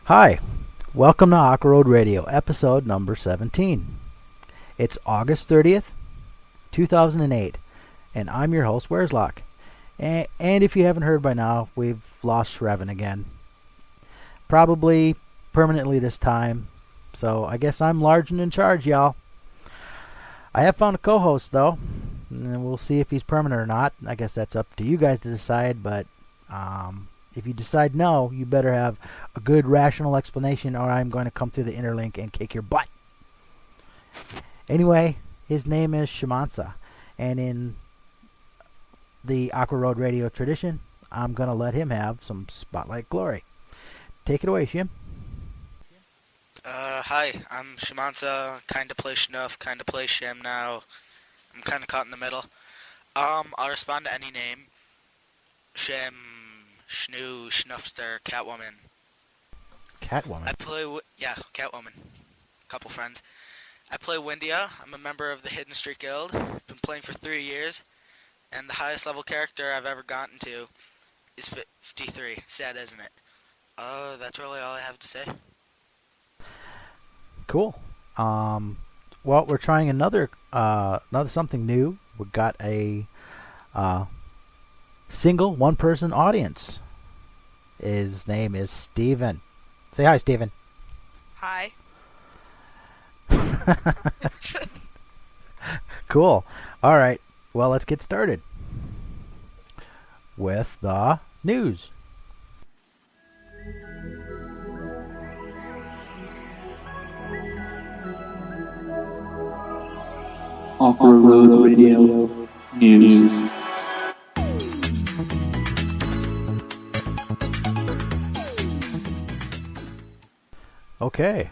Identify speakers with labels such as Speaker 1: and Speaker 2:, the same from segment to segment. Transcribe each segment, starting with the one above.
Speaker 1: Hi, welcome to Aqua Road Radio, episode number 17. It's August 30th, 2008, and I'm your host, Warez. And if you haven't heard by now, we've lost Shravan again. Probably permanently this time, so I guess I'm large and in charge, y'all. I have found a co-host, though, and we'll see if he's permanent or not. I guess that's up to you guys to decide, but if you decide no, you better have a good rational explanation or I'm going to come through the interlink and kick your butt. Anyway, his name is Shamansa, and in the Aqua Road Radio tradition, I'm going to let him have some spotlight glory. Take it away, Shim.
Speaker 2: Hi, I'm Shamansa, kinda play Schnuff, kinda play Shim now. I'm kinda caught in the middle. I'll respond to any name. Shim, Schnoo, Schnuffster, Catwoman.
Speaker 1: Catwoman?
Speaker 2: Catwoman. Couple friends. I play Windia. I'm a member of the Hidden Street Guild. Been playing for 3 years. And the highest level character I've ever gotten to is 53. Sad, isn't it? That's really all I have to say.
Speaker 1: Cool. Well, we're trying another something new. We got a single one-person audience. His name is Steven. Say hi, Steven.
Speaker 3: Hi.
Speaker 1: Cool. All right. Well, let's get started with the news.
Speaker 4: Aqua Road Radio News.
Speaker 1: Okay.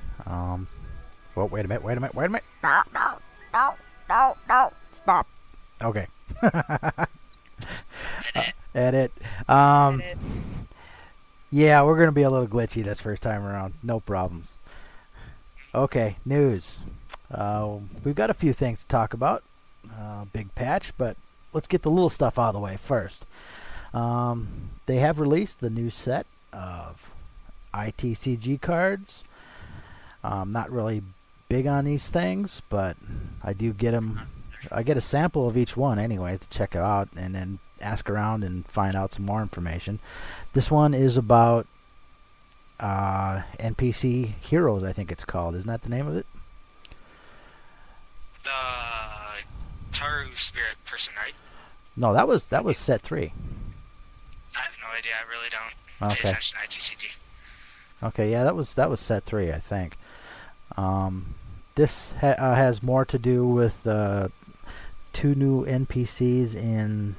Speaker 1: Well, wait a minute. No. Stop. Okay. Edit.
Speaker 3: Edit.
Speaker 1: Yeah, we're going to be a little glitchy this first time around. No problems. Okay, news. We've got a few things to talk about. Big patch, but let's get the little stuff out of the way first. They have released the new set of ITCG cards. I'm not really big on these things, but I do get them. I get a sample of each one anyway to check it out and then ask around and find out some more information. This one is about NPC Heroes, I think it's called. Isn't that the name of it?
Speaker 2: The Taru Spirit person, right?
Speaker 1: No, that was set 3.
Speaker 2: I have no idea. I really don't pay
Speaker 1: Okay.
Speaker 2: attention to ITCG.
Speaker 1: Okay, yeah, that was set 3, I think. This has more to do with 2 new NPCs in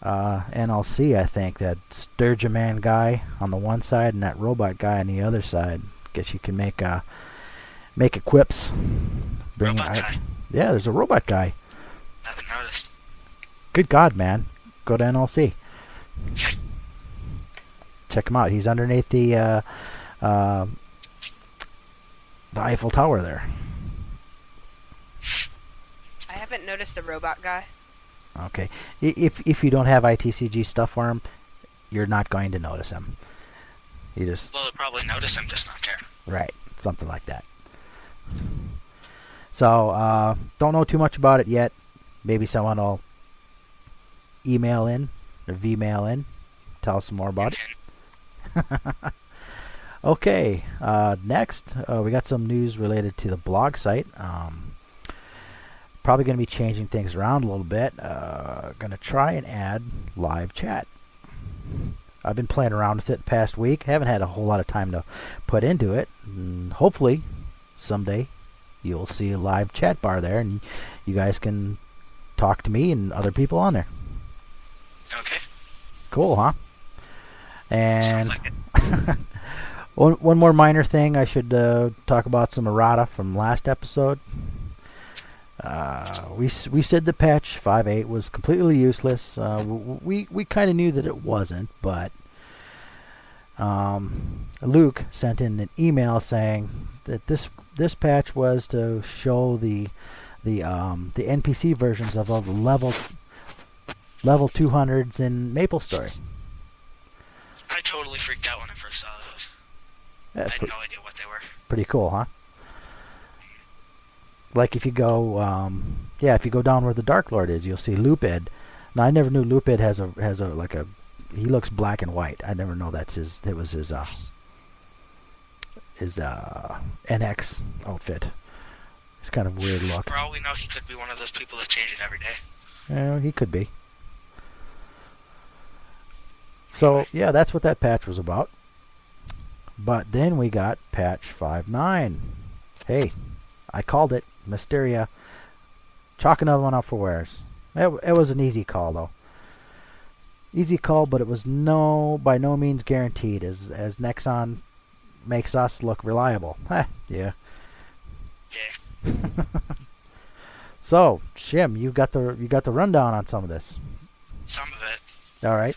Speaker 1: NLC, I think. That Sturgeman guy on the one side and that robot guy on the other side. Guess you can make equips.
Speaker 2: Robot guy?
Speaker 1: Yeah, there's a robot guy.
Speaker 2: I haven't noticed.
Speaker 1: Good God, man. Go to NLC.
Speaker 2: Okay.
Speaker 1: Check him out. He's underneath the Eiffel Tower there.
Speaker 3: I haven't noticed the robot guy.
Speaker 1: Okay. If you don't have ITCG stuff for him, you're not going to notice him. You just...
Speaker 2: Well, they'll probably notice him, just not care.
Speaker 1: Right. Something like that. So, don't know too much about it yet. Maybe someone will email in or V-mail in. Tell us some more about it. Okay. Next, we got some news related to the blog site. Probably going to be changing things around a little bit. Going to try and add live chat. I've been playing around with it the past week. Haven't had a whole lot of time to put into it. And hopefully, someday, you'll see a live chat bar there, and you guys can talk to me and other people on there.
Speaker 2: Okay.
Speaker 1: Cool, huh? And
Speaker 2: Sounds like it.
Speaker 1: one more minor thing, I should talk about some errata from last episode. We said the patch 5.8 was completely useless. We kind of knew that it wasn't, but Luke sent in an email saying that this patch was to show the NPC versions of all the level 200s in MapleStory.
Speaker 2: I totally freaked out when I first saw those. I had no idea what they were.
Speaker 1: Pretty cool, huh? Like if you go, if you go down where the Dark Lord is, you'll see Looped. Now I never knew Looped has a he looks black and white. I never know that's his. It was his NX outfit. It's kind of weird look.
Speaker 2: For all we know, he could be one of those people that change it every day.
Speaker 1: Yeah, he could be. So yeah, that's what that patch was about. But then we got patch 5.9. Hey, I called it. Masteria. Chalk another one up for Warez. It was an easy call though. Easy call, but it was by no means guaranteed, as Nexon makes us look reliable. Yeah.
Speaker 2: Yeah.
Speaker 1: So, Shim, you got the rundown on some of this.
Speaker 2: Some of it.
Speaker 1: All right.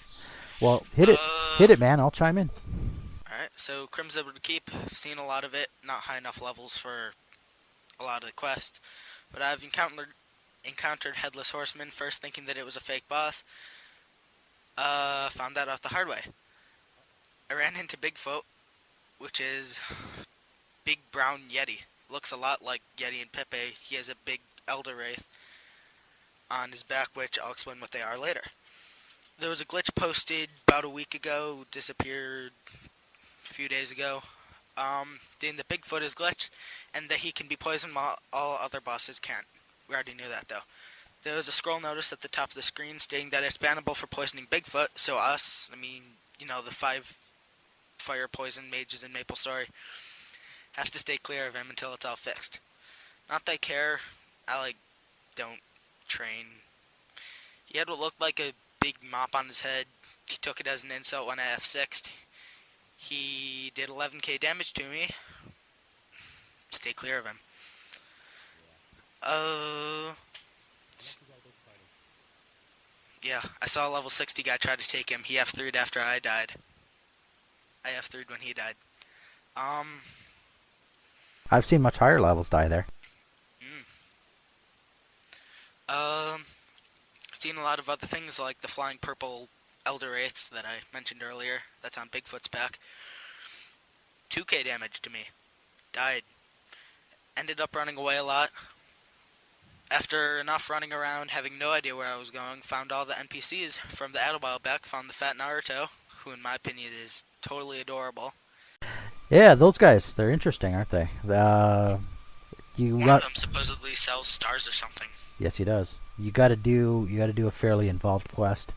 Speaker 1: Well, hit it, man. I'll chime in.
Speaker 2: Alright, so Crim's able to keep. I've seen a lot of it. Not high enough levels for a lot of the quests. But I've encountered Headless Horseman first thinking that it was a fake boss. Found that out the hard way. I ran into Bigfoot, which is big brown Yeti. Looks a lot like Yeti and Pepe. He has a big Elder Wraith on his back, which I'll explain what they are later. There was a glitch posted about a week ago, disappeared a few days ago, saying that Bigfoot is glitched, and that he can be poisoned while all other bosses can't. We already knew that, though. There was a scroll notice at the top of the screen stating that it's bannable for poisoning Bigfoot, so the 5 fire poison mages in Maple Story, have to stay clear of him until it's all fixed. Not that I care, I, don't train. He had what looked like a big mop on his head. He took it as an insult when I F6'd. He did 11k damage to me. Stay clear of him. Yeah, I saw a level 60 guy try to take him. He F3'd after I died. I F3'd when he died.
Speaker 1: I've seen much higher levels die there.
Speaker 2: Seen a lot of other things like the flying purple Elder Wraiths that I mentioned earlier. That's on Bigfoot's back. 2k damage to me. Died. Ended up running away a lot. After enough running around, having no idea where I was going, found all the NPCs from the Adobile back, found the fat Naruto, who in my opinion is totally adorable.
Speaker 1: Yeah, those guys, they're interesting, aren't they?
Speaker 2: One of them supposedly sells stars or something.
Speaker 1: Yes, he does. You got to do a fairly involved quest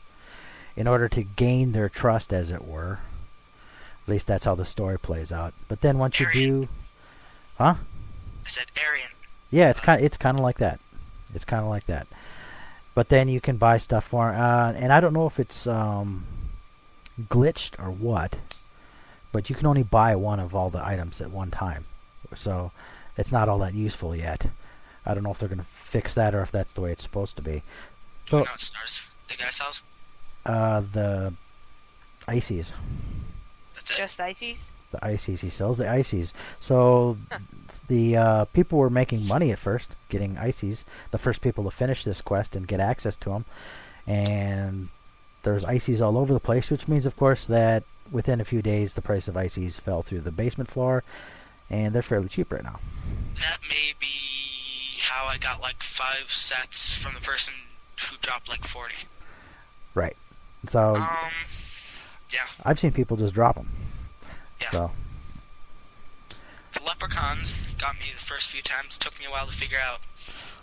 Speaker 1: in order to gain their trust, as it were. At least that's how the story plays out. But then once you do, huh?
Speaker 2: I said Aryan.
Speaker 1: Yeah, it's kind of like that. It's kind of like that. But then you can buy stuff for, and I don't know if it's glitched or what, but you can only buy one of all the items at one time. So it's not all that useful yet. I don't know if they're going to fix that or if that's the way it's supposed to be. So,
Speaker 2: no, it's stars. The guy sells?
Speaker 1: The Ices.
Speaker 2: That's it?
Speaker 3: Just ices?
Speaker 1: The Ices. He sells the Ices. So the people were making money at first, getting Ices. The first people to finish this quest and get access to them. And there's Ices all over the place, which means, of course, that within a few days the price of Ices fell through the basement floor, and they're fairly cheap right now.
Speaker 2: That may be how I got 5 sets from the person who dropped 40.
Speaker 1: Right. So
Speaker 2: yeah.
Speaker 1: I've seen people just drop them.
Speaker 2: Yeah.
Speaker 1: So
Speaker 2: the leprechauns got me the first few times. Took me a while to figure out.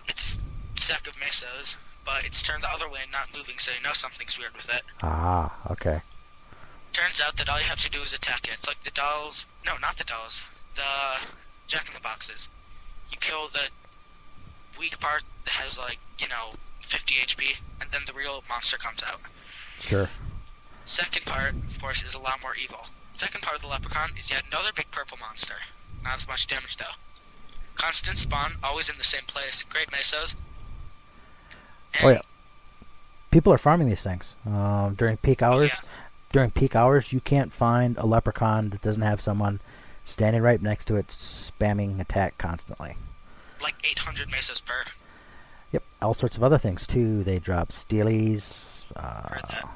Speaker 2: It's a sack of mesos, but it's turned the other way and not moving, so you know something's weird with it.
Speaker 1: Ah, okay.
Speaker 2: Turns out that all you have to do is attack it. It's like the dolls. No, not the dolls. The Jack-in-the-Boxes. You kill the weak part that has 50 HP, and then the real monster comes out.
Speaker 1: Sure.
Speaker 2: Second part, of course, is a lot more evil. Second part of the leprechaun is yet another big purple monster. Not as much damage though. Constant spawn, always in the same place. Great mesos. And
Speaker 1: Oh yeah. People are farming these things during peak hours.
Speaker 2: yeah.
Speaker 1: During peak hours, you can't find a leprechaun that doesn't have someone standing right next to it spamming attack constantly.
Speaker 2: 800 mesos per.
Speaker 1: Yep, all sorts of other things too. They drop steelies.
Speaker 2: Heard that.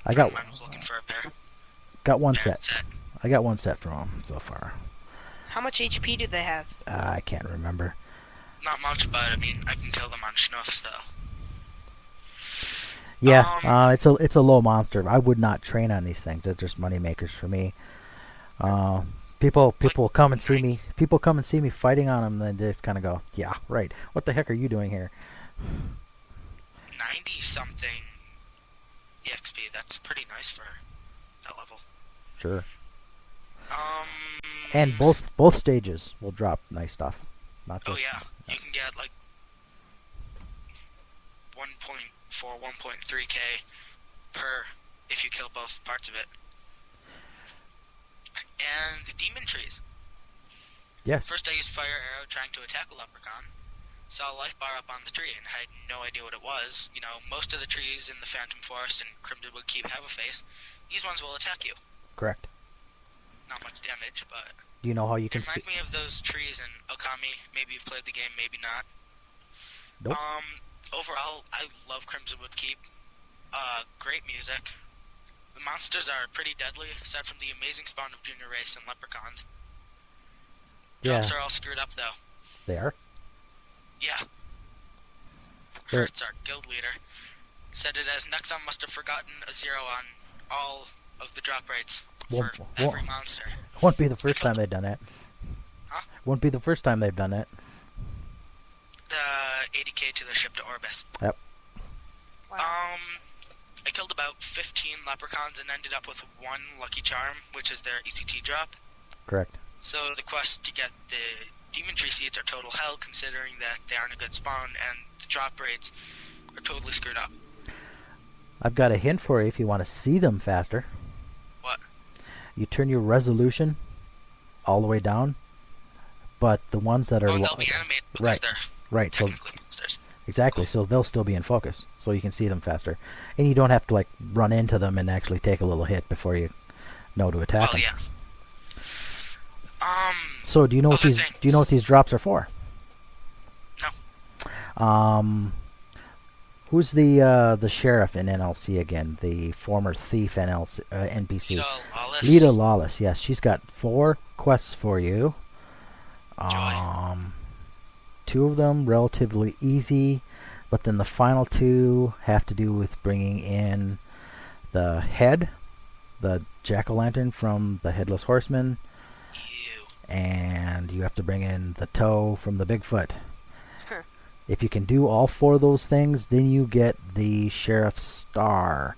Speaker 1: I got
Speaker 2: Mine was looking for a pair.
Speaker 1: one
Speaker 2: Parent
Speaker 1: set. I got one set from them so far.
Speaker 3: How much HP do they have?
Speaker 1: I can't remember.
Speaker 2: Not much, but I mean, I can kill them on Schnuff, so.
Speaker 1: Yeah, it's a low monster. I would not train on these things. They're just money makers for me. People come and see me. People come and see me fighting on them, and they just kind of go, "Yeah, right. What the heck are you doing here?"
Speaker 2: 90 something EXP. That's pretty nice for that level.
Speaker 1: Sure. And both stages will drop nice stuff. Not just,
Speaker 2: oh yeah, you can get like 1.4, 1.3k per if you kill both parts of it. And the demon trees.
Speaker 1: Yes.
Speaker 2: First I used fire arrow trying to attack a leprechaun. Saw a life bar up on the tree and had no idea what it was. You know, most of the trees in the Phantom Forest and Crimsonwood Keep have a face. These ones will attack you.
Speaker 1: Correct.
Speaker 2: Not much damage, but
Speaker 1: Do you know how you
Speaker 2: it
Speaker 1: can
Speaker 2: reminds me of those trees in Okami. Maybe you've played the game, maybe not.
Speaker 1: Nope.
Speaker 2: Overall, I love Crimsonwood Keep. Great music. The monsters are pretty deadly, aside from the amazing spawn of Junior Race and Leprechauns. Drops
Speaker 1: Yeah.
Speaker 2: are all screwed up, though.
Speaker 1: They are?
Speaker 2: Yeah.
Speaker 1: They're-
Speaker 2: Hertz, our guild leader, said it as Nexon must have forgotten a 0 on all of the drop rates for every monster.
Speaker 1: Won't be the first time they've done that.
Speaker 2: Huh?
Speaker 1: Won't be the first time they've done that.
Speaker 2: 80k to the ship to Orbis.
Speaker 1: Yep.
Speaker 3: Wow.
Speaker 2: I killed about 15 leprechauns and ended up with one lucky charm, which is their ECT drop.
Speaker 1: Correct.
Speaker 2: So the quest to get the demon tree seeds are total hell, considering that they aren't a good spawn and the drop rates are totally screwed up.
Speaker 1: I've got a hint for you if you want to see them faster.
Speaker 2: What?
Speaker 1: You turn your resolution all the way down, but the ones that are
Speaker 2: Oh, they'll be animated because
Speaker 1: right.
Speaker 2: they're
Speaker 1: Right, so
Speaker 2: technically monsters.
Speaker 1: exactly, so they'll still be in focus, so you can see them faster, and you don't have to like run into them and actually take a little hit before you know to attack
Speaker 2: Well,
Speaker 1: them.
Speaker 2: yeah.
Speaker 1: So do you know what
Speaker 2: other
Speaker 1: these
Speaker 2: things.
Speaker 1: do you know what these drops are for?
Speaker 2: No.
Speaker 1: Who's the sheriff in NLC again? The former thief NPC.
Speaker 2: Lita Lawless.
Speaker 1: Lita Lawless. Yes, she's got 4 quests for you.
Speaker 2: Joy.
Speaker 1: 2 of them relatively easy, but then the final 2 have to do with bringing in the head, the jack-o'-lantern from the Headless Horseman,
Speaker 2: Ew.
Speaker 1: and you have to bring in the toe from the Bigfoot. If you can do all 4 of those things, then you get the Sheriff's Star,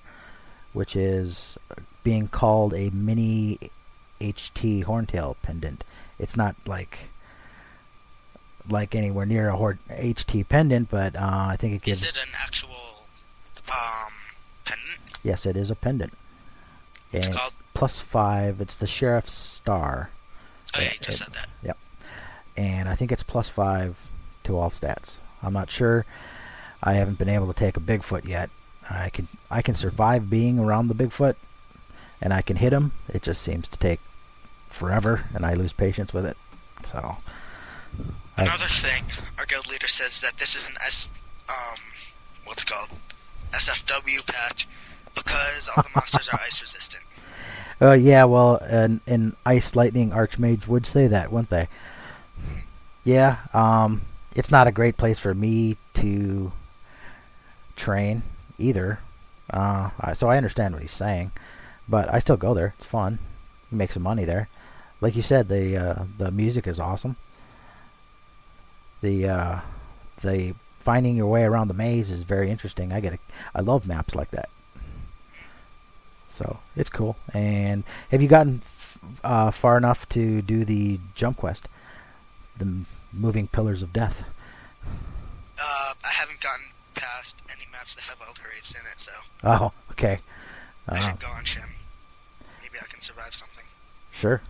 Speaker 1: which is being called a mini HT Horntail pendant. It's not like anywhere near a HT pendant, but I think it gives...
Speaker 2: Is it an actual pendant?
Speaker 1: Yes, it is a pendant.
Speaker 2: What's
Speaker 1: And
Speaker 2: called?
Speaker 1: +5. It's the Sheriff's Star.
Speaker 2: Oh yeah, you just said that.
Speaker 1: Yep. And I think it's +5 to all stats. I'm not sure. I haven't been able to take a Bigfoot yet. I can survive being around the Bigfoot, and I can hit him. It just seems to take forever, and I lose patience with it. So...
Speaker 2: Another thing, our guild leader says that this is an SFW patch because all the monsters are ice resistant.
Speaker 1: Yeah, well, an Ice Lightning Archmage would say that, wouldn't they? Yeah, it's not a great place for me to train either. So I understand what he's saying, but I still go there. It's fun. You make some money there. Like you said, the music is awesome. The finding your way around the maze is very interesting. I love maps like that. So it's cool. And have you gotten far enough to do the jump quest, the moving pillars of death?
Speaker 2: I haven't gotten past any maps that have Elder Wraiths in it, so
Speaker 1: Oh, okay.
Speaker 2: I should go on Shim. Maybe I can survive something.
Speaker 1: Sure.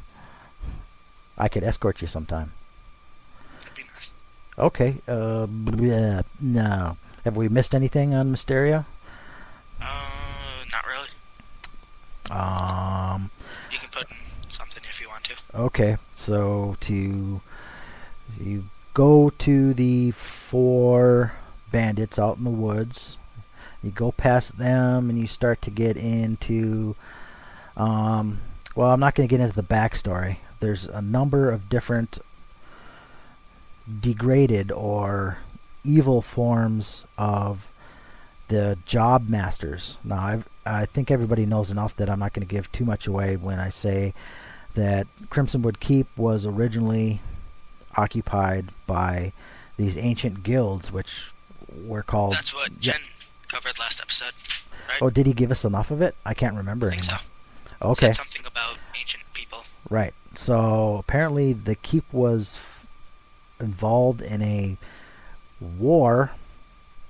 Speaker 1: I could escort you sometime.
Speaker 2: That'd be nice.
Speaker 1: Okay. No. Have we missed anything on Masteria?
Speaker 2: Not really. You can put in something if you want to.
Speaker 1: Okay. So you go to the 4 bandits out in the woods. You go past them and you start to get into Well, I'm not going to get into the backstory. There's a number of different degraded or evil forms of the job masters. Now, I think everybody knows enough that I'm not going to give too much away when I say that Crimsonwood Keep was originally occupied by these ancient guilds, which were called...
Speaker 2: That's what Jen covered last episode, right?
Speaker 1: Oh, did he give us enough of it? I can't remember
Speaker 2: I think
Speaker 1: anymore.
Speaker 2: so.
Speaker 1: Okay.
Speaker 2: Said something about ancient people.
Speaker 1: Right. So apparently the keep was involved in a war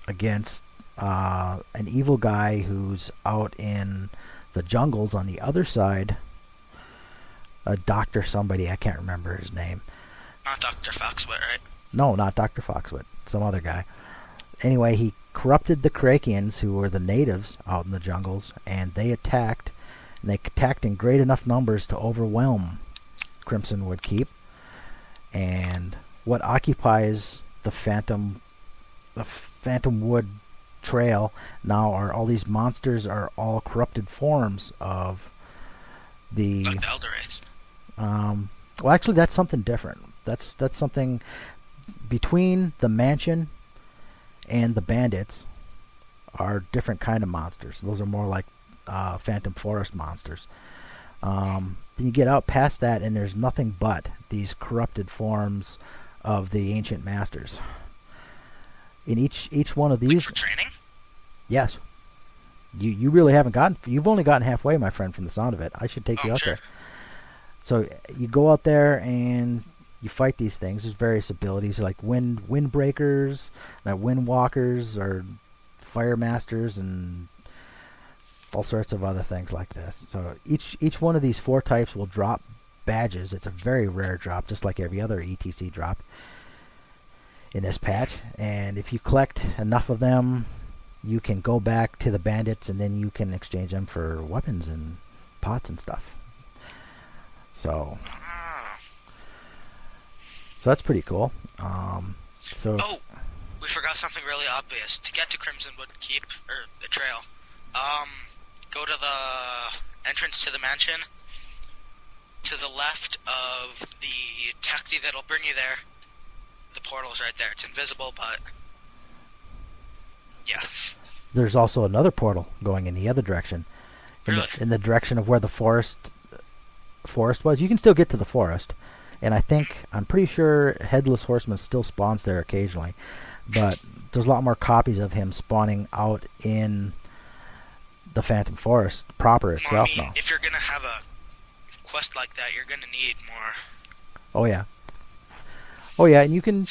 Speaker 1: against an evil guy who's out in the jungles on the other side. A doctor somebody, I can't remember his name.
Speaker 2: Not Dr. Foxwit, right?
Speaker 1: No, not Dr. Foxwit. Some other guy. Anyway, he corrupted the Krakians, who were the natives out in the jungles, and they attacked. And they attacked in great enough numbers to overwhelm Crimsonwood Keep. And what occupies the Phantom Wood Trail now are all these monsters, are all corrupted forms of the...
Speaker 2: Like the Elder Wraiths.
Speaker 1: Well, actually, that's something different. That's something between the mansion and the bandits are different kind of monsters. Those are more like Phantom Forest monsters. Then you get out past that, and there's nothing but these corrupted forms of the ancient masters. In each one of these...
Speaker 2: Like for training?
Speaker 1: Yes. You really haven't gotten... You've only gotten halfway, my friend, from the sound of it. I should take you out
Speaker 2: sure.
Speaker 1: there. So you go out there and you fight these things. There's various abilities like windbreakers, windwalkers, or fire masters, and all sorts of other things like this. So each one of these 4 types will drop badges. It's a very rare drop, just like every other ETC drop in this patch. And if you collect enough of them, you can go back to the bandits, and then you can exchange them for weapons and pots and stuff. So that's pretty cool.
Speaker 2: Oh, we forgot something really obvious. To get to Crimsonwood Keep, or the trail, go to the entrance to the mansion. To the left of the taxi that'll bring you there, the portal's right there. It's invisible, but yeah.
Speaker 1: There's also another portal going in the other direction.
Speaker 2: Really?
Speaker 1: In the direction of where the forest was. You can still get to the forest, and I'm pretty sure Headless Horseman still spawns there occasionally, but there's a lot more copies of him spawning out in the Phantom Forest proper itself now.
Speaker 2: If you're gonna have a quest like that, you're gonna need more.
Speaker 1: Oh yeah, and you can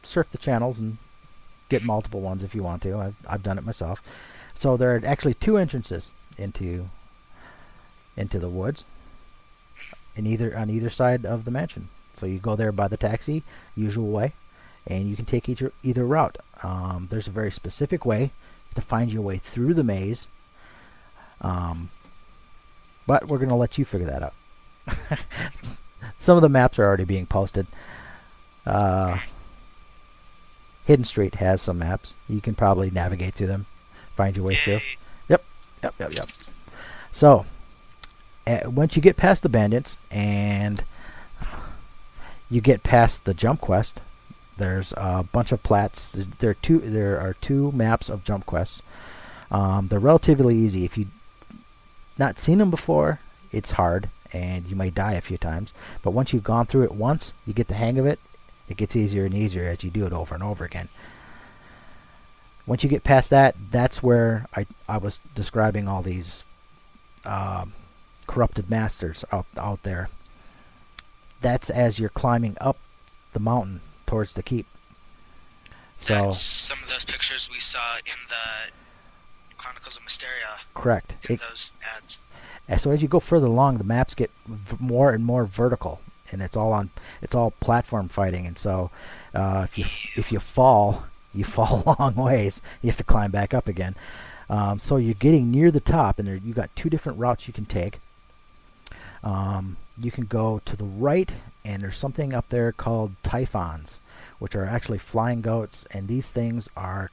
Speaker 1: surf the channels and get multiple ones if you want to. I've done it myself. So there are actually 2 entrances into the woods. On either side of the mansion. So you go there by the taxi, usual way, and you can take either route. There's a very specific way to find your way through the maze, but we're going to let you figure that out. Some of the maps are already being posted. Hidden Street has some maps. You can probably navigate through them, find your way through. Yep. So, once you get past the bandits and you get past the jump quest, there's a bunch of plats. There are 2 maps of jump quests. They're relatively easy. If you've not seen them before, it's hard and you may die a few times. But once you've gone through it once, you get the hang of it. It gets easier and easier as you do it over and over again. Once you get past that, that's where I was describing all these corrupted masters out there. That's as you're climbing up the mountain towards the keep. So
Speaker 2: that's some of those pictures we saw in the Chronicles of Masteria.
Speaker 1: Correct.
Speaker 2: In those ads.
Speaker 1: So as you go further along, the maps get more and more vertical, and it's all platform fighting. And so if you fall a long ways. You have to climb back up again. So you're getting near the top, and you got 2 different routes you can take. You can go to the right, and there's something up there called typhons, which are actually flying goats, and these things are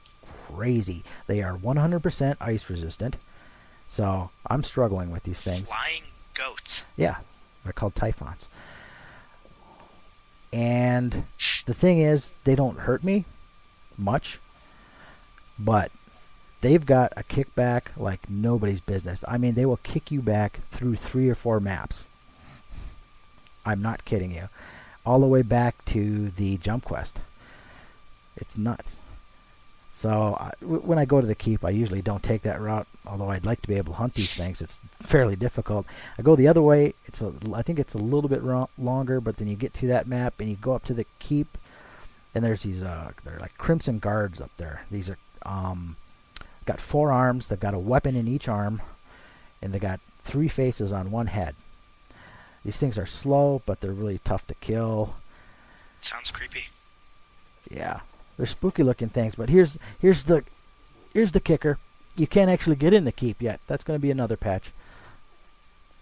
Speaker 1: crazy. They are 100% ice resistant, so I'm struggling with these things.
Speaker 2: Flying goats.
Speaker 1: Yeah, they're called typhons. And the thing is, they don't hurt me much, but they've got a kickback like nobody's business. I mean, they will kick you back through 3 or 4 maps. I'm not kidding you. All the way back to the jump quest. It's nuts. So when I go to the keep, I usually don't take that route, although I'd like to be able to hunt these things. It's fairly difficult. I go the other way. I think it's a little bit longer, but then you get to that map and you go up to the keep, and there's these they're like crimson guards up there. These are got 4 arms. They've got a weapon in each arm, and they got 3 faces on one head. These things are slow, but they're really tough to kill.
Speaker 2: Sounds creepy.
Speaker 1: Yeah. They're spooky looking things, but here's the kicker. You can't actually get in the keep yet. That's going to be another patch.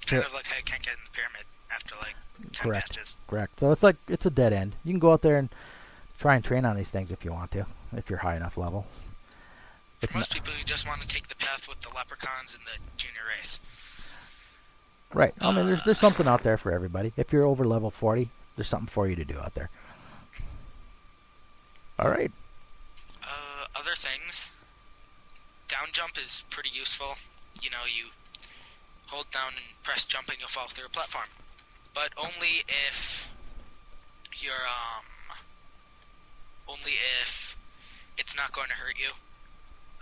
Speaker 2: Kind of like how you can't get in the pyramid after like 10 patches.
Speaker 1: Correct. So it's a dead end. You can go out there and try and train on these things if you want to, if you're high enough level.
Speaker 2: For most people, you just want to take the path with the leprechauns and the junior race.
Speaker 1: Right. I mean, there's something out there for everybody. If you're over level 40, there's something for you to do out there. All right.
Speaker 2: Other things. Down jump is pretty useful. You know, you hold down and press jump and you'll fall through a platform. But only if you're, only if it's not going to hurt you.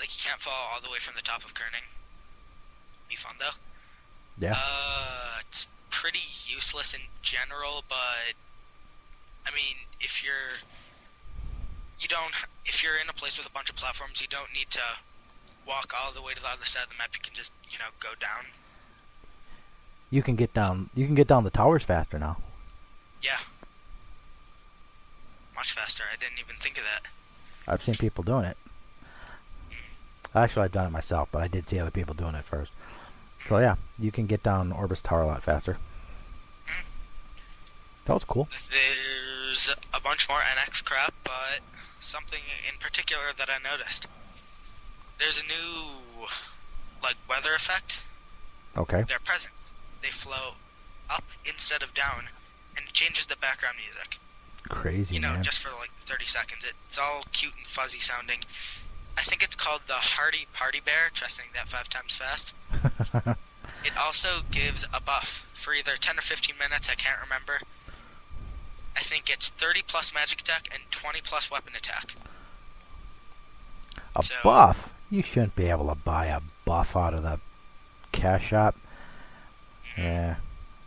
Speaker 2: Like, you can't fall all the way from the top of Kerning. Be fun, though.
Speaker 1: Yeah.
Speaker 2: It's pretty useless in general, but, I mean, if you're in a place with a bunch of platforms, you don't need to walk all the way to the other side of the map. You can just, go down.
Speaker 1: You can get down the towers faster now.
Speaker 2: Yeah. Much faster. I didn't even think of that.
Speaker 1: I've seen people doing it. Actually, I've done it myself, but I did see other people doing it first. So yeah, you can get down Orbis Tower a lot faster. That was cool.
Speaker 2: There's a bunch more NX crap, but something in particular that I noticed. There's a new, weather effect.
Speaker 1: Okay.
Speaker 2: They're presents. They flow up instead of down, and it changes the background music.
Speaker 1: Crazy, man.
Speaker 2: Just for 30 seconds. It's all cute and fuzzy sounding. I think it's called the Hardy Party Bear, trusting that 5 times fast. It also gives a buff for either 10 or 15 minutes, I can't remember. I think it's 30 plus magic attack and 20 plus weapon attack.
Speaker 1: A buff? You shouldn't be able to buy a buff out of the cash shop. Yeah.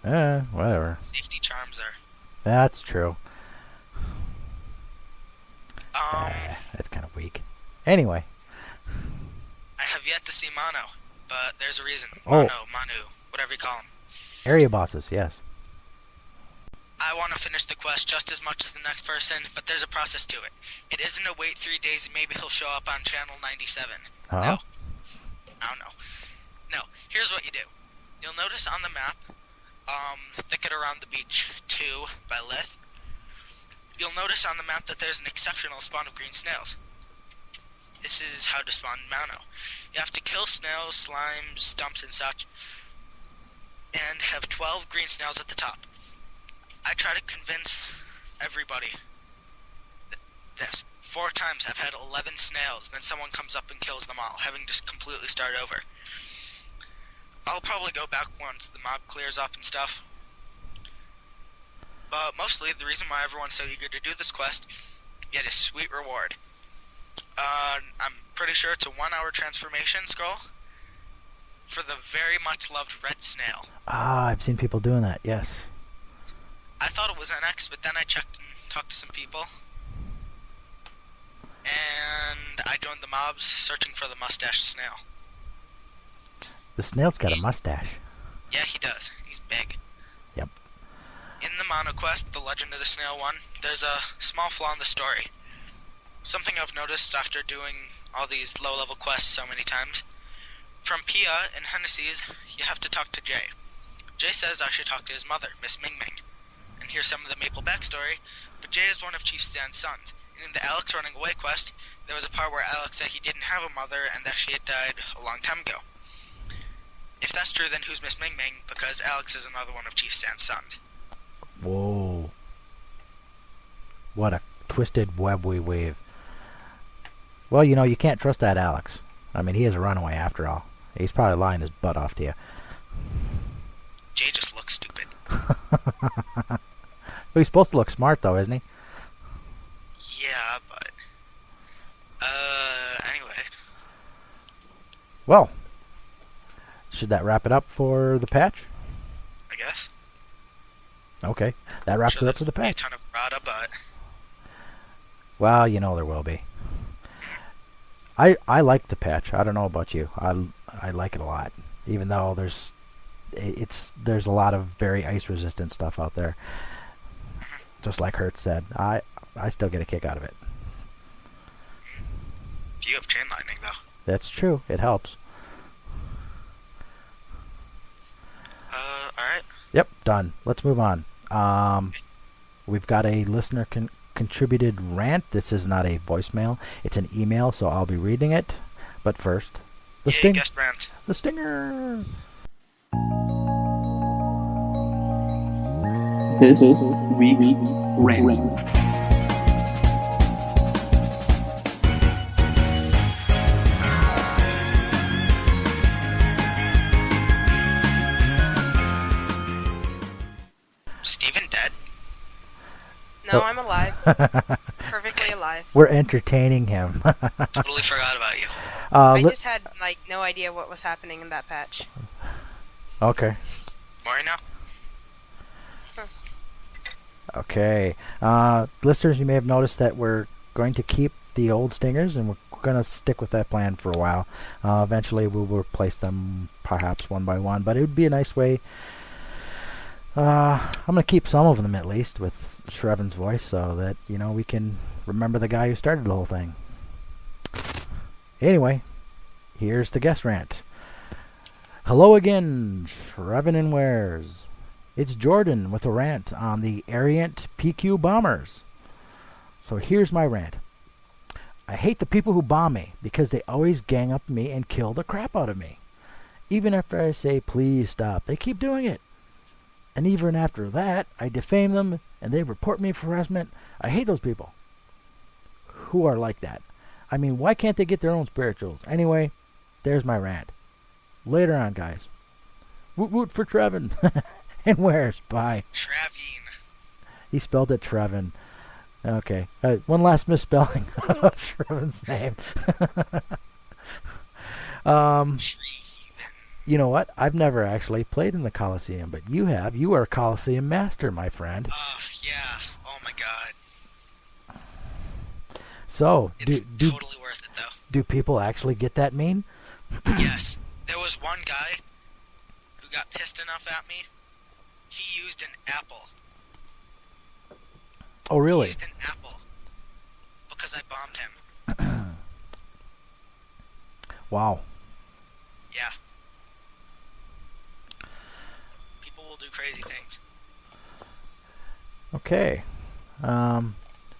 Speaker 1: Whatever.
Speaker 2: Safety charms are.
Speaker 1: That's true. That's kind of weak. Anyway.
Speaker 2: I have yet to see Mono, but there's a reason.
Speaker 1: Manu,
Speaker 2: whatever you call him.
Speaker 1: Area bosses, yes.
Speaker 2: I want to finish the quest just as much as the next person, but there's a process to it. It isn't a wait 3 days and maybe he'll show up on channel 97.
Speaker 1: Huh?
Speaker 2: No. I don't know. No, here's what you do. You'll notice on the map, the thicket around the beach 2 by Lith. You'll notice on the map that there's an exceptional spawn of green snails. This is how to spawn Mono. You have to kill snails, slimes, stumps, and such, and have 12 green snails at the top. I try to convince everybody this. 4 times I've had 11 snails, then someone comes up and kills them all, having to completely start over. I'll probably go back once the mob clears up and stuff. But mostly, the reason why everyone's so eager to do this quest, get a sweet reward. I'm pretty sure it's a 1-hour transformation scroll for the very much loved red snail.
Speaker 1: Ah, I've seen people doing that, yes.
Speaker 2: I thought it was NX, but then I checked and talked to some people. And I joined the mobs searching for the mustache snail.
Speaker 1: The snail's got a mustache.
Speaker 2: Yeah, he does. He's big.
Speaker 1: Yep.
Speaker 2: In the Mono Quest, the Legend of the Snail one, there's a small flaw in the story. Something I've noticed after doing all these low-level quests so many times. From Pia and Hennessy's, you have to talk to Jay. Jay says I should talk to his mother, Miss Ming Ming, and hear some of the Maple backstory, but Jay is one of Chief Stan's sons, and in the Alex Running Away quest, there was a part where Alex said he didn't have a mother and that she had died a long time ago. If that's true, then who's Miss Ming Ming? Because Alex is another one of Chief Stan's sons.
Speaker 1: Whoa. What a twisted web we weave. Well, you can't trust that Alex. I mean, he is a runaway after all. He's probably lying his butt off to you.
Speaker 2: Jay just looks stupid.
Speaker 1: Well, he's supposed to look smart, though, isn't he?
Speaker 2: Yeah, but... anyway.
Speaker 1: Well, should that wrap it up for the patch?
Speaker 2: I guess.
Speaker 1: Okay, that wraps it up for the patch.
Speaker 2: A ton of rata, but...
Speaker 1: Well, there will be. I like the patch. I don't know about you. I like it a lot, even though there's a lot of very ice resistant stuff out there. Just like Hertz said, I still get a kick out of it.
Speaker 2: You have chain lightning though.
Speaker 1: That's true. It helps.
Speaker 2: All right.
Speaker 1: Yep, done. Let's move on. We've got a listener contributed rant. This is not a voicemail. It's an email, so I'll be reading it. But first,
Speaker 2: guest rant.
Speaker 1: The stinger.
Speaker 4: This week's rant.
Speaker 2: Steven dead?
Speaker 3: No, I'm alive. Perfectly alive.
Speaker 1: We're entertaining him.
Speaker 2: Totally forgot about you.
Speaker 3: I just had, no idea what was happening in that patch.
Speaker 1: Okay.
Speaker 2: More now?
Speaker 1: Okay. Listeners, you may have noticed that we're going to keep the old stingers, and we're going to stick with that plan for a while. Eventually, we'll replace them perhaps one by one, but it would be a nice way. I'm going to keep some of them at least with Shravan's voice so that, we can remember the guy who started the whole thing. Anyway, here's the guest rant. Hello again, Shravan and Warez. It's Jordan with a rant on the Ariant PQ bombers. So here's my rant. I hate the people who bomb me because they always gang up me and kill the crap out of me. Even after I say please stop, they keep doing it. And even after that, I defame them and they report me for harassment. I hate those people who are like that. I mean, why can't they get their own spirituals? Anyway, there's my rant. Later on, guys. Woot woot for Trevin. And Warez? Bye.
Speaker 2: Shravan.
Speaker 1: He spelled it Trevin. Okay. One last misspelling of Shravan's name. You know what? I've never actually played in the Coliseum, but you have. You are a Coliseum master, my friend.
Speaker 2: Yeah. Oh my god.
Speaker 1: So,
Speaker 2: it's totally worth it, though.
Speaker 1: Do people actually get that mean?
Speaker 2: Yes. There was one guy who got pissed enough at me. He used an apple.
Speaker 1: Oh, really?
Speaker 2: He used an apple because I bombed him.
Speaker 1: Wow.
Speaker 2: Yeah. People will do crazy things.
Speaker 1: Okay.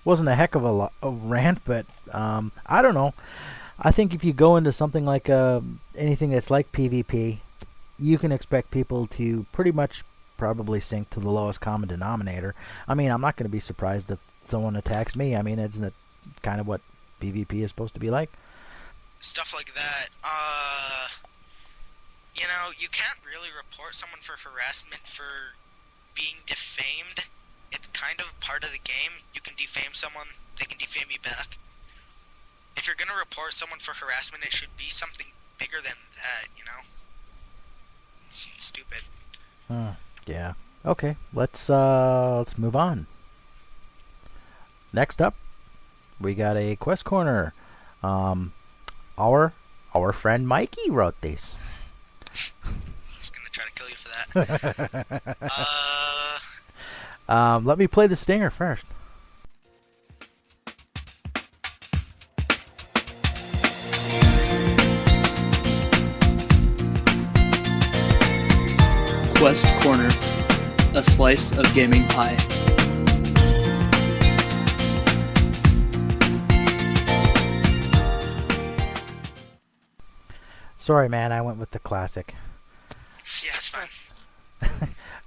Speaker 1: Wasn't a heck of a rant, but I don't know. I think if you go into something like anything that's like PvP, you can expect people to pretty much probably sink to the lowest common denominator. I mean, I'm not going to be surprised if someone attacks me. I mean, isn't it kind of what PvP is supposed to be like?
Speaker 2: Stuff like that. You can't really report someone for harassment for being defamed. It's kind of part of the game. You can defame someone, they can defame you back. If you're going to report someone for harassment, it should be something bigger than that, It's stupid.
Speaker 1: Yeah. Okay. Let's move on. Next up, we got a quest corner. Our friend Mikey wrote these.
Speaker 2: He's gonna try to kill you for that.
Speaker 1: Let me play the stinger first.
Speaker 5: Quest Corner, a slice of gaming pie.
Speaker 1: Sorry, man, I went with the classic.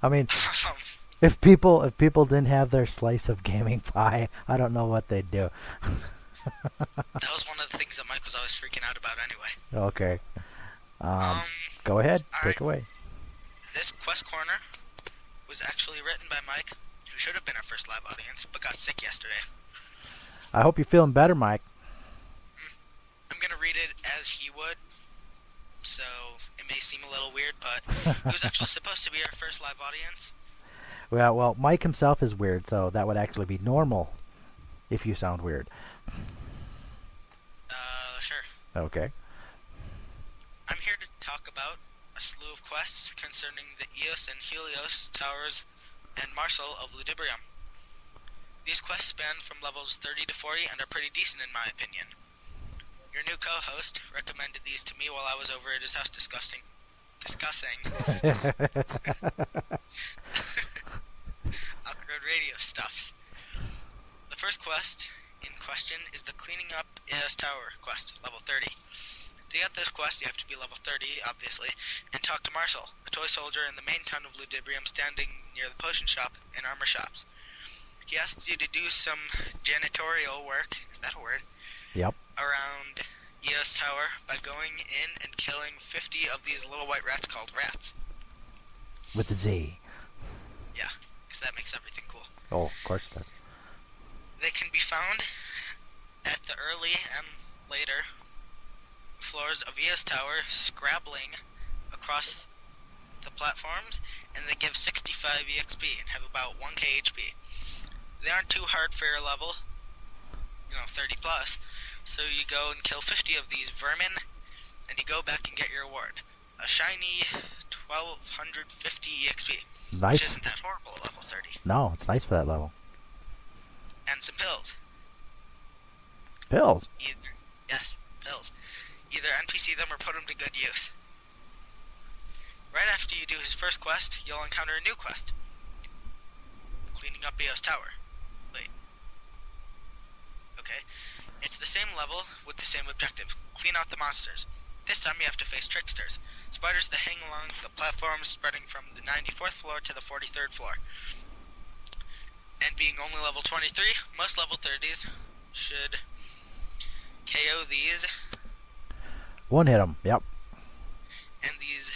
Speaker 1: I mean,
Speaker 2: Um,
Speaker 1: if people didn't have their slice of gaming pie, I don't know what they'd do.
Speaker 2: that was one of the things that Mike was always freaking out about anyway.
Speaker 1: Okay.
Speaker 2: Um,
Speaker 1: Go ahead.
Speaker 2: alright.
Speaker 1: Take away.
Speaker 2: This Quest Corner was actually written by Mike, who should have been our first live audience, but got sick yesterday.
Speaker 1: I hope you're feeling better, Mike.
Speaker 2: I'm going to read it as he would, so it may seem a little weird, but he was actually supposed to be our first live audience.
Speaker 1: Well, Mike himself is weird, so that would actually be normal if you sound weird.
Speaker 2: Sure.
Speaker 1: Okay.
Speaker 2: I'm here to talk about a slew of quests concerning the Eos and Helios towers and Marcel of Ludibrium. These quests span from levels 30 to 40 and are pretty decent in my opinion. Your new co-host recommended these to me while I was over at his house discussing Awkward radio stuffs. The first quest in question is the Cleaning Up Eos Tower quest, level 30. To get this quest, you have to be level 30, obviously, and talk to Marcel, a toy soldier in the main town of Ludibrium standing near the potion shop and armor shops. He asks you to do some janitorial work, is that a word?
Speaker 1: Yep.
Speaker 2: Around Eos Tower by going in and killing 50 of these little white rats called rats.
Speaker 1: With a Z.
Speaker 2: Yeah, because that makes everything cool.
Speaker 1: Oh, of course it does.
Speaker 2: They can be found at the early and later floors of Eos Tower, scrabbling across the platforms, and they give 65 EXP and have about 1k HP. They aren't too hard for your level, 30 plus, so you go and kill 50 of these vermin, and you go back and get your reward. A shiny 1250 EXP,
Speaker 1: Nice.
Speaker 2: which isn't that horrible at level 30.
Speaker 1: No, it's nice for that level.
Speaker 2: And some pills.
Speaker 1: Pills.
Speaker 2: Yes, pills. Either NPC them or put them to good use. Right after you do his first quest, you'll encounter a new quest. Cleaning up Eos Tower. Wait. Okay. It's the same level with the same objective. Clean out the monsters. This time you have to face tricksters. Spiders that hang along the platforms spreading from the 94th floor to the 43rd floor. And being only level 23, most level 30s should KO these.
Speaker 1: One hit 'em. Yep.
Speaker 2: And these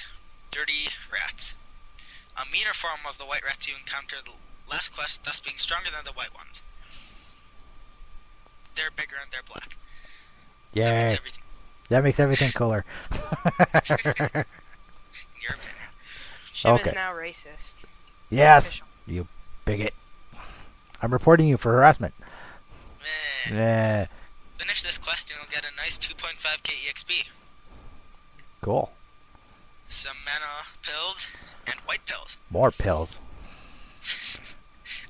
Speaker 2: dirty rats. A meaner form of the white rats you encountered last quest, thus being stronger than the white ones. They're bigger and they're black.
Speaker 1: Yay.
Speaker 2: So that makes everything,
Speaker 1: That makes everything cooler.
Speaker 2: in your opinion.
Speaker 3: Shim
Speaker 1: Okay.
Speaker 3: is now racist.
Speaker 1: Yes,
Speaker 3: Official.
Speaker 1: you bigot. I'm reporting you for harassment.
Speaker 2: Eh. Finish this quest and you'll get a nice 2.5k EXP.
Speaker 1: Cool.
Speaker 2: Some mana pills and white pills.
Speaker 1: More pills.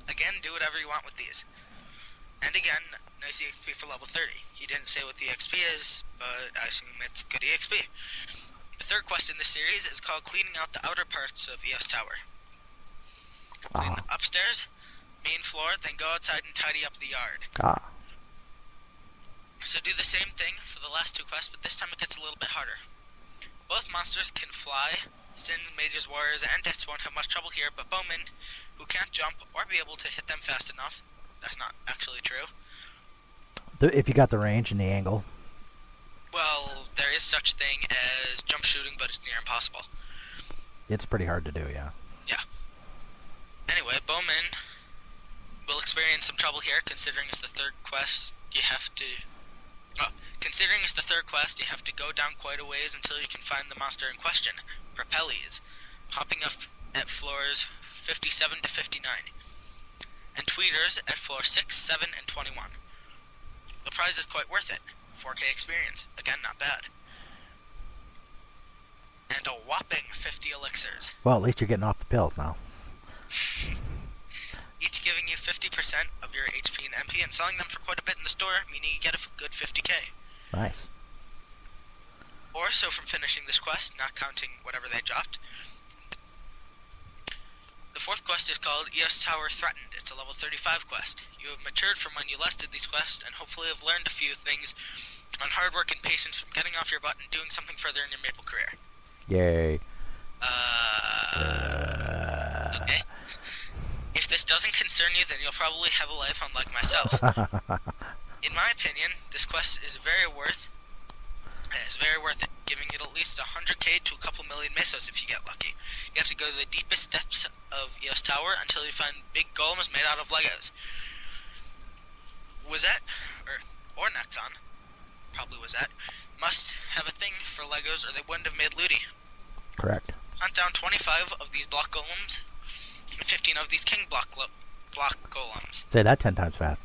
Speaker 2: Again, do whatever you want with these. And again, nice EXP for level 30. He didn't say what the EXP is, but I assume it's good EXP. The third quest in this series is called Cleaning Out the Outer Parts of Eos Tower. Clean the upstairs, main floor, then go outside and tidy up the yard. So do the same thing for the last two quests, but this time it gets a little bit harder. Both monsters can fly. Sins, mages, warriors, and deaths won't have much trouble here, but bowmen, who can't jump or be able to hit them fast enough, that's not actually true.
Speaker 1: If you got the range and the angle.
Speaker 2: Well, there is such a thing as jump shooting, but it's near impossible.
Speaker 1: It's pretty hard to do, yeah.
Speaker 2: Yeah. Anyway, bowmen will experience some trouble here, considering it's the third quest. Considering it's the third quest, you have to go down quite a ways until you can find the monster in question, Propellies, hopping up at floors 57 to 59, and Tweeters at floor 6, 7, and 21. The prize is quite worth it. 4k experience. Again, not bad. And a whopping 50 elixirs.
Speaker 1: Well, at least you're getting off the pills now.
Speaker 2: Each giving you 50% of your HP and MP and selling them for quite a bit in the store, meaning you get a good 50k.
Speaker 1: Nice.
Speaker 2: Or so from finishing this quest, not counting whatever they dropped. The fourth quest is called Eos Tower Threatened. It's a level 35 quest. You have matured from when you last did these quests, and hopefully have learned a few things on hard work and patience from getting off your butt and doing something further in your maple career.
Speaker 1: Yay.
Speaker 2: Okay? If this doesn't concern you, then you'll probably have a life unlike myself. In my opinion, this quest is very worth it, giving it at least 100k to a couple million mesos if you get lucky. You have to go to the deepest depths of Eos Tower until you find big golems made out of Legos. Wizette, or Nexon, probably Wizette, must have a thing for Legos or they wouldn't have made Looty.
Speaker 1: Correct.
Speaker 2: Hunt down 25 of these block golems, and 15 of these king block golems.
Speaker 1: Say that 10 times fast.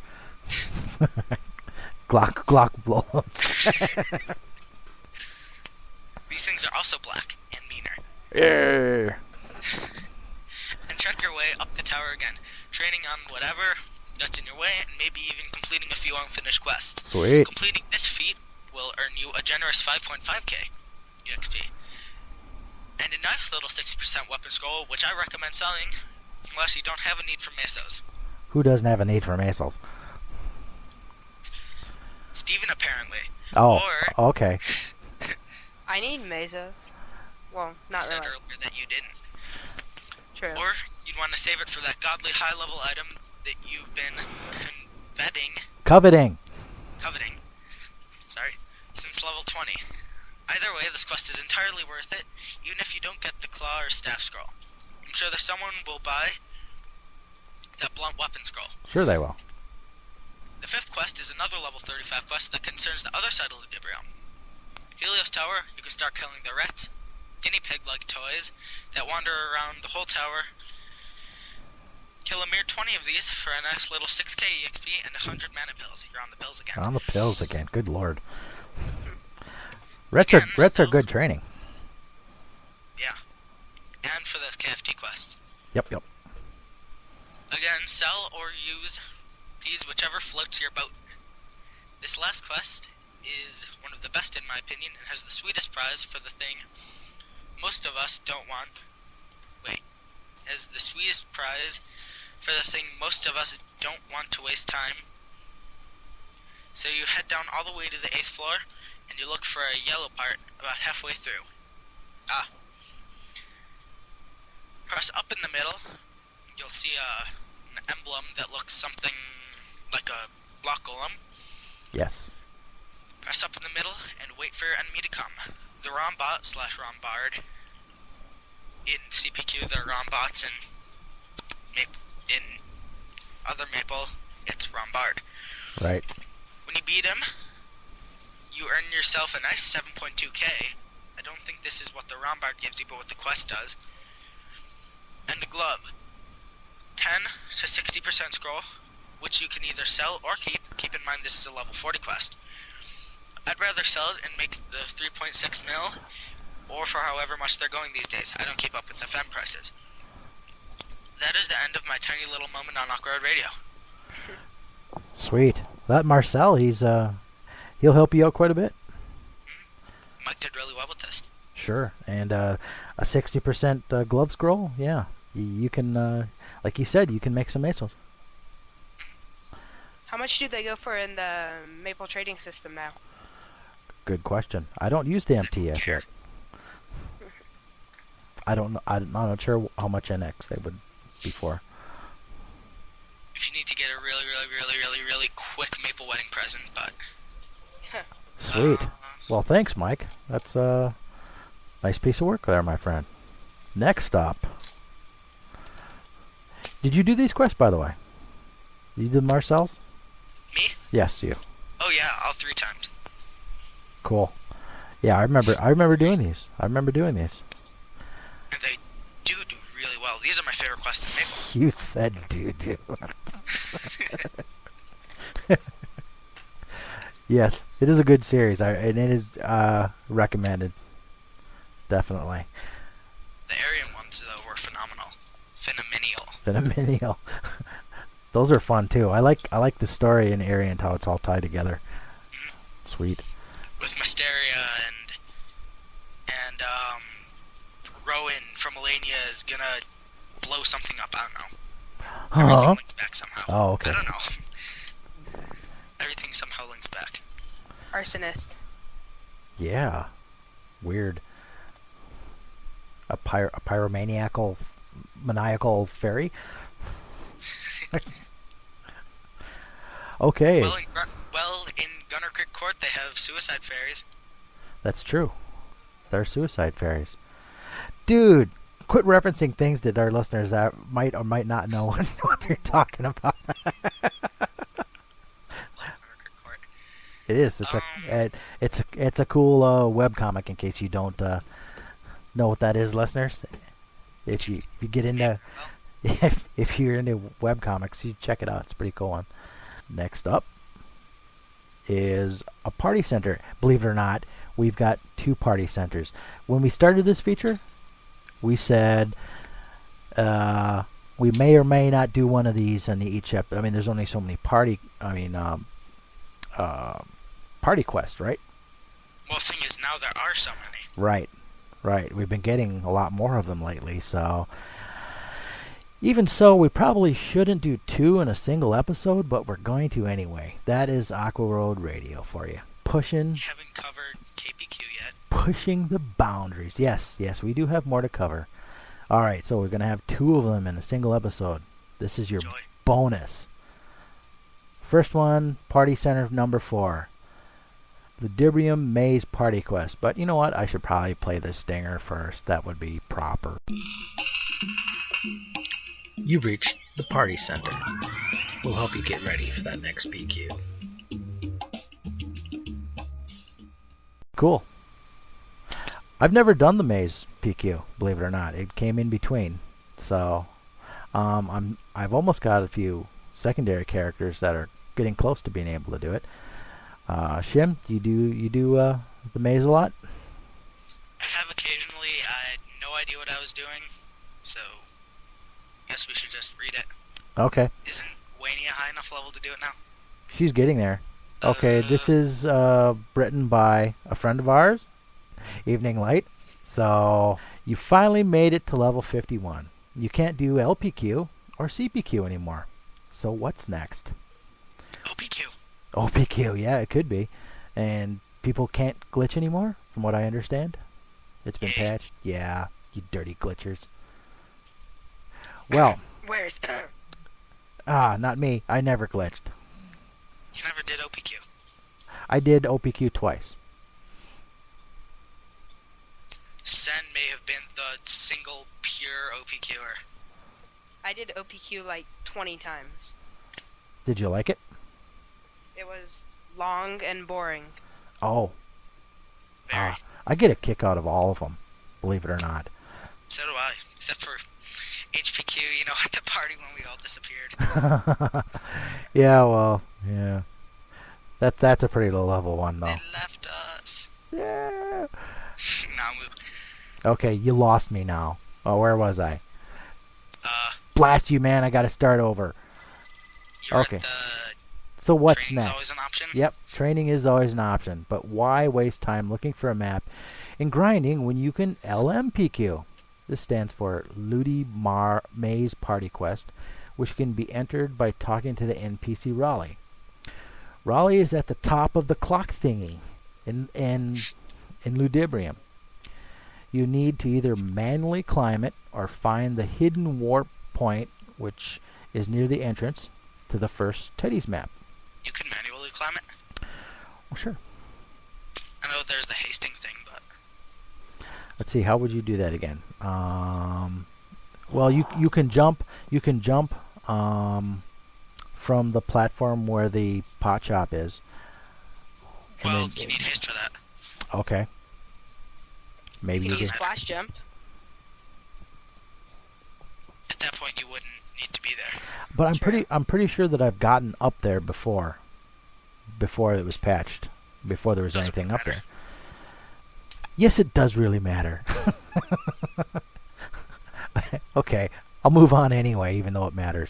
Speaker 1: Glock blow-ups.
Speaker 2: These things are also black and meaner.
Speaker 1: Yeah.
Speaker 2: And check your way up the tower again, training on whatever that's in your way, and maybe even completing a few unfinished quests.
Speaker 1: Sweet.
Speaker 2: Completing this feat will earn you a generous 5.5k EXP. And a nice little 60% weapon scroll, which I recommend selling, unless you don't have a need for mesos.
Speaker 1: Who doesn't have a need for mesos?
Speaker 2: Steven, apparently.
Speaker 1: Oh,
Speaker 2: Or,
Speaker 1: okay.
Speaker 3: I need mesos. Well, not
Speaker 2: said
Speaker 3: really.
Speaker 2: earlier that you didn't.
Speaker 3: True.
Speaker 2: Or you'd want to save it for that godly high-level item that you've been
Speaker 1: Coveting.
Speaker 2: Sorry, since level 20. Either way, this quest is entirely worth it, even if you don't get the claw or staff scroll. I'm sure that someone will buy that blunt weapon scroll.
Speaker 1: Sure they will.
Speaker 2: The fifth quest is another level 35 quest that concerns the other side of the Realm. Helios Tower, you can start killing the rats, guinea pig-like toys that wander around the whole tower. Kill a mere 20 of these for a nice little 6k EXP and 100 mana pills. You're on the pills again.
Speaker 1: On the pills again. Good lord. Rats are good training.
Speaker 2: Yeah. And for the KFT quest.
Speaker 1: Yep.
Speaker 2: Again, sell or use these whichever floats your boat. This last quest is one of the best in my opinion and has the sweetest prize for the thing most of us don't want. Has the sweetest prize for the thing most of us don't want to waste time. So you head down all the way to the 8th floor and you look for a yellow part about halfway through. Press up in the middle. You'll see an emblem that looks something like a block golem.
Speaker 1: Yes.
Speaker 2: Press up in the middle and wait for your enemy to come. The Rombot/Rombard. In CPQ, there are Rombots, and in other Maple, it's Rombard.
Speaker 1: Right.
Speaker 2: When you beat him, you earn yourself a nice 7.2k. I don't think this is what the Rombard gives you, but what the quest does. And a glove. 10 to 60% scroll, which you can either sell or keep. Keep in mind this is a level 40 quest. I'd rather sell it and make the 3.6 mil, or for however much they're going these days. I don't keep up with FM prices. That is the end of my tiny little moment on Aqua Radio.
Speaker 1: Sweet. That Marcel, he'll help you out quite a bit.
Speaker 2: Mike did really well with this.
Speaker 1: Sure. And a 60% glove scroll, yeah. You can, like you said, you can make some mesos.
Speaker 3: How much do they go for in the Maple trading system now?
Speaker 1: Good question. I don't use the MTS yet. I don't know. I'm not sure how much NX they would be for.
Speaker 2: If you need to get a really quick Maple wedding present, but...
Speaker 1: Sweet. Well, thanks, Mike. That's a nice piece of work there, my friend. Next up. Did you do these quests, by the way? You did Marcel's?
Speaker 2: Me?
Speaker 1: Yes, you.
Speaker 2: Oh yeah, all 3 times.
Speaker 1: Cool. Yeah, I remember doing these. And
Speaker 2: they do really well. These are my favorite quests in Maple.
Speaker 1: You said do. Yes, it is a good series. And it is recommended. Definitely.
Speaker 2: The Aryan ones, though, were phenomenal.
Speaker 1: Phenomenal. Those are fun too. I like the story in Aryan, how it's all tied together. Sweet.
Speaker 2: With Masteria and Rowan from Elenia is gonna blow something up. I don't know. Everything links back somehow.
Speaker 1: Oh, okay.
Speaker 2: I don't know. Everything somehow links back.
Speaker 3: Arsonist.
Speaker 1: Yeah. Weird. A pyromaniacal maniacal fairy. Okay.
Speaker 2: Well, in Gunner Creek Court, they have suicide fairies.
Speaker 1: That's true. They're suicide fairies. Dude, quit referencing things that our listeners might or might not know what you're talking about. It is. It's a cool web comic. In case you don't know what that is, listeners. If you get into if you're into web comics, you check it out. It's a pretty cool one. Next up is a party center. Believe it or not, we've got 2 party centers. When we started this feature, we said we may or may not do one of these on each episode. I mean, there's only so many party quests, right?
Speaker 2: Well, the thing is, now there are so many.
Speaker 1: Right. We've been getting a lot more of them lately, so even so, we probably shouldn't do 2 in a single episode, but we're going to anyway. That is Aqua Road Radio for you.
Speaker 2: Haven't covered KPQ yet.
Speaker 1: Pushing the boundaries. Yes, we do have more to cover. All right, so we're going to have 2 of them in a single episode. This is your bonus. First one, Party Center number 4. The Dibrium Maze Party Quest. But you know what? I should probably play this stinger first. That would be proper. You've reached the Party Center. We'll help you get ready for that next PQ. Cool. I've never done the maze PQ, believe it or not. It came in between. So I've almost got a few secondary characters that are getting close to being able to do it. Shim, you do the maze a lot?
Speaker 2: I have occasionally. I had no idea what I was doing, so I guess we should just read it.
Speaker 1: Okay.
Speaker 2: Isn't Wayne a high enough level to do it now?
Speaker 1: She's getting there. Okay, this is written by a friend of ours, Evening Light. So you finally made it to level 51. You can't do LPQ or CPQ anymore. So what's next?
Speaker 2: OPQ.
Speaker 1: OPQ, yeah, it could be. And people can't glitch anymore, from what I understand. It's been patched. Yeah, you dirty glitchers. Well.
Speaker 3: Where's
Speaker 1: not me. I never glitched.
Speaker 2: You never did OPQ?
Speaker 1: I did OPQ twice.
Speaker 2: Sen may have been the single pure OPQer.
Speaker 3: I did OPQ like 20 times.
Speaker 1: Did you like it?
Speaker 3: It was long and boring.
Speaker 1: Oh.
Speaker 2: Very.
Speaker 1: I get a kick out of all of them, believe it or not.
Speaker 2: So do I, except for HPQ, at the party when we all disappeared.
Speaker 1: Yeah. That's a pretty low level one, though.
Speaker 2: They left us.
Speaker 1: Yeah.
Speaker 2: Namu.
Speaker 1: Okay, you lost me now. Oh, where was I? Blast you, man! I got to start over.
Speaker 2: Okay.
Speaker 1: So what's
Speaker 2: training's
Speaker 1: next?
Speaker 2: Always an option?
Speaker 1: Yep, training is always an option. But why waste time looking for a map and grinding when you can LMPQ? This stands for Ludi Maze Party Quest, which can be entered by talking to the NPC Raleigh. Raleigh is at the top of the clock thingy in Ludibrium. You need to either manually climb it or find the hidden warp point, which is near the entrance to the first Teddy's map.
Speaker 2: You can manually climb it?
Speaker 1: Well, sure.
Speaker 2: I know there's the hasting thing, but...
Speaker 1: Let's see, how would you do that again? Well, you can jump. You can jump from the platform where the pot shop is.
Speaker 2: Well, you need haste for that.
Speaker 1: Okay. Maybe
Speaker 3: you
Speaker 1: you
Speaker 3: can use
Speaker 1: do.
Speaker 3: flash jump.
Speaker 2: At that point, you wouldn't need to be there.
Speaker 1: But I'm pretty sure that I've gotten up there before it was patched, before there was anything
Speaker 2: really
Speaker 1: up there. Yes, it does really matter. Okay, I'll move on anyway, even though it matters.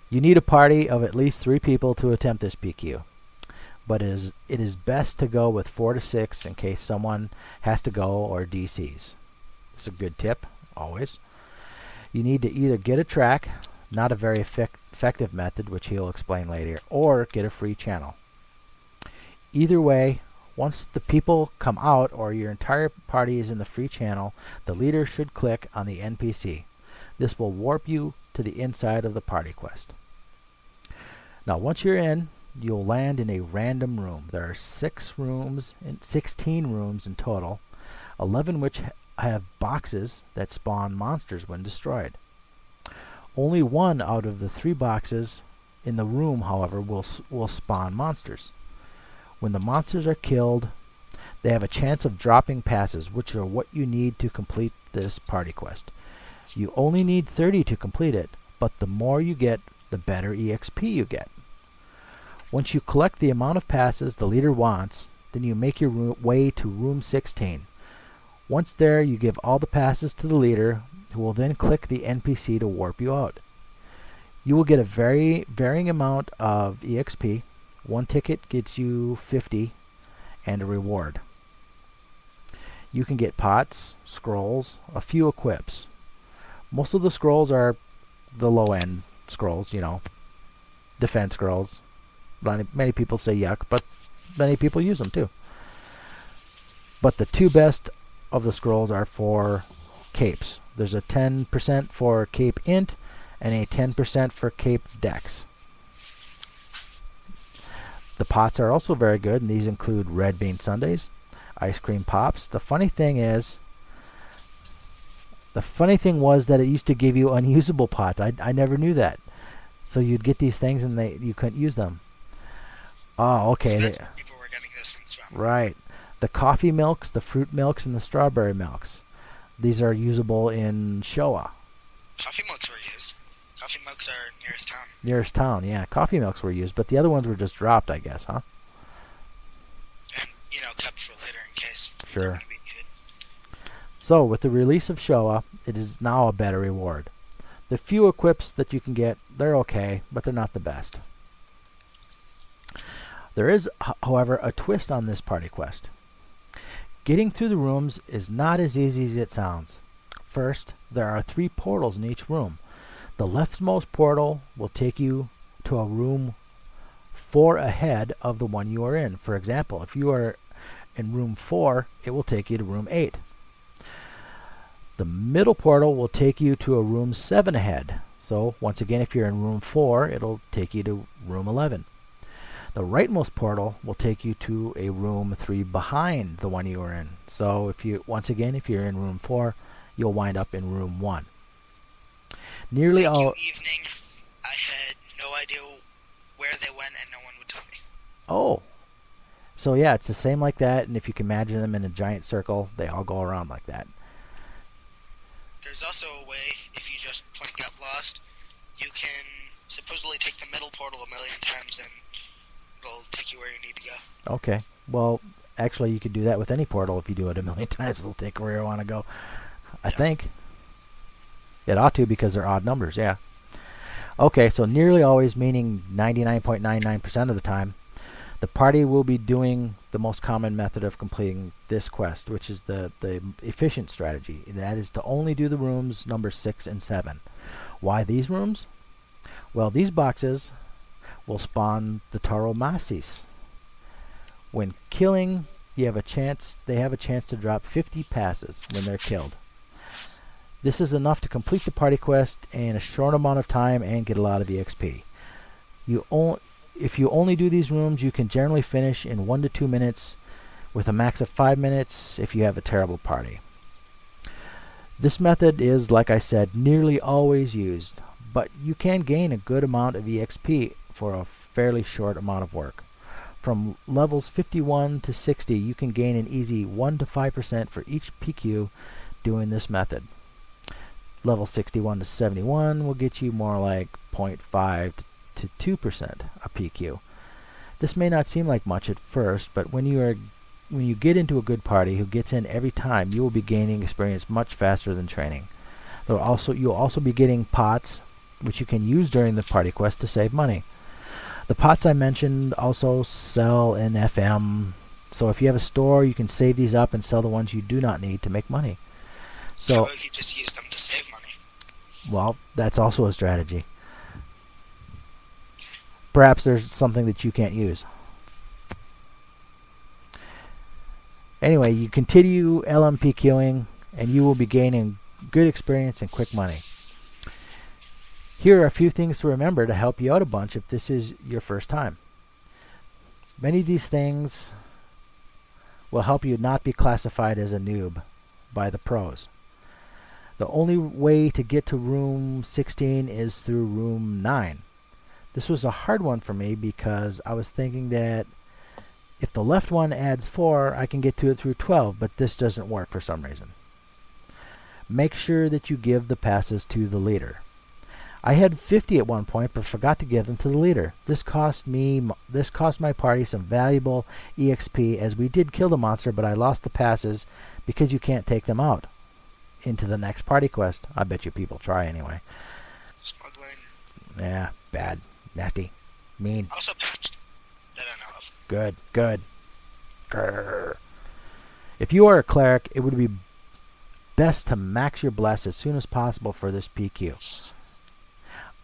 Speaker 1: You need a party of at least 3 people to attempt this PQ. But it is best to go with 4 to 6 in case someone has to go or DCs. It's a good tip, always. You need to either get a track, not a very effective method, which he'll explain later, or get a free channel. Either way, once the people come out or your entire party is in the free channel, the leader should click on the NPC. This will warp you to the inside of the party quest. Now once you're in, you'll land in a random room. There are 16 rooms in total, 11 which have boxes that spawn monsters when destroyed. Only one out of the 3 boxes in the room, however, will spawn monsters. When the monsters are killed, they have a chance of dropping passes, which are what you need to complete this party quest. You only need 30 to complete it, but the more you get, the better EXP you get. Once you collect the amount of passes the leader wants, then you make your way to room 16. Once there, you give all the passes to the leader, who will then click the NPC to warp you out. You will get a varying amount of EXP. One ticket gets you 50 and a reward. You can get pots, scrolls, a few equips. Most of the scrolls are the low-end scrolls, defense scrolls. Many people say yuck, but many people use them too. But the 2 best of the scrolls are for capes. There's a 10% for cape int and a 10% for cape dex. The pots are also very good, and these include red bean sundaes, ice cream pops. The funny thing was that it used to give you unusable pots. I never knew that. So you'd get these things and you couldn't use them. Oh, okay.
Speaker 2: So that's where people were getting those things from.
Speaker 1: Right. The coffee milks, the fruit milks, and the strawberry milks. These are usable in Showa.
Speaker 2: Coffee milks were used. Coffee milks are nearest town.
Speaker 1: Nearest town, yeah. Coffee milks were used, but the other ones were just dropped, I guess, huh?
Speaker 2: And, kept for later in case.
Speaker 1: Sure.
Speaker 2: They're gonna be needed.
Speaker 1: So, with the release of Showa, it is now a better reward. The few equips that you can get, they're okay, but they're not the best. There is, however, a twist on this party quest. Getting through the rooms is not as easy as it sounds. First, there are 3 portals in each room. The leftmost portal will take you to a room 4 ahead of the one you are in. For example, if you are in room 4, it will take you to room 8. The middle portal will take you to a room 7 ahead. So, once again, if you're in room 4, it'll take you to room 11. The rightmost portal will take you to a room 3 behind the one you are in. So, if you're in room 4, you'll wind up in room 1. Nearly
Speaker 2: Thank
Speaker 1: all.
Speaker 2: you, evening. I had no idea where they went, and no one would tell me.
Speaker 1: Oh. So yeah, it's the same like that, and if you can imagine them in a giant circle, they all go around like that.
Speaker 2: There's also a way, if you just plain get lost, you can supposedly take the middle portal a million times, and it'll take you where you need to go.
Speaker 1: Okay. Well, actually, you could do that with any portal. If you do it a million times, it'll take where you want to go. I think. It ought to, because they're odd numbers, yeah. Okay, so nearly always, meaning 99.99% of the time, the party will be doing the most common method of completing this quest, which is the efficient strategy. That is to only do the rooms number 6 and 7. Why these rooms? Well, these boxes will spawn the Toro Masis. When killing, they have a chance to drop 50 passes when they're killed. This is enough to complete the party quest in a short amount of time and get a lot of EXP. If you only do these rooms, you can generally finish in 1 to 2 minutes, with a max of 5 minutes if you have a terrible party. This method is, like I said, nearly always used, but you can gain a good amount of EXP for a fairly short amount of work. From levels 51 to 60, you can gain an easy 1 to 5% for each PQ doing this method. Level 61 to 71 will get you more like 0.5 to 2% a PQ. This may not seem like much at first, but when you get into a good party who gets in every time, you will be gaining experience much faster than training. You'll also be getting pots, which you can use during the party quest to save money. The pots I mentioned also sell in FM, so if you have a store, you can save these up and sell the ones you do not need to make money. So,
Speaker 2: How about you just use them to save money?
Speaker 1: well, that's also a strategy. Perhaps there's something that you can't use. Anyway, you continue LMP queuing, and you will be gaining good experience and quick money. Here are a few things to remember to help you out a bunch if this is your first time. Many of these things will help you not be classified as a noob by the pros. The only way to get to room 16 is through room 9. This was a hard one for me because I was thinking that if the left one adds 4, I can get to it through 12, but this doesn't work for some reason. Make sure that you give the passes to the leader. I had 50 at one point, but forgot to give them to the leader. This cost my party some valuable EXP, as we did kill the monster, but I lost the passes because you can't take them out into the next party quest. I bet you people try anyway.
Speaker 2: Smuggling.
Speaker 1: Yeah, bad, nasty, mean.
Speaker 2: Also patched. That I know of.
Speaker 1: Good, good. Grrr. If you are a cleric, it would be best to max your bless as soon as possible for this PQ.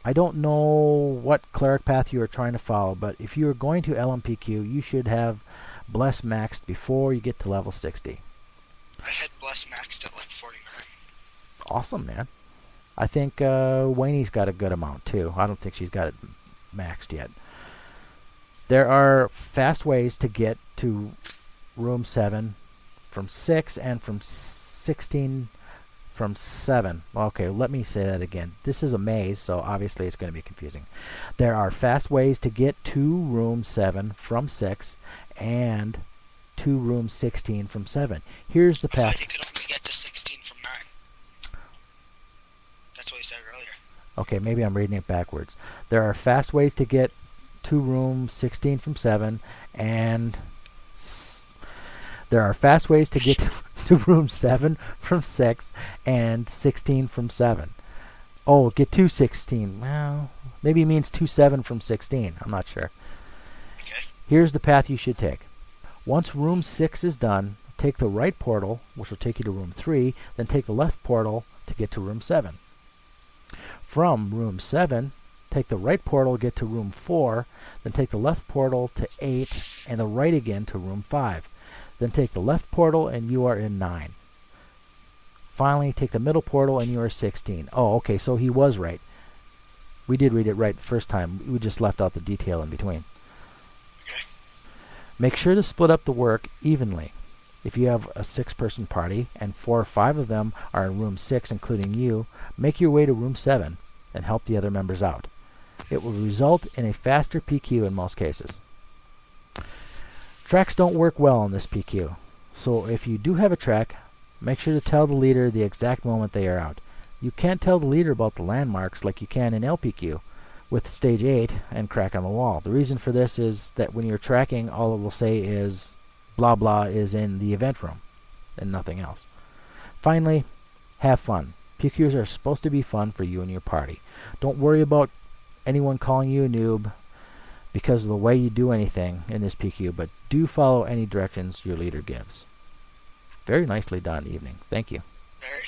Speaker 1: I don't know what cleric path you are trying to follow, but if you are going to LMPQ, you should have bless maxed before you get to level 60.
Speaker 2: I had bless maxed at like 49.
Speaker 1: Awesome, man. I think Wayne's got a good amount too. I don't think she's got it maxed yet. There are fast ways to get to room 7 from 6 and from 16 from 7. Okay, let me say that again. This is a maze, so obviously it's going to be confusing. There are fast ways to get to room 7 from 6 and to room 16 from 7. Here's the
Speaker 2: I
Speaker 1: path.
Speaker 2: thought you could only get to 16 from 9. That's what you said earlier.
Speaker 1: Okay, maybe I'm reading it backwards. There are fast ways to get to room 16 from 7, and there are fast ways to get to room 7 from 6 and 16 from 7. Oh, get to 16. Well, maybe it means to 7 from 16. I'm not sure.
Speaker 2: Okay.
Speaker 1: Here's the path you should take. Once room 6 is done, take the right portal, which will take you to room 3, then take the left portal to get to room 7. From room 7, take the right portal, get to room 4, then take the left portal to 8, and the right again to room 5. Then take the left portal and you are in 9. Finally, take the middle portal and you are 16. Oh, okay, so he was right. We did read it right the first time. We just left out the detail in between.
Speaker 2: Okay.
Speaker 1: Make sure to split up the work evenly. If you have a 6-person party and 4 or 5 of them are in room 6, including you, make your way to room 7 and help the other members out. It will result in a faster PQ in most cases. Tracks don't work well on this PQ, so if you do have a track, make sure to tell the leader the exact moment they are out. You can't tell the leader about the landmarks like you can in LPQ with stage 8 and crack on the wall. The reason for this is that when you're tracking, all it will say is blah blah is in the event room and nothing else. Finally, have fun. PQs are supposed to be fun for you and your party. Don't worry about anyone calling you a noob because of the way you do anything in this PQ, but do follow any directions your leader gives. Very nicely done, evening. Thank you.
Speaker 2: Very.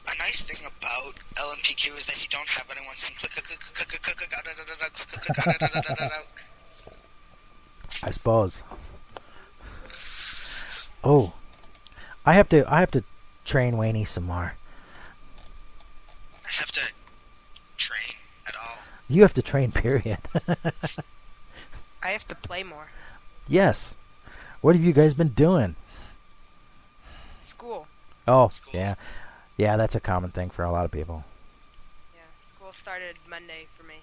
Speaker 2: A nice thing about LMPQ is that you don't have anyone saying click click click click click click click out out out out click click click out out out out out.
Speaker 1: I suppose. Oh, I have to train Wayne some more.
Speaker 2: I have to train at all.
Speaker 1: You have to train, period.
Speaker 3: I have to play more.
Speaker 1: Yes. What have you guys been doing?
Speaker 3: School.
Speaker 1: Oh,
Speaker 2: School.
Speaker 1: yeah. Yeah, that's a common thing for a lot of people.
Speaker 3: Yeah, school started Monday for me.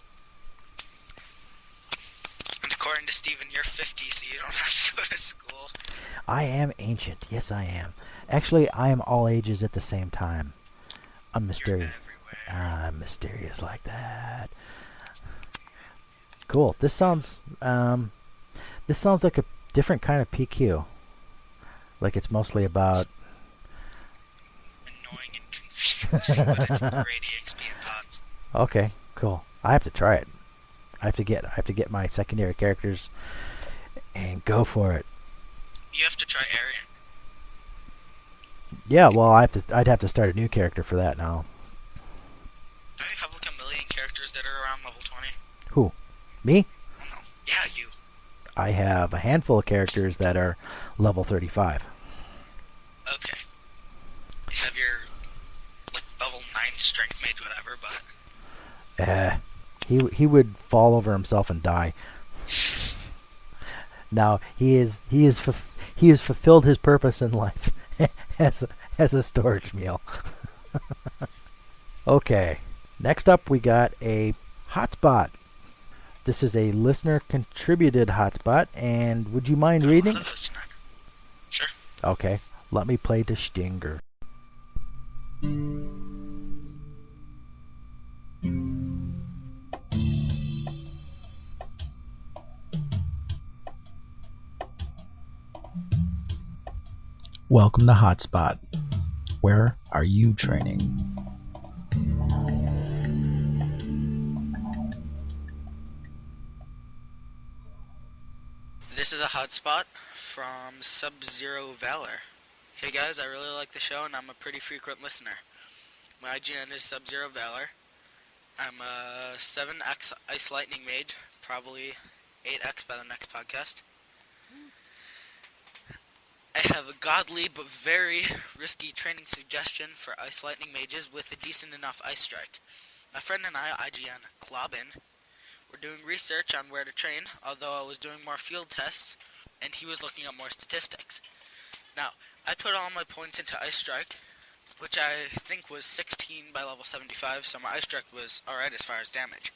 Speaker 2: And according to Steven, you're 50, so you don't have to go to school.
Speaker 1: I am ancient. Yes, I am. Actually, I am all ages at the same time. I'm
Speaker 2: You're
Speaker 1: mysterious.
Speaker 2: everywhere.
Speaker 1: I'm mysterious like that. Cool. This sounds like a different kind of PQ. Like it's mostly about.
Speaker 2: Annoying and confusing, but it's great EXP and pots.
Speaker 1: Okay, cool. I have to try it. I have to get my secondary characters and go for it.
Speaker 2: You have to try Arian.
Speaker 1: Yeah, well, I'd have to start a new character for that now.
Speaker 2: Don't you have like a million characters that are around level 20?
Speaker 1: Who? Me?
Speaker 2: Oh no. Yeah, you.
Speaker 1: I have a handful of characters that are level 35.
Speaker 2: Okay. You have your like level 9 strength mage, whatever, but
Speaker 1: He would fall over himself and die. Now he has fulfilled his purpose in life as a storage meal. Okay, next up we got a hotspot. This is a listener contributed hotspot, and would you mind reading?
Speaker 2: Sure.
Speaker 1: Okay, let me play the stinger. Welcome to Hotspot. Where are you training?
Speaker 2: This is a hotspot from Sub-Zero Valor. Hey guys, I really like the show and I'm a pretty frequent listener. My IGN is Sub-Zero Valor. I'm a 7x Ice Lightning Mage, probably 8x by the next podcast. I have a godly but very risky training suggestion for Ice Lightning Mages with a decent enough Ice Strike. My friend and I, IGN Clobbin, were doing research on where to train, although I was doing more field tests, and he was looking up more statistics. Now, I put all my points into Ice Strike, which I think was 16 by level 75, so my Ice Strike was alright as far as damage.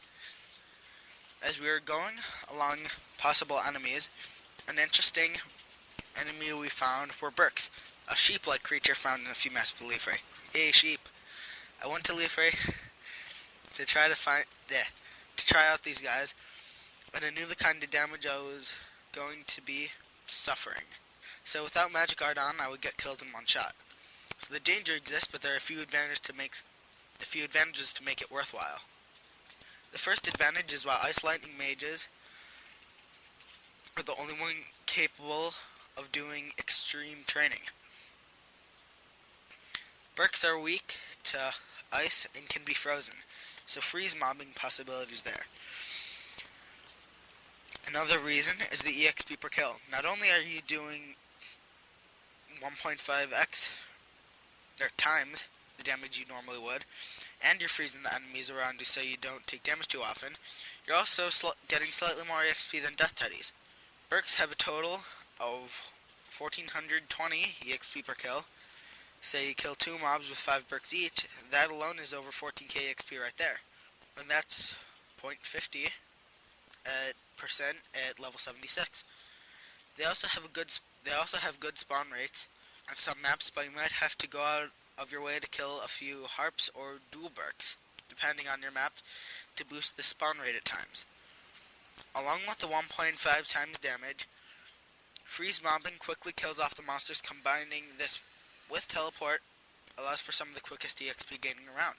Speaker 2: As we were going along possible enemies, an interesting enemy we found were Burks, a sheep-like creature found in a few maps of Leafray. Yay, sheep! I went to Leafray to try out these guys, and I knew the kind of damage I was going to be suffering. So without Magic Art on, I would get killed in one shot. So the danger exists, but there are a few advantages to make it worthwhile. The first advantage is while Ice Lightning Mages are the only one capable of doing extreme training. Burks are weak to ice and can be frozen, so freeze mobbing possibilities there. Another reason is the EXP per kill. Not only are you doing 1.5x or times the damage you normally would, and you're freezing the enemies around you so you don't take damage too often, you're also getting slightly more EXP than Death Tutties. Burks have a total of 1420 EXP per kill. Say you kill 2 mobs with 5 Burks each, that alone is over 14k EXP right there. And that's 0.50% at level 76. They also have good spawn rates on some maps, but you might have to go out of your way to kill a few harps or dual Burks, depending on your map, to boost the spawn rate at times. Along with the 1.5 times damage, freeze mobbing quickly kills off the monsters. Combining this with teleport allows for some of the quickest EXP gaining around.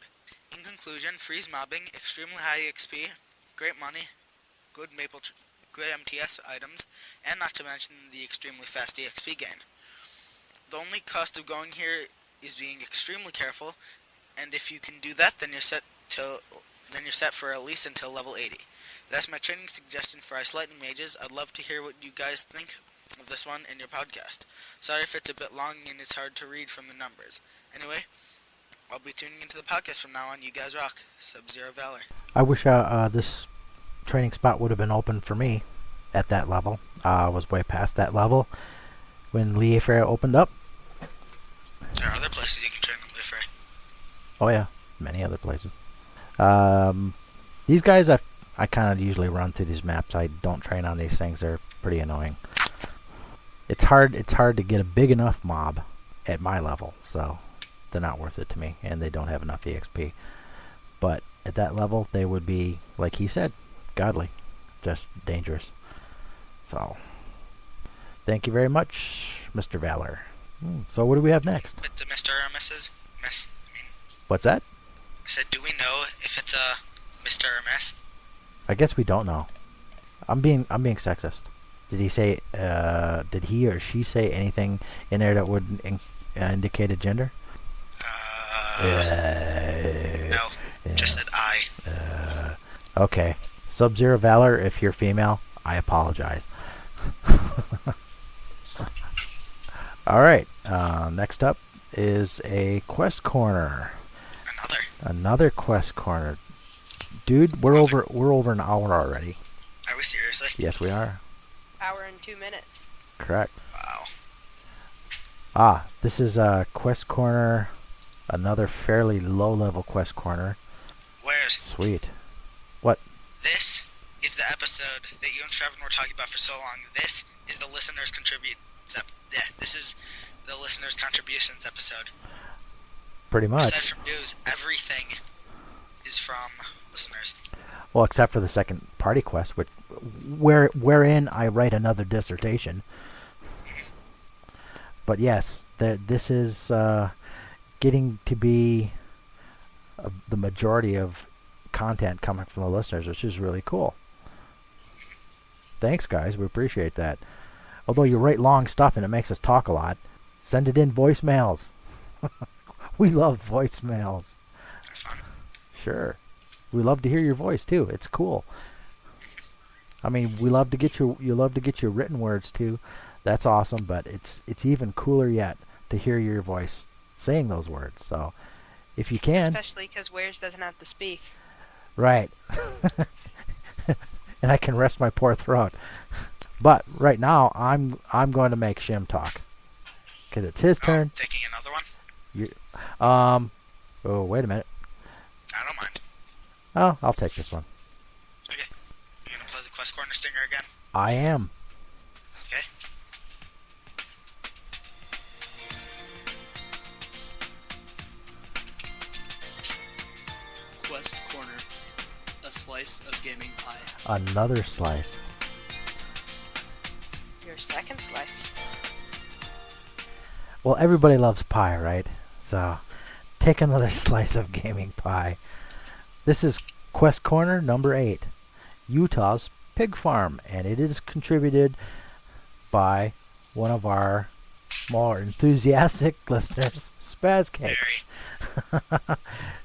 Speaker 2: In conclusion, freeze mobbing, extremely high EXP, great money, good MTS items, and not to mention the extremely fast EXP gain. The only cost of going here is being extremely careful, and if you can do that, then you're set for at least until level 80. That's my training suggestion for Ice Lightning Mages. I'd love to hear what you guys think of this one in your podcast. Sorry if it's a bit long and it's hard to read from the numbers. Anyway, I'll be tuning into the podcast from now on. You guys rock. Sub-Zero Valor.
Speaker 1: I wish this training spot would have been open for me at that level. I was way past that level when Leafray opened up.
Speaker 2: There are other places you can train on Leafray.
Speaker 1: Oh yeah, many other places. These guys, I kind of usually run through these maps. I don't train on these things. They're pretty annoying. It's hard to get a big enough mob at my level, so they're not worth it to me, and they don't have enough EXP. But at that level, they would be, like he said, godly, just dangerous. So, thank you very much, Mr. Valor. So what do we have next?
Speaker 2: If it's a Mr. or Mrs. Miss,
Speaker 1: What's that?
Speaker 2: I said, do we know if it's a Mr. or Miss?
Speaker 1: I guess we don't know. I'm being sexist. Did he say? Did he or she say anything in there that would indicate a gender?
Speaker 2: No. Just said I.
Speaker 1: Okay. Sub-Zero Valor, if you're female, I apologize. Alright. Next up is a quest corner.
Speaker 2: Another
Speaker 1: quest corner. Dude, we're over an hour already.
Speaker 2: Are we seriously?
Speaker 1: Yes, we are.
Speaker 3: Hour and 2 minutes.
Speaker 1: Correct.
Speaker 2: Wow.
Speaker 1: This is Quest Corner, another fairly low-level Quest Corner.
Speaker 2: Where's
Speaker 1: Sweet. What?
Speaker 2: this is the episode that you and Shravan were talking about for so long. This is the listeners' This is the listeners' contributions episode.
Speaker 1: Pretty much.
Speaker 2: Aside from news, everything is from listeners.
Speaker 1: Well, except for the second party quest, wherein I write another dissertation. But yes, this is getting to be the majority of content coming from the listeners, which is really cool. Thanks, guys. We appreciate that. Although you write long stuff and it makes us talk a lot, send it in voicemails. We love voicemails.
Speaker 2: They're fun.
Speaker 1: Sure. We love to hear your voice too. It's cool. I mean, you love to get your written words too. That's awesome, but it's even cooler yet to hear your voice saying those words. So, if you can,
Speaker 3: Especially because Warez doesn't have to speak.
Speaker 1: right. And I can rest my poor throat. But right now, I'm going to make Shim talk because it's his turn.
Speaker 2: Taking another one?
Speaker 1: Oh, wait a minute.
Speaker 2: I don't mind.
Speaker 1: Oh, I'll take this one.
Speaker 2: Okay. You gonna play the Quest Corner stinger again?
Speaker 1: I am.
Speaker 2: Okay.
Speaker 5: Quest Corner, a slice of gaming pie.
Speaker 1: Another slice.
Speaker 3: Your second slice.
Speaker 1: Well, everybody loves pie, right? So, take another slice of gaming pie. This is Quest Corner number 8, Utah's Pig Farm, and it is contributed by one of our more enthusiastic listeners, Spazcakes.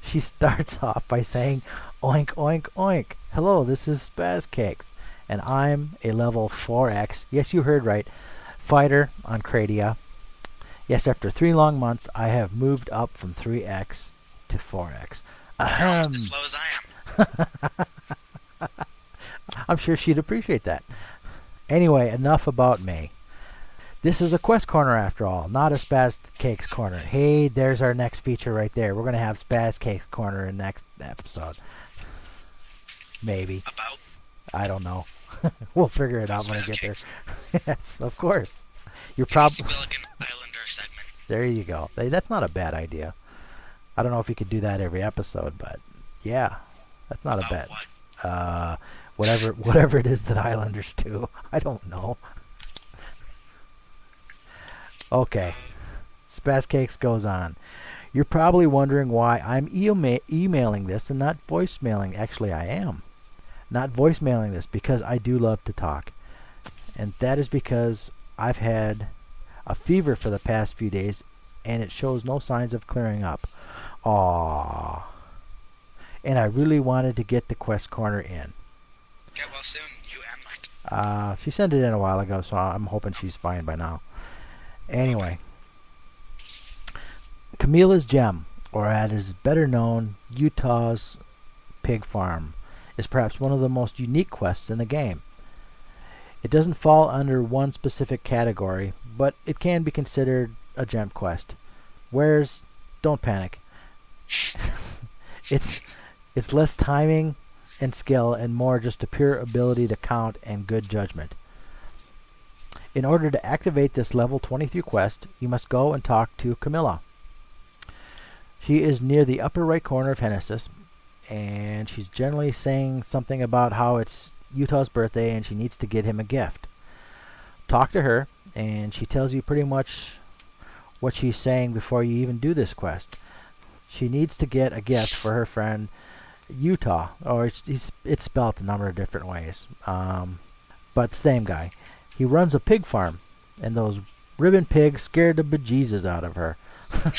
Speaker 1: She starts off by saying, "Oink, oink, oink. Hello, this is Spazcakes, and I'm a level 4X, yes, you heard right, fighter on Cradia. Yes, after 3 long months, I have moved up from 3X to 4X.
Speaker 2: You're almost as slow as I am.
Speaker 1: I'm sure she'd appreciate that. Anyway, enough about me. This is a Quest Corner after all, not a Spazcakes Corner. Hey, there's our next feature right there. We're going to have Spazcakes Corner in next episode. Maybe.
Speaker 2: About?
Speaker 1: I don't know. We'll figure it out when I get there. Yes, of course. You're
Speaker 2: It needs to
Speaker 1: probably...
Speaker 2: be like an Islander segment.
Speaker 1: There you go. Hey, that's not a bad idea. I don't know if you could do that every episode, but yeah, that's not
Speaker 2: About
Speaker 1: a bad.
Speaker 2: what?
Speaker 1: Whatever it is that Islanders do. I don't know. Okay. Spazcakes goes on. You're probably wondering why I'm emailing this and not voicemailing. Actually, I am. Not voicemailing this because I do love to talk. And that is because I've had a fever for the past few days and it shows no signs of clearing up. Aww. And I really wanted to get the Quest Corner in.
Speaker 2: Get well soon, you and Mike.
Speaker 1: She sent it in a while ago, so I'm hoping she's fine by now. Anyway. Camilla's Gem, or as is better known, Utah's Pig Farm, is perhaps one of the most unique quests in the game. It doesn't fall under one specific category, but it can be considered a gem quest. Whereas, don't panic. It's less timing and skill and more just a pure ability to count and good judgment. In order to activate this level 23 quest, you must go and talk to Camilla. She is near the upper right corner of Hennessus, and she's generally saying something about how it's Utah's birthday and she needs to get him a gift. Talk to her, and she tells you pretty much what she's saying before you even do this quest. She needs to get a gift for her friend Utah, or it's spelled a number of different ways, but same guy. He runs a pig farm, and those ribbon pigs scared the bejesus out of her.
Speaker 2: The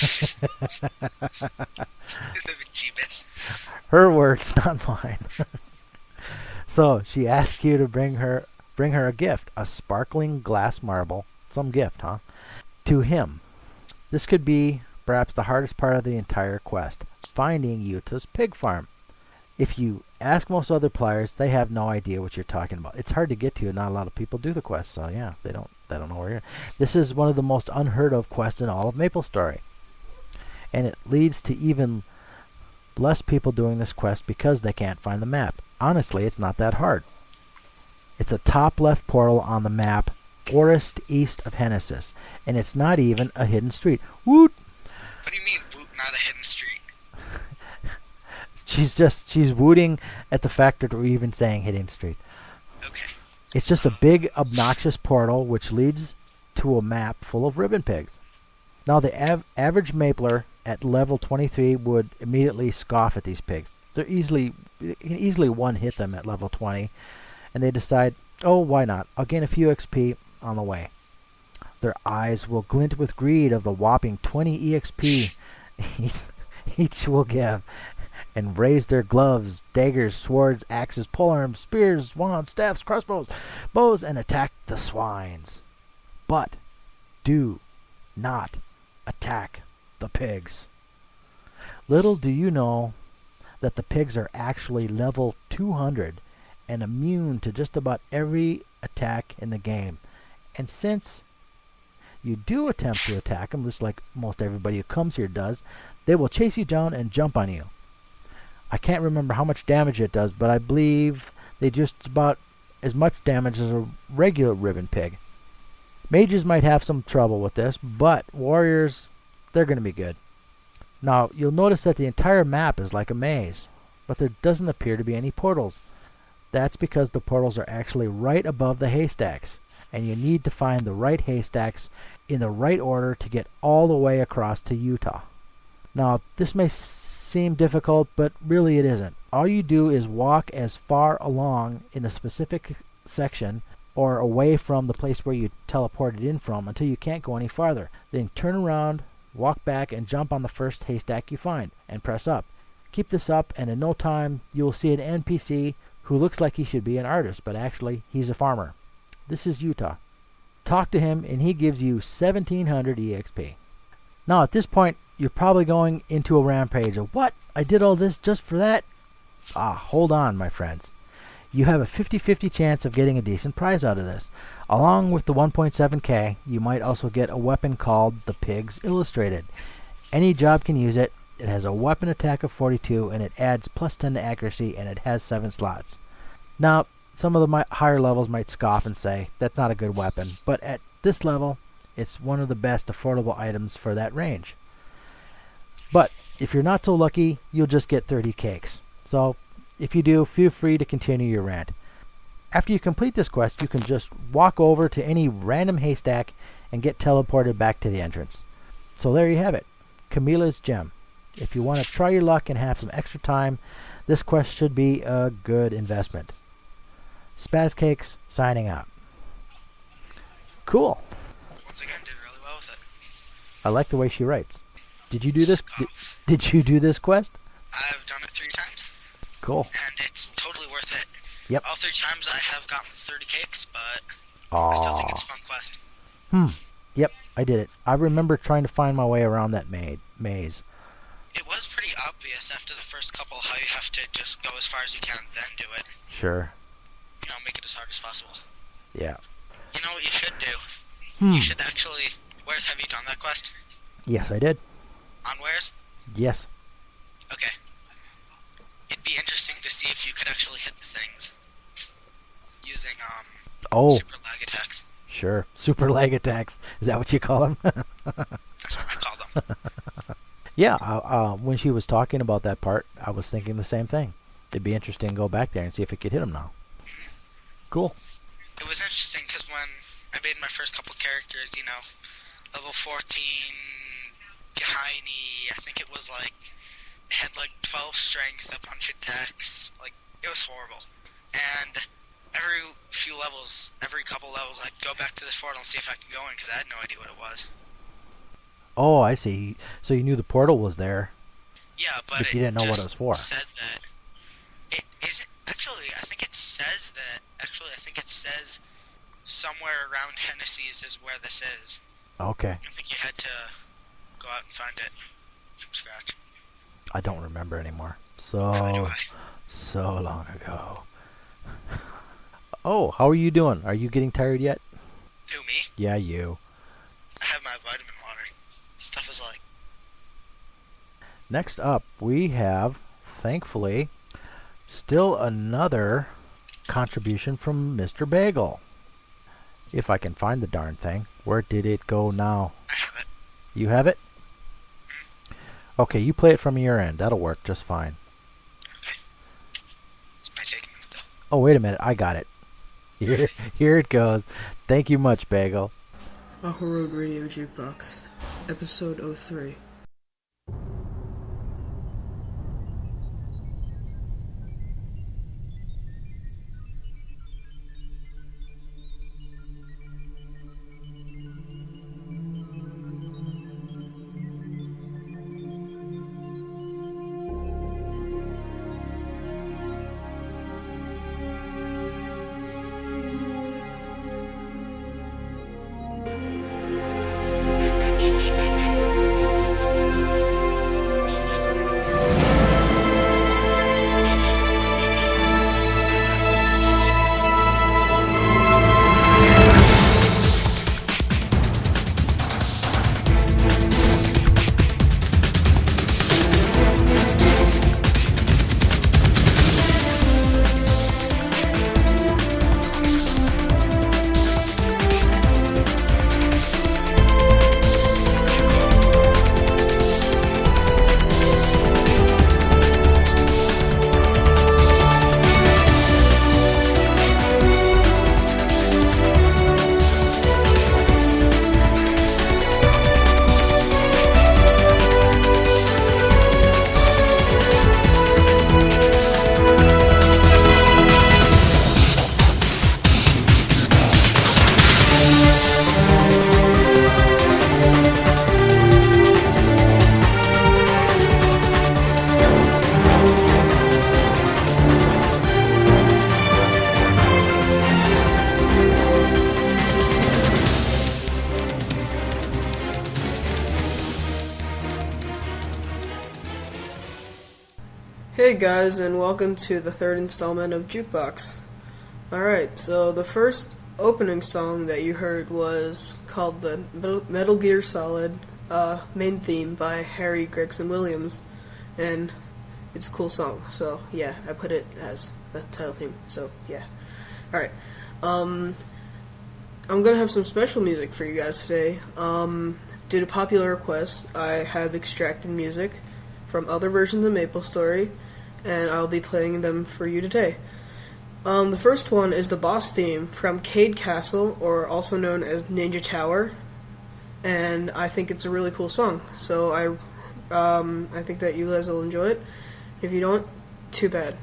Speaker 2: Jeebus.
Speaker 1: Her words, not mine. So she asks you to bring her a gift, a sparkling glass marble, some gift, huh? To him. This could be perhaps the hardest part of the entire quest, finding Utah's pig farm. If you ask most other players, they have no idea what you're talking about. It's hard to get to. Not a lot of people do the quest, so yeah, they don't know where you're at. This is one of the most unheard of quests in all of MapleStory. And it leads to even less people doing this quest because they can't find the map. Honestly, it's not that hard. It's the top left portal on the map, forest east of Hennesis, and it's not even a hidden street. Woot!
Speaker 2: What do you mean, woot, not a hidden street?
Speaker 1: She's wooting at the fact that we're even saying hidden street.
Speaker 2: Okay.
Speaker 1: It's just a big, obnoxious portal which leads to a map full of ribbon pigs. Now, the average mapler at level 23 would immediately scoff at these pigs. You can easily one-hit them at level 20, and they decide, oh, why not? I'll gain a few XP on the way. Their eyes will glint with greed of the whopping 20 EXP each will give, and raise their gloves, daggers, swords, axes, polearms, spears, wands, staffs, crossbows, bows, and attack the swines. But do not attack the pigs. Little do you know that the pigs are actually level 200 and immune to just about every attack in the game. And since you do attempt to attack them, just like most everybody who comes here does, they will chase you down and jump on you. I can't remember how much damage it does, but I believe they just about as much damage as a regular ribbon pig. Mages might have some trouble with this, but warriors, they're going to be good. Now, you'll notice that the entire map is like a maze, but there doesn't appear to be any portals. That's because the portals are actually right above the haystacks, and you need to find the right haystacks in the right order to get all the way across to Utah. Now, this may seem difficult, but really it isn't. All you do is walk as far along in the specific section or away from the place where you teleported in from until you can't go any farther. Then turn around, walk back, and jump on the first haystack you find, and press up. Keep this up, and in no time you will see an NPC who looks like he should be an artist, but actually he's a farmer. This is Utah. Talk to him, and he gives you 1700 EXP. Now, at this point, you're probably going into a rampage of, what? I did all this just for that? Hold on, my friends. You have a 50-50 chance of getting a decent prize out of this. Along with the 1.7k, you might also get a weapon called the Pigs Illustrated. Any job can use it. It has a weapon attack of 42, and it adds plus 10 to accuracy, and it has 7 slots. Now, some of the higher levels might scoff and say, that's not a good weapon, but at this level, it's one of the best affordable items for that range. But if you're not so lucky, you'll just get 30 cakes. So, if you do, feel free to continue your rant. After you complete this quest, you can just walk over to any random haystack and get teleported back to the entrance. So there you have it, Camilla's Gem. If you want to try your luck and have some extra time, this quest should be a good investment. Spazcakes signing out. Cool.
Speaker 2: Once again, did really well with it.
Speaker 1: I like the way she writes. Did you do this? Did you do this quest?
Speaker 2: I've done it 3 times.
Speaker 1: Cool.
Speaker 2: And it's totally worth it.
Speaker 1: Yep.
Speaker 2: All 3 times I have gotten 30 cakes, but
Speaker 1: Aww.
Speaker 2: I still think it's a fun quest.
Speaker 1: Yep, I did it. I remember trying to find my way around that maze.
Speaker 2: It was pretty obvious after the first couple how you have to just go as far as you can, then do it.
Speaker 1: Sure.
Speaker 2: You know, make it as hard as possible.
Speaker 1: Yeah.
Speaker 2: You know what you should do? You should actually... Warez, have you done that quest?
Speaker 1: Yes, I did.
Speaker 2: On Warez?
Speaker 1: Yes.
Speaker 2: Okay. It'd be interesting to see if you could actually hit the things using super lag attacks.
Speaker 1: Sure. Super lag attacks. Is that what you call them?
Speaker 2: That's what I call them.
Speaker 1: Yeah, when she was talking about that part, I was thinking the same thing. It'd be interesting to go back there and see if it could hit them now. Cool.
Speaker 2: It was interesting because when I made my first couple characters, you know, level 14, Gehaini, I think it was like, it had like 12 strength, a bunch of attacks, like, it was horrible. And every few levels, every couple levels, I'd go back to this portal and see if I could go in because I had no idea what it was.
Speaker 1: Oh, I see. So you knew the portal was there.
Speaker 2: Yeah, but
Speaker 1: you didn't know what it was for.
Speaker 2: Said that it isn't. Actually, I think it says that. Actually, I think it says somewhere around Hennessy's is where this is.
Speaker 1: Okay.
Speaker 2: I think you had to go out and find it from scratch.
Speaker 1: I don't remember anymore. So,
Speaker 2: Neither do I.
Speaker 1: So long ago. Oh, how are you doing? Are you getting tired yet?
Speaker 2: Who, me?
Speaker 1: Yeah, you.
Speaker 2: I have my vitamin water. Stuff is like...
Speaker 1: Next up, we have, thankfully, still another contribution from Mr. Bagel. If I can find the darn thing. Where did it go now?
Speaker 2: I have it.
Speaker 1: You have it? Okay, you play it from your end. That'll work just fine.
Speaker 2: Okay. This might take a minute, though.
Speaker 1: Oh, wait a minute. I got it. Here it goes. Thank you much, Bagel.
Speaker 6: Aqua Radio Jukebox, episode 03. Hey guys, and welcome to the third installment of Jukebox. Alright, so the first opening song that you heard was called the Metal Gear Solid main theme by Harry Gregson Williams, and it's a cool song, so yeah, I put it as the title theme, so yeah. Alright, I'm gonna have some special music for you guys today. Due to popular requests, I have extracted music from other versions of MapleStory, and I'll be playing them for you today. The first one is the boss theme from Cade Castle, or also known as Ninja Tower, and I think it's a really cool song, so I think that you guys will enjoy it. If you don't, too bad.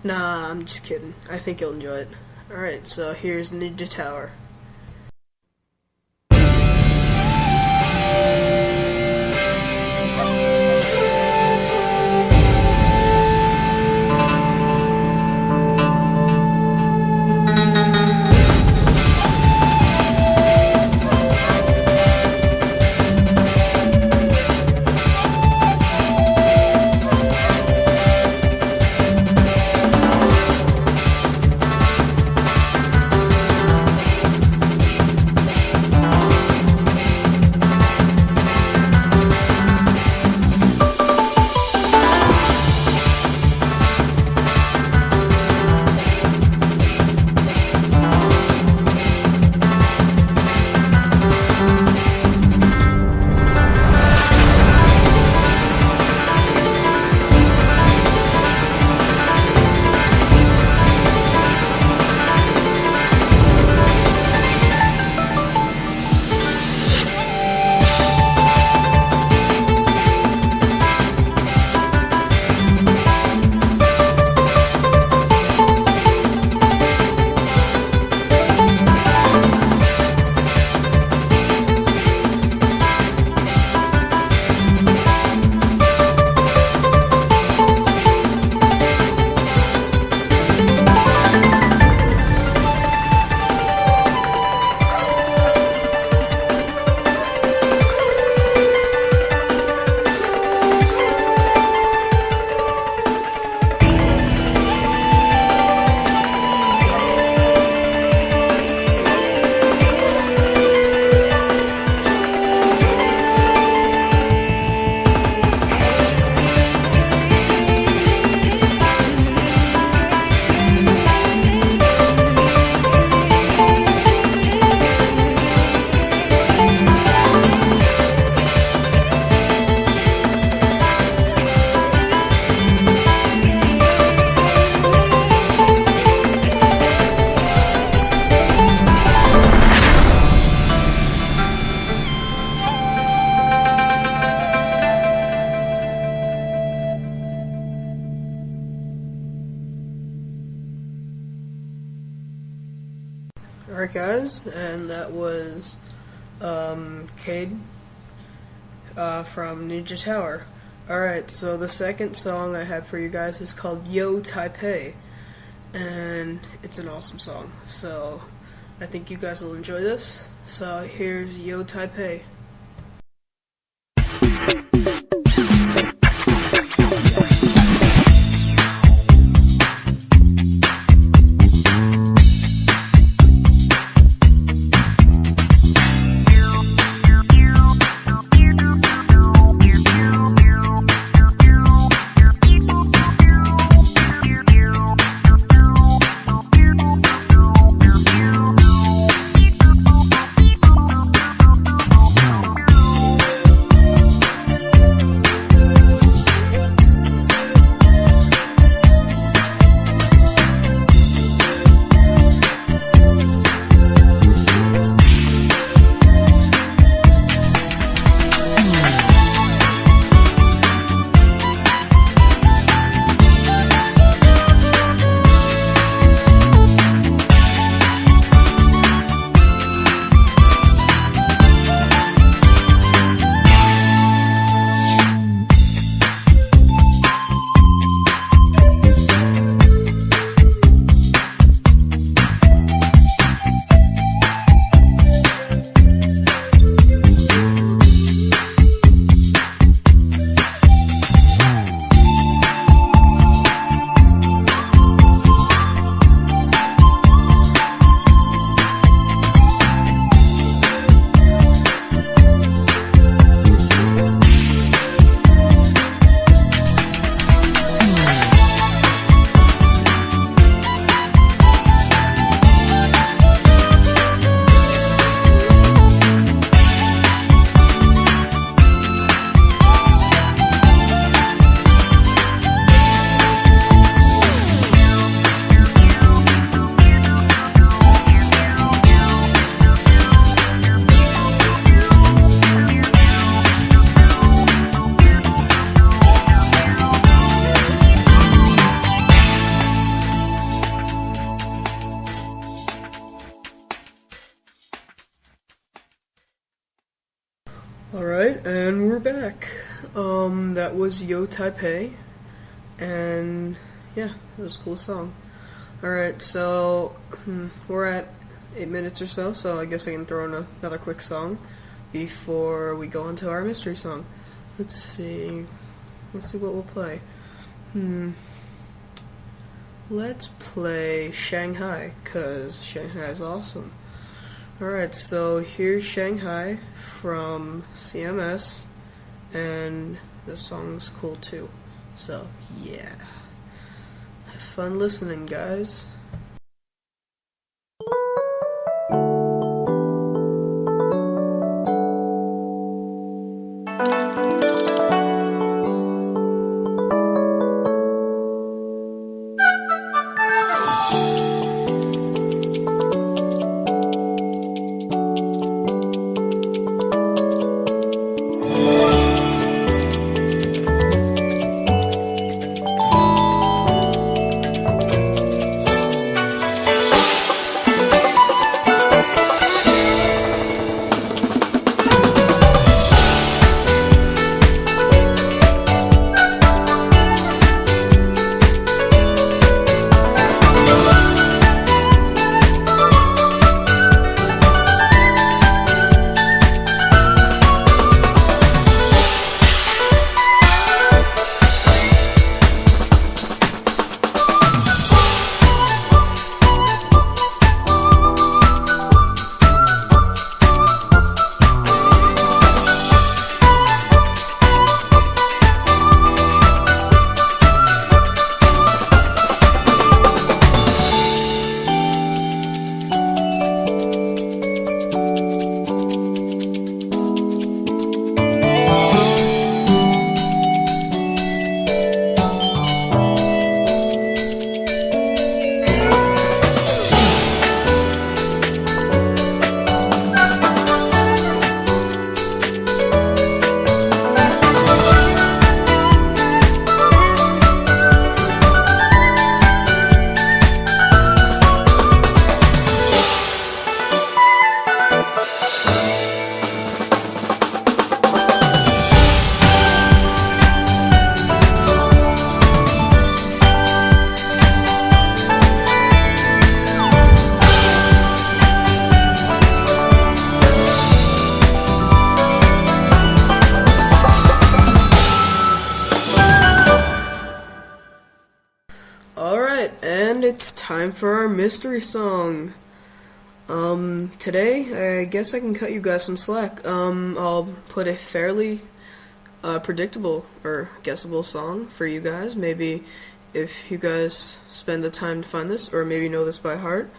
Speaker 6: Nah, I'm just kidding. I think you'll enjoy it. Alright, so here's Ninja Tower. Alright, guys, and that was Cade from Ninja Tower. Alright, so the second song I have for you guys is called Yo Taipei, and it's an awesome song, so I think you guys will enjoy this. So here's Yo Taipei. Alright, and we're back. That was Yo Taipei, and yeah, it was a cool song. Alright, so we're at 8 minutes or so I guess I can throw in another quick song before we go into our mystery song. Let's see what we'll play. Let's play Shanghai, cause Shanghai is awesome. Alright, so here's Shanghai from CMS, and the song's cool too. So, yeah. Have fun listening, guys. time for our mystery song. Today, I guess I can cut you guys some slack. I'll put a fairly predictable or guessable song for you guys. Maybe if you guys spend the time to find this, or maybe know this by heart,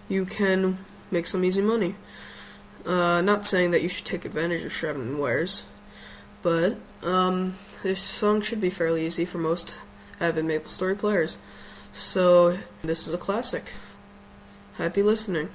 Speaker 6: you can make some easy money. Not saying that you should take advantage of Shravan and Warez, but this song should be fairly easy for most avid MapleStory players. So this is a classic. Happy listening.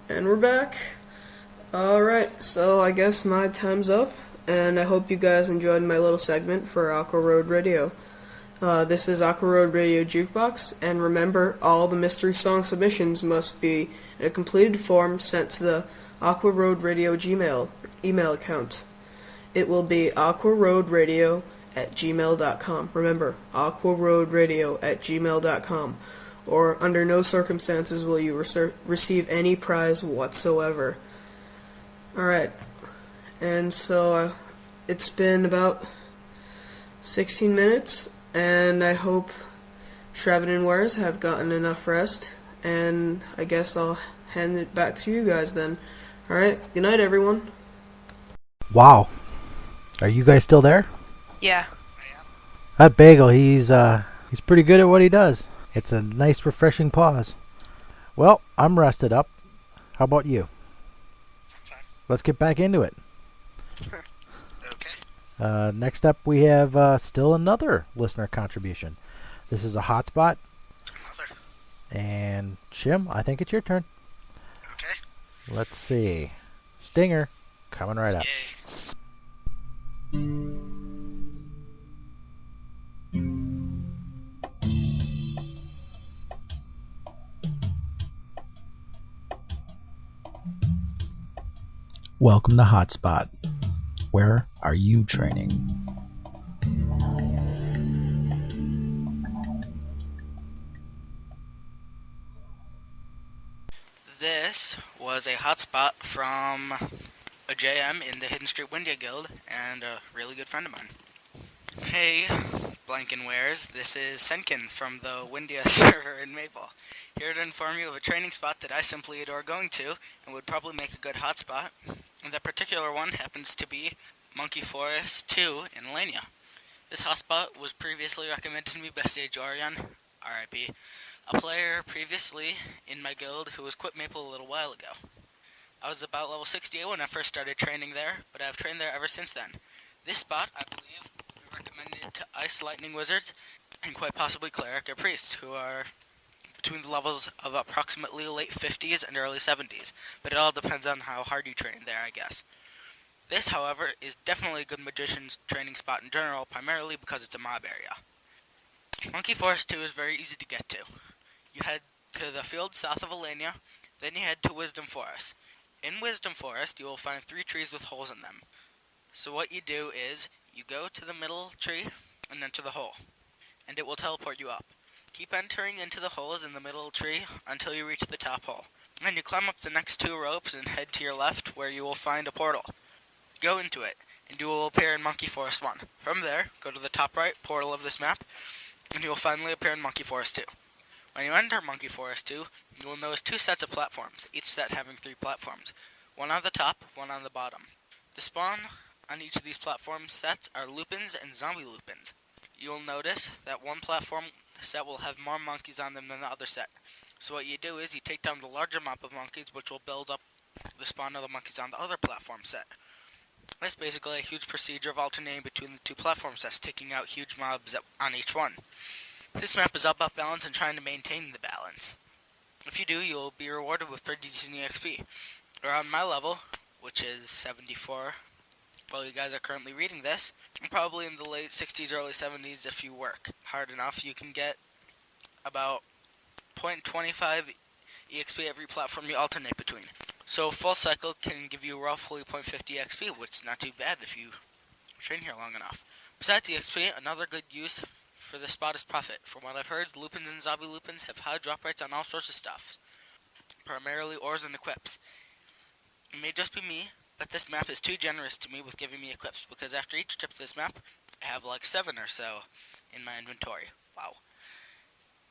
Speaker 6: And we're back. Alright, so I guess my time's up, and I hope you guys enjoyed my little segment for Aqua Road Radio. This is Aqua Road Radio Jukebox, and remember, all the mystery song submissions must be in a completed form sent to the Aqua Road Radio Gmail email account. It will be aquaroadradio@gmail.com. Remember, aquaroadradio@gmail.com. Or under no circumstances will you receive any prize whatsoever. Alright, and so it's been about 16 minutes, and I hope Shravan and Warez have gotten enough rest, and I guess I'll hand it back to you guys then. Alright, good night everyone.
Speaker 1: Wow. Are you guys still there?
Speaker 3: Yeah.
Speaker 1: That Bagel, he's pretty good at what he does. It's a nice, refreshing pause. Well, I'm rested up. How about you?
Speaker 2: Fine.
Speaker 1: Let's get back into it.
Speaker 2: Okay.
Speaker 1: Next up, we have still another listener contribution. This is a hotspot.
Speaker 2: Another.
Speaker 1: And Shim, I think it's your turn.
Speaker 2: Okay.
Speaker 1: Let's see. Stinger, coming right up.
Speaker 2: Yay.
Speaker 1: Welcome to Hotspot. Where are you training?
Speaker 2: This was a hotspot from a JM in the Hidden Street Windia Guild and a really good friend of mine. Hey, Blankenwares, this is Senkin from the Windia server in Maple, here to inform you of a training spot that I simply adore going to and would probably make a good hotspot. And that particular one happens to be Monkey Forest 2 in Lania. This hotspot was previously recommended to me by Sage Orion, RIP, a player previously in my guild who was quit Maple a little while ago. I was about level 68 when I first started training there, but I've trained there ever since then. This spot, I believe, would be recommended to Ice Lightning Wizards and quite possibly Cleric or Priests, who are between the levels of approximately late 50s and early 70s, but it all depends on how hard you train there, I guess. This, however, is definitely a good magician's training spot in general, primarily because it's a mob area. Monkey Forest 2 is very easy to get to. You head to the field south of Alania, then you head to Wisdom Forest. In Wisdom Forest, you will find 3 trees with holes in them. So what you do is, you go to the middle tree, and enter the hole, and it will teleport you up. Keep entering into the holes in the middle tree until you reach the top hole. Then you climb up the next 2 ropes and head to your left, where you will find a portal. Go into it, and you will appear in Monkey Forest 1. From there, go to the top right portal of this map, and you will finally appear in Monkey Forest 2. When you enter Monkey Forest 2, you will notice 2 sets of platforms, each set having 3 platforms. One on the top, one on the bottom. The spawn on each of these platform sets are lupins and zombie lupins. You will notice that one platform set will have more monkeys on them than the other set. So what you do is you take down the larger mob of monkeys, which will build up the spawn of the monkeys on the other platform set. It's basically a huge procedure of alternating between the 2 platform sets, taking out huge mobs on each one. This map is all about balance and trying to maintain the balance. If you do, you'll be rewarded with pretty decent EXP. Around my level, which is 74, while you guys are currently reading this, and probably in the late 60s, early 70s, if you work hard enough, you can get about 0.25 EXP every platform you alternate between. So a full cycle can give you roughly 0.50 EXP, which is not too bad if you train here long enough. Besides EXP, another good use for this spot is profit. From what I've heard, lupins and zombie lupins have high drop rates on all sorts of stuff, primarily ores and equips. It may just be me, but this map is too generous to me with giving me equips, because after each trip to this map, I have like 7 or so in my inventory. Wow.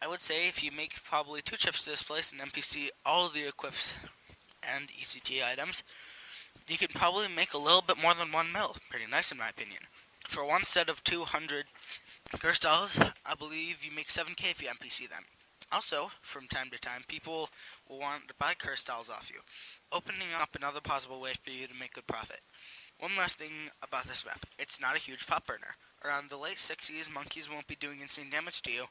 Speaker 2: I would say if you make probably 2 trips to this place and NPC all of the equips and ECT items, you can probably make a little bit more than 1 mil. Pretty nice in my opinion. For one set of 200 curse dolls, I believe you make 7k if you NPC them. Also, from time to time, people will want to buy curse dolls off you, opening up another possible way for you to make good profit. One last thing about this map, it's not a huge pop burner. Around the late 60s, monkeys won't be doing insane damage to you,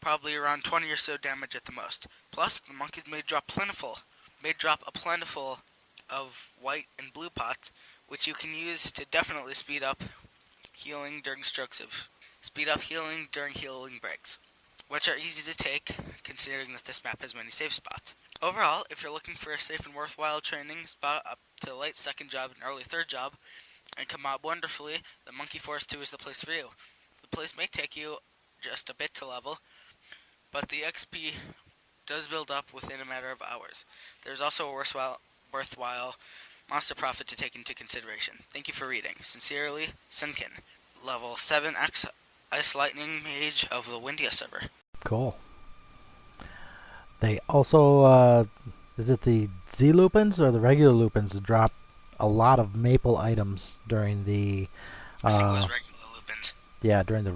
Speaker 2: probably around 20 or so damage at the most. Plus, the monkeys may drop plentiful may drop a plentiful of white and blue pots, which you can use to definitely speed up healing during healing breaks, which are easy to take considering that this map has many safe spots. Overall, if you're looking for a safe and worthwhile training spot up to late second job and early third job, and come out wonderfully, the Monkey Forest 2 is the place for you. The place may take you just a bit to level, but the XP does build up within a matter of hours. There's also a worthwhile monster profit to take into consideration. Thank you for reading. Sincerely, Sunkin, level 7X Ice Lightning Mage of the Windia server.
Speaker 1: Cool. They also, is it the Z Lupins or the regular Lupins that drop a lot of maple items during the...
Speaker 2: I think it was regular Lupins.
Speaker 1: Yeah, during the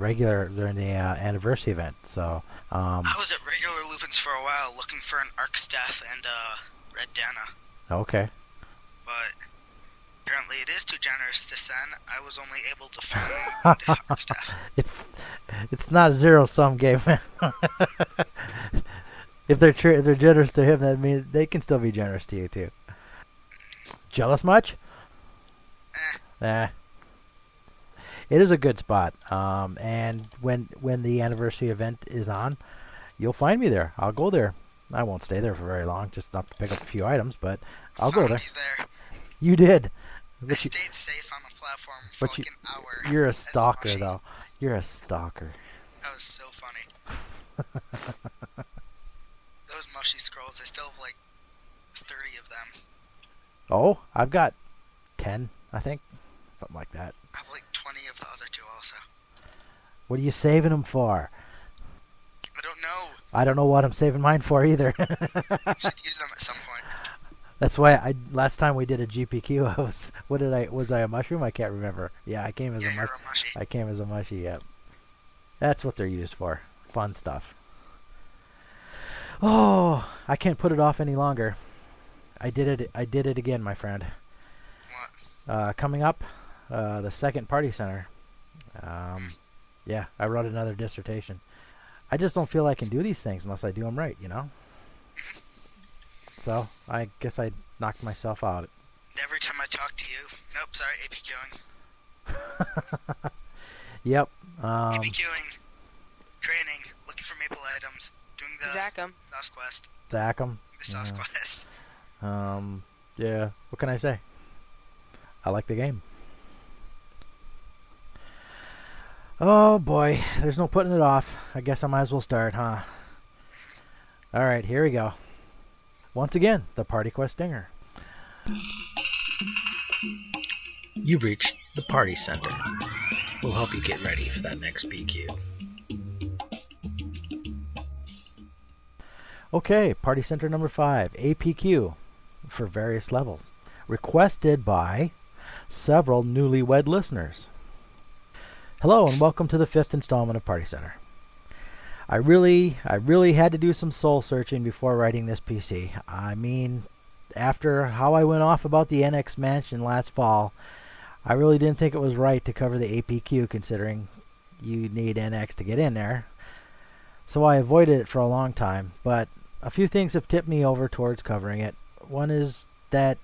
Speaker 1: anniversary event. So,
Speaker 2: I was at regular Lupins for a while looking for an Arc Staff and Red Dana.
Speaker 1: Okay.
Speaker 2: But apparently it is too generous to send. I was only able to find Arc Staff.
Speaker 1: It's not a zero-sum game. If they're generous to him, that means they can still be generous to you too. Jealous much? It is a good spot. And when the anniversary event is on, you'll find me there. I'll go there. I won't stay there for very long, just enough to pick up a few items, but I'll go there. You did.
Speaker 2: I stayed safe on the platform for like an hour.
Speaker 1: You're a stalker, though. You're a stalker.
Speaker 2: That was so funny. Those mushy scrolls, I still have like 30 of them.
Speaker 1: Oh, I've got 10, I think. Something like that.
Speaker 2: I have like 20 of the other two also.
Speaker 1: What are you saving them for?
Speaker 2: I don't know.
Speaker 1: I don't know what I'm saving mine for either.
Speaker 2: You should use them at some point.
Speaker 1: That's why last time we did a GPQ, was I a mushroom? I can't remember. Yeah, I came as a mushy. I came as a mushy, yep. That's what they're used for. Fun stuff. Oh, I can't put it off any longer. I did it again, my friend.
Speaker 2: What?
Speaker 1: Coming up, the second party center. Yeah, I wrote another dissertation. I just don't feel I can do these things unless I do them right, you know? So, I guess I knocked myself out.
Speaker 2: Every time I talk to you... Nope, sorry, APQing.
Speaker 1: Yep.
Speaker 2: APQing. Training. Looking for maple items. Doing the sauce quest.
Speaker 1: Zack 'em.
Speaker 2: The sauce quest.
Speaker 1: Yeah, what can I say? I like the game. Oh boy, there's no putting it off. I guess I might as well start, huh? Alright, here we go. Once again, the Party Quest Dinger. You've reached the Party Center. We'll help you get ready for that next PQ. Okay, Party Center number 5, APQ, for various levels. Requested by several newlywed listeners. Hello and welcome to the 5th installment of Party Center. I really had to do some soul searching before writing this PC. I mean, after how I went off about the NX Mansion last fall, I really didn't think it was right to cover the APQ considering you need NX to get in there. So I avoided it for a long time, but a few things have tipped me over towards covering it. One is that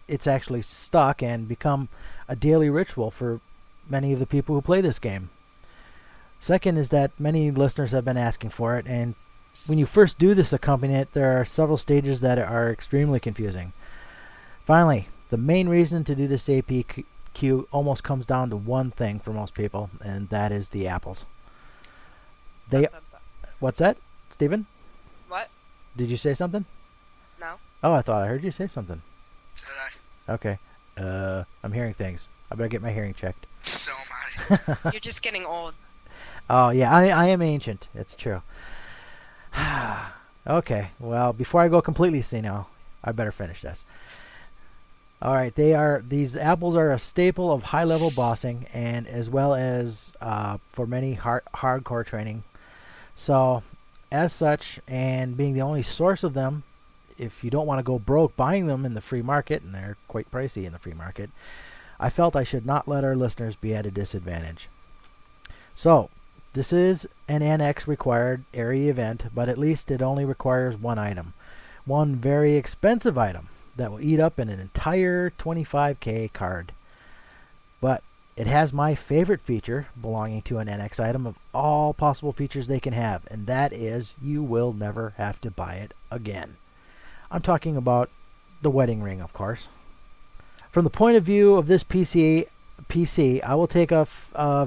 Speaker 1: it's actually stuck and become a daily ritual for many of the people who play this game. Second is that many listeners have been asking for it, and when you first do this accompaniment, there are several stages that are extremely confusing. Finally, the main reason to do this APQ almost comes down to one thing for most people, and that is the apples. What's that, Steven?
Speaker 3: What?
Speaker 1: Did you say something?
Speaker 3: No.
Speaker 1: Oh, I thought I heard you say something.
Speaker 2: So did I.
Speaker 1: Okay. I'm hearing things. I better get my hearing checked.
Speaker 2: So am I.
Speaker 3: You're just getting old.
Speaker 1: Oh, yeah, I am ancient. It's true. Okay, well, before I go completely senile, I better finish this. Alright, these apples are a staple of high-level bossing, and as well as for many hardcore training. So, as such, and being the only source of them, if you don't want to go broke buying them in the free market, and they're quite pricey in the free market, I felt I should not let our listeners be at a disadvantage. So, this is an NX required area event, but at least it only requires one item, one very expensive item that will eat up an entire 25k card. But it has my favorite feature belonging to an NX item of all possible features they can have, and that is you will never have to buy it again. I'm talking about the wedding ring, of course. From the point of view of this PC, I will take a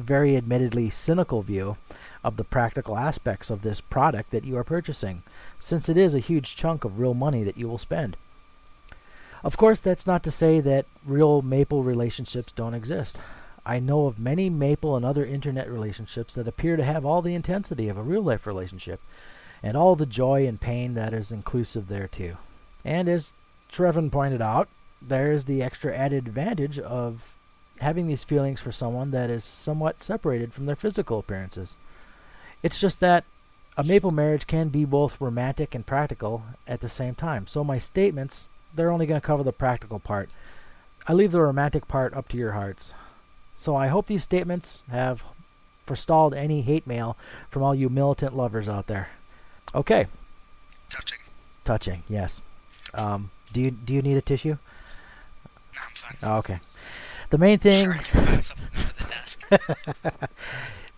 Speaker 1: very admittedly cynical view of the practical aspects of this product that you are purchasing, since it is a huge chunk of real money that you will spend. Of course, that's not to say that real Maple relationships don't exist. I know of many Maple and other internet relationships that appear to have all the intensity of a real-life relationship, and all the joy and pain that is inclusive there too. And as Shravan pointed out, there's the extra added advantage of having these feelings for someone that is somewhat separated from their physical appearances. It's just that a Maple marriage can be both romantic and practical at the same time. So my statements, they're only going to cover the practical part. I leave the romantic part up to your hearts. So I hope these statements have forestalled any hate mail from all you militant lovers out there. Okay. Touching, yes. Do you need a tissue?
Speaker 2: No, I'm fine.
Speaker 1: Oh, okay. The main thing...
Speaker 2: Sure, I can find something under the desk.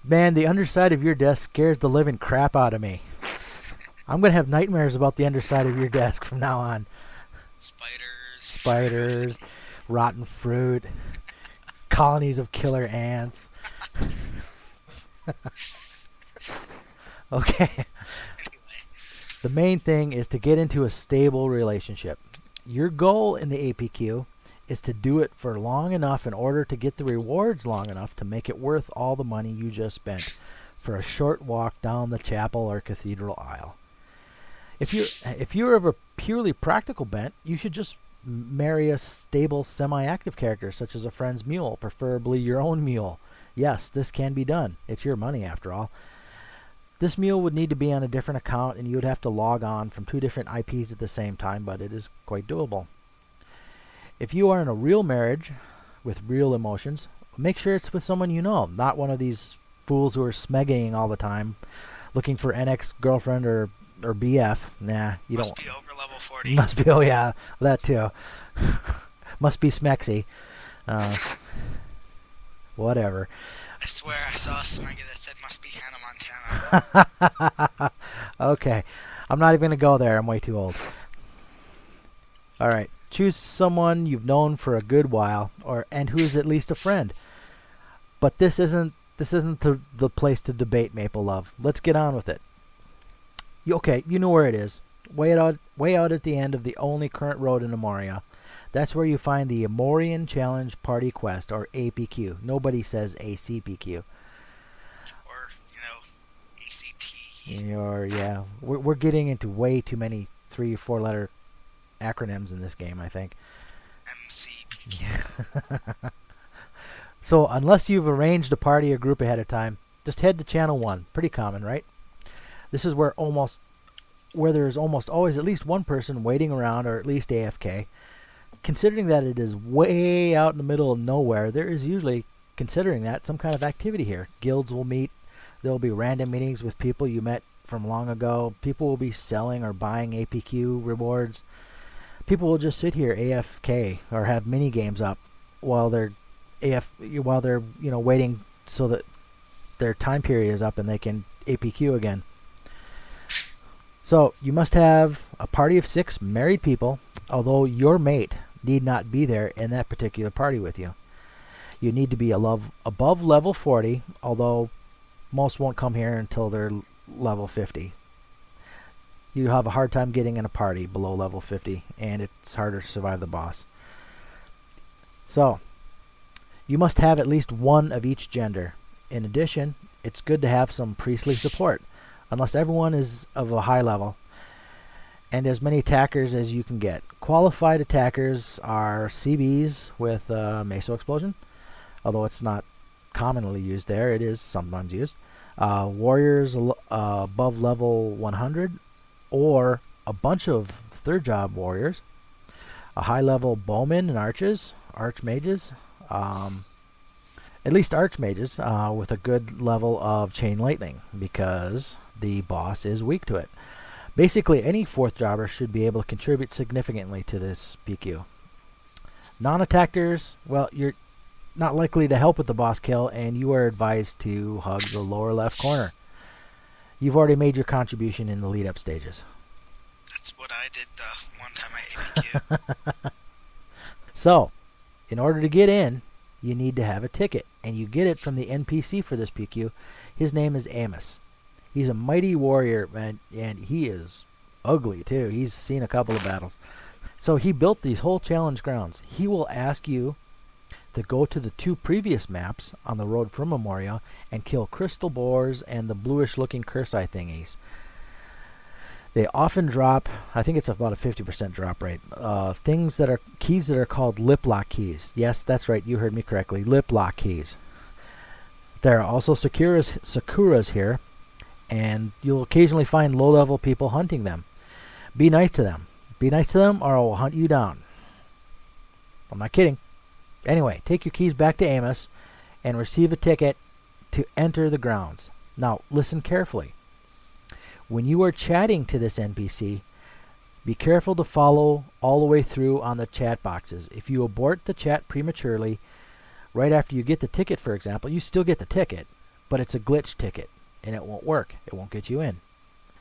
Speaker 1: Man, the underside of your desk scares the living crap out of me. I'm going to have nightmares about the underside of your desk from now on. Spiders, rotten fruit, colonies of killer ants. Okay. The main thing is to get into a stable relationship. Your goal in the APQ is to do it for long enough in order to get the rewards long enough to make it worth all the money you just spent for a short walk down the chapel or cathedral aisle. If you're of a purely practical bent, you should just marry a stable semi-active character such as a friend's mule, preferably your own mule. Yes, this can be done. It's your money after all. This mule would need to be on a different account and you would have to log on from 2 different IPs at the same time, but it is quite doable. If you are in a real marriage with real emotions, make sure it's with someone you know, not one of these fools who are smegging all the time, looking for NX girlfriend or BF. Nah, you
Speaker 2: Must
Speaker 1: don't.
Speaker 2: be over level 40.
Speaker 1: Must be. Oh yeah, that too. Must be smexy. Whatever.
Speaker 2: I swear I saw a smeggy that said must be Hannah Montana.
Speaker 1: Okay, I'm not even gonna go there. I'm way too old. All right. Choose someone you've known for a good while, and who's at least a friend. But this isn't the place to debate Maple love. Let's get on with it. Okay, you know where it is. Way out at the end of the only current road in Amoria. That's where you find the Amorian Challenge Party Quest, or APQ. Nobody says ACPQ.
Speaker 2: Or, ACT.
Speaker 1: Yeah, we're getting into way too many 3 or 4 letter acronyms in this game, I think.
Speaker 2: MCPQ.
Speaker 1: So unless you've arranged a party or group ahead of time, just head to channel 1. Pretty common, right? This is where there's almost always at least one person waiting around, or at least AFK. Considering that it is way out in the middle of nowhere, there is usually, considering that, some kind of activity here. Guilds will meet. There will be random meetings with people you met from long ago. People will be selling or buying APQ rewards. People will just sit here AFK or have mini games up while they're waiting so that their time period is up and they can APQ again. So you must have a party of 6 married people, although your mate need not be there in that particular party with you. You need to be above level 40, although most won't come here until they're level 50. You have a hard time getting in a party below level 50, and it's harder to survive the boss. So, you must have at least one of each gender. In addition, it's good to have some priestly support, unless everyone is of a high level, and as many attackers as you can get. Qualified attackers are CBs with Meso Explosion, although it's not commonly used there. It is sometimes used. Warriors above level 100, or a bunch of 3rd job warriors. A high level bowmen and archmages, at least archmages with a good level of chain lightning, because the boss is weak to it. Basically, any 4th jobber should be able to contribute significantly to this PQ. Non-attackers, well, you're not likely to help with the boss kill, and you are advised to hug the lower left corner. You've already made your contribution in the lead-up stages.
Speaker 2: That's what I did the one time I APQ.
Speaker 1: So, in order to get in, you need to have a ticket, and you get it from the NPC for this PQ. His name is Amos. He's a mighty warrior, man, and he is ugly, too. He's seen a couple of battles. So he built these whole challenge grounds. He will ask you to go to the 2 previous maps on the road from Masteria and kill crystal boars and the bluish-looking curse eye thingies. They often drop, I think it's about a 50% drop rate, things that are keys that are called lip lock keys. Yes, that's right, you heard me correctly, lip lock keys. There are also Sakuras here, and you'll occasionally find low-level people hunting them. Be nice to them. Be nice to them or I will hunt you down. I'm not kidding. Anyway, take your keys back to Amos and receive a ticket to enter the grounds. Now, listen carefully. When you are chatting to this NPC, be careful to follow all the way through on the chat boxes. If you abort the chat prematurely, right after you get the ticket, for example, you still get the ticket, but it's a glitch ticket, and it won't work. It won't get you in.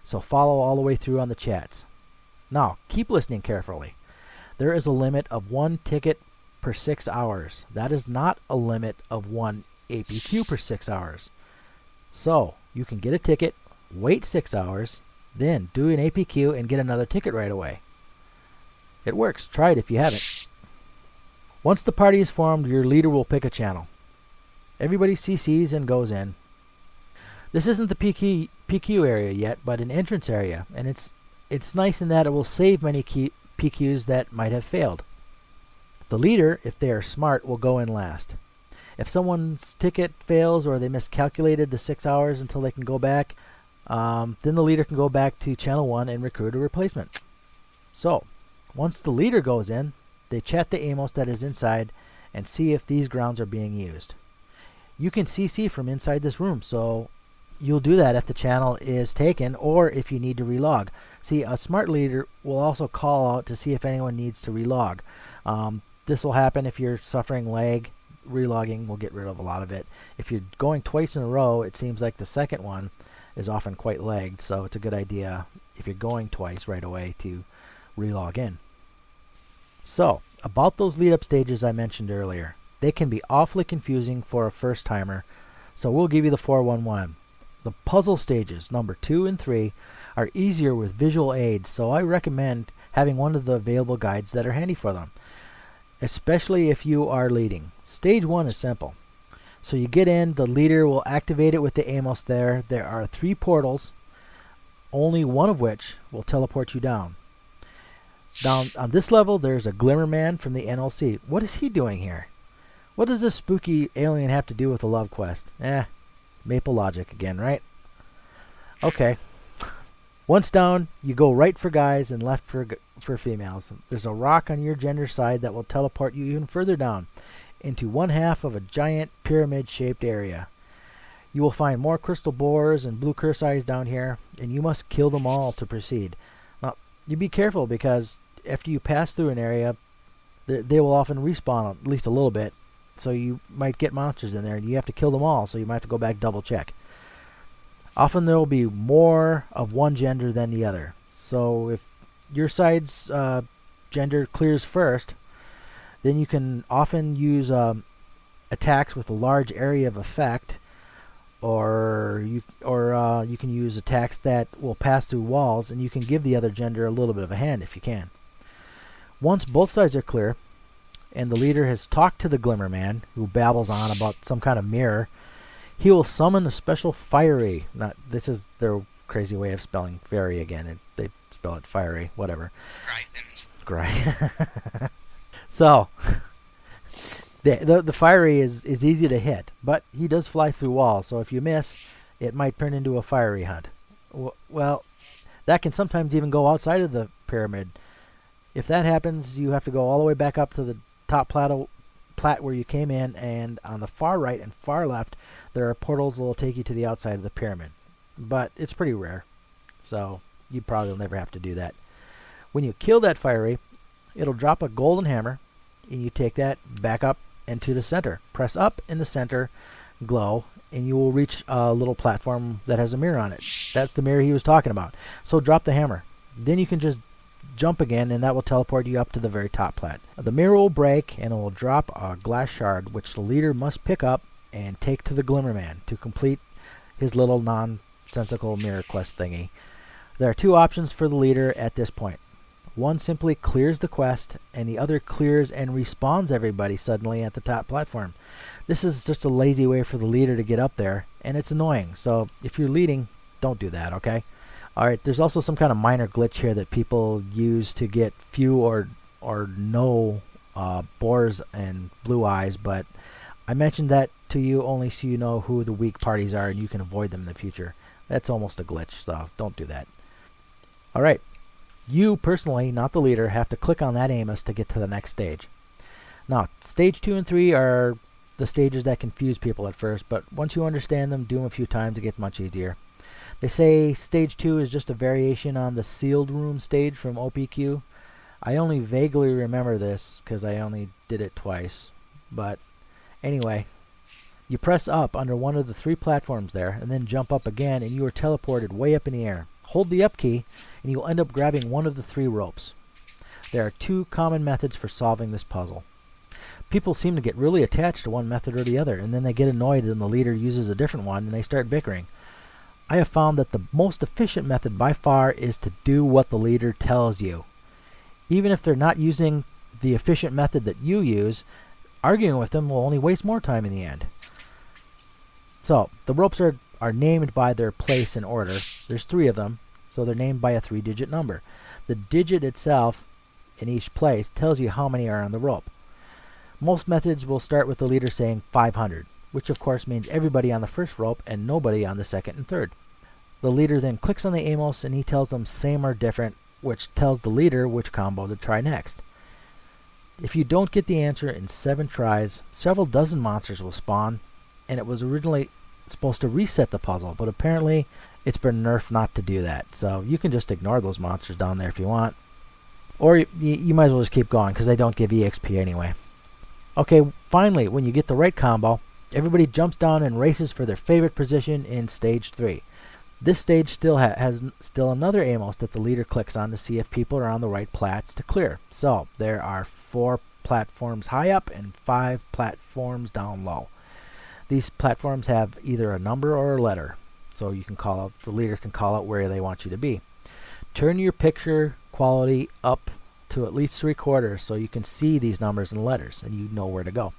Speaker 1: So follow all the way through on the chats. Now, keep listening carefully. There is a limit of 1 ticket per 6 hours. That is not a limit of 1 APQ per 6 hours. So, you can get a ticket, wait 6 hours, then do an APQ and get another ticket right away. It works. Try it if you haven't. Once the party is formed, your leader will pick a channel. Everybody CCs and goes in. This isn't the PQ area yet, but an entrance area, and it's nice in that it will save many PQs that might have failed. The leader, if they are smart, will go in last. If someone's ticket fails or they miscalculated the 6 hours until they can go back, then the leader can go back to channel 1 and recruit a replacement. So, once the leader goes in, they chat the Amos that is inside and see if these grounds are being used. You can CC from inside this room, so you'll do that if the channel is taken or if you need to relog. See, a smart leader will also call out to see if anyone needs to relog. This will happen if you're suffering lag. Relogging will get rid of a lot of it. If you're going twice in a row, it seems like the second one is often quite lagged, so it's a good idea if you're going twice right away to relog in. So, about those lead-up stages I mentioned earlier. They can be awfully confusing for a first-timer, so we'll give you the 411. The puzzle stages, number 2 and 3, are easier with visual aids, so I recommend having one of the available guides that are handy for them, especially if you are leading. Stage 1 is simple. So you get in, the leader will activate it with the Amos there. There are 3 portals, only one of which will teleport you down. Down on this level, there's a Glimmer Man from the NLC. What is he doing here? What does this spooky alien have to do with a love quest? Maple logic again, right? Okay. Once down, you go right for guys and left for females. There's a rock on your gender side that will teleport you even further down into one half of a giant pyramid-shaped area. You will find more crystal boars and blue curse eyes down here, and you must kill them all to proceed. Now, you be careful because after you pass through an area, they will often respawn at least a little bit, so you might get monsters in there, and you have to kill them all, so you might have to go back double check. Often there will be more of one gender than the other. So if your side's gender clears first, then you can often use attacks with a large area of effect, or you can use attacks that will pass through walls, and you can give the other gender a little bit of a hand if you can. Once both sides are clear, and the leader has talked to the Glimmer Man, who babbles on about some kind of mirror, he will summon a special fiery. This is their crazy way of spelling fairy again. They spell it fiery, whatever. So, the fiery is easy to hit, but he does fly through walls, so if you miss, it might turn into a fiery hunt. Well, that can sometimes even go outside of the pyramid. If that happens, you have to go all the way back up to the top plat where you came in, and on the far right and far left, there are portals that will take you to the outside of the pyramid. But it's pretty rare, so you probably will never have to do that. When you kill that fiery, it'll drop a golden hammer, and you take that back up into the center. Press up in the center, glow, and you will reach a little platform that has a mirror on it. That's the mirror he was talking about. So drop the hammer. Then you can just jump again, and that will teleport you up to the very top plat. The mirror will break, and it will drop a glass shard, which the leader must pick up and take to the Glimmer Man to complete his little nonsensical mirror quest thingy. There are two options for the leader at this point. One simply clears the quest, and the other clears and respawns everybody suddenly at the top platform. This is just a lazy way for the leader to get up there, and it's annoying. So if you're leading, don't do that, okay? Alright, there's also some kind of minor glitch here that people use to get few or no boars and blue eyes, but I mentioned that to you only so you know who the weak parties are and you can avoid them in the future. That's almost a glitch, so don't do that. Alright, you personally, not the leader, have to click on that Amos to get to the next stage. Now, stage 2 and 3 are the stages that confuse people at first, but once you understand them, do them a few times, it gets much easier. They say stage 2 is just a variation on the sealed room stage from OPQ. I only vaguely remember this because I only did it twice. But anyway, you press up under one of the 3 platforms there and then jump up again and you are teleported way up in the air. Hold the up key and you will end up grabbing one of the 3 ropes. There are 2 common methods for solving this puzzle. People seem to get really attached to one method or the other, and then they get annoyed when the leader uses a different one and they start bickering. I have found that the most efficient method by far is to do what the leader tells you. Even if they're not using the efficient method that you use, arguing with them will only waste more time in the end. So, the ropes are named by their place in order. There's 3 of them, so they're named by a 3-digit number. The digit itself in each place tells you how many are on the rope. Most methods will start with the leader saying 500. Which of course means everybody on the first rope and nobody on the second and third. The leader then clicks on the Amos and he tells them same or different, which tells the leader which combo to try next. If you don't get the answer in 7 tries, several dozen monsters will spawn, and it was originally supposed to reset the puzzle, but apparently it's been nerfed not to do that. So you can just ignore those monsters down there if you want. Or you might as well just keep going because they don't give EXP anyway. Okay, finally, when you get the right combo, everybody jumps down and races for their favorite position in stage 3. This stage still has another Amos that the leader clicks on to see if people are on the right plats to clear. So there are 4 platforms high up and 5 platforms down low. These platforms have either a number or a letter, so you can call out, the leader can call out where they want you to be. Turn your picture quality up to at least 3/4 so you can see these numbers and letters and you know where to go.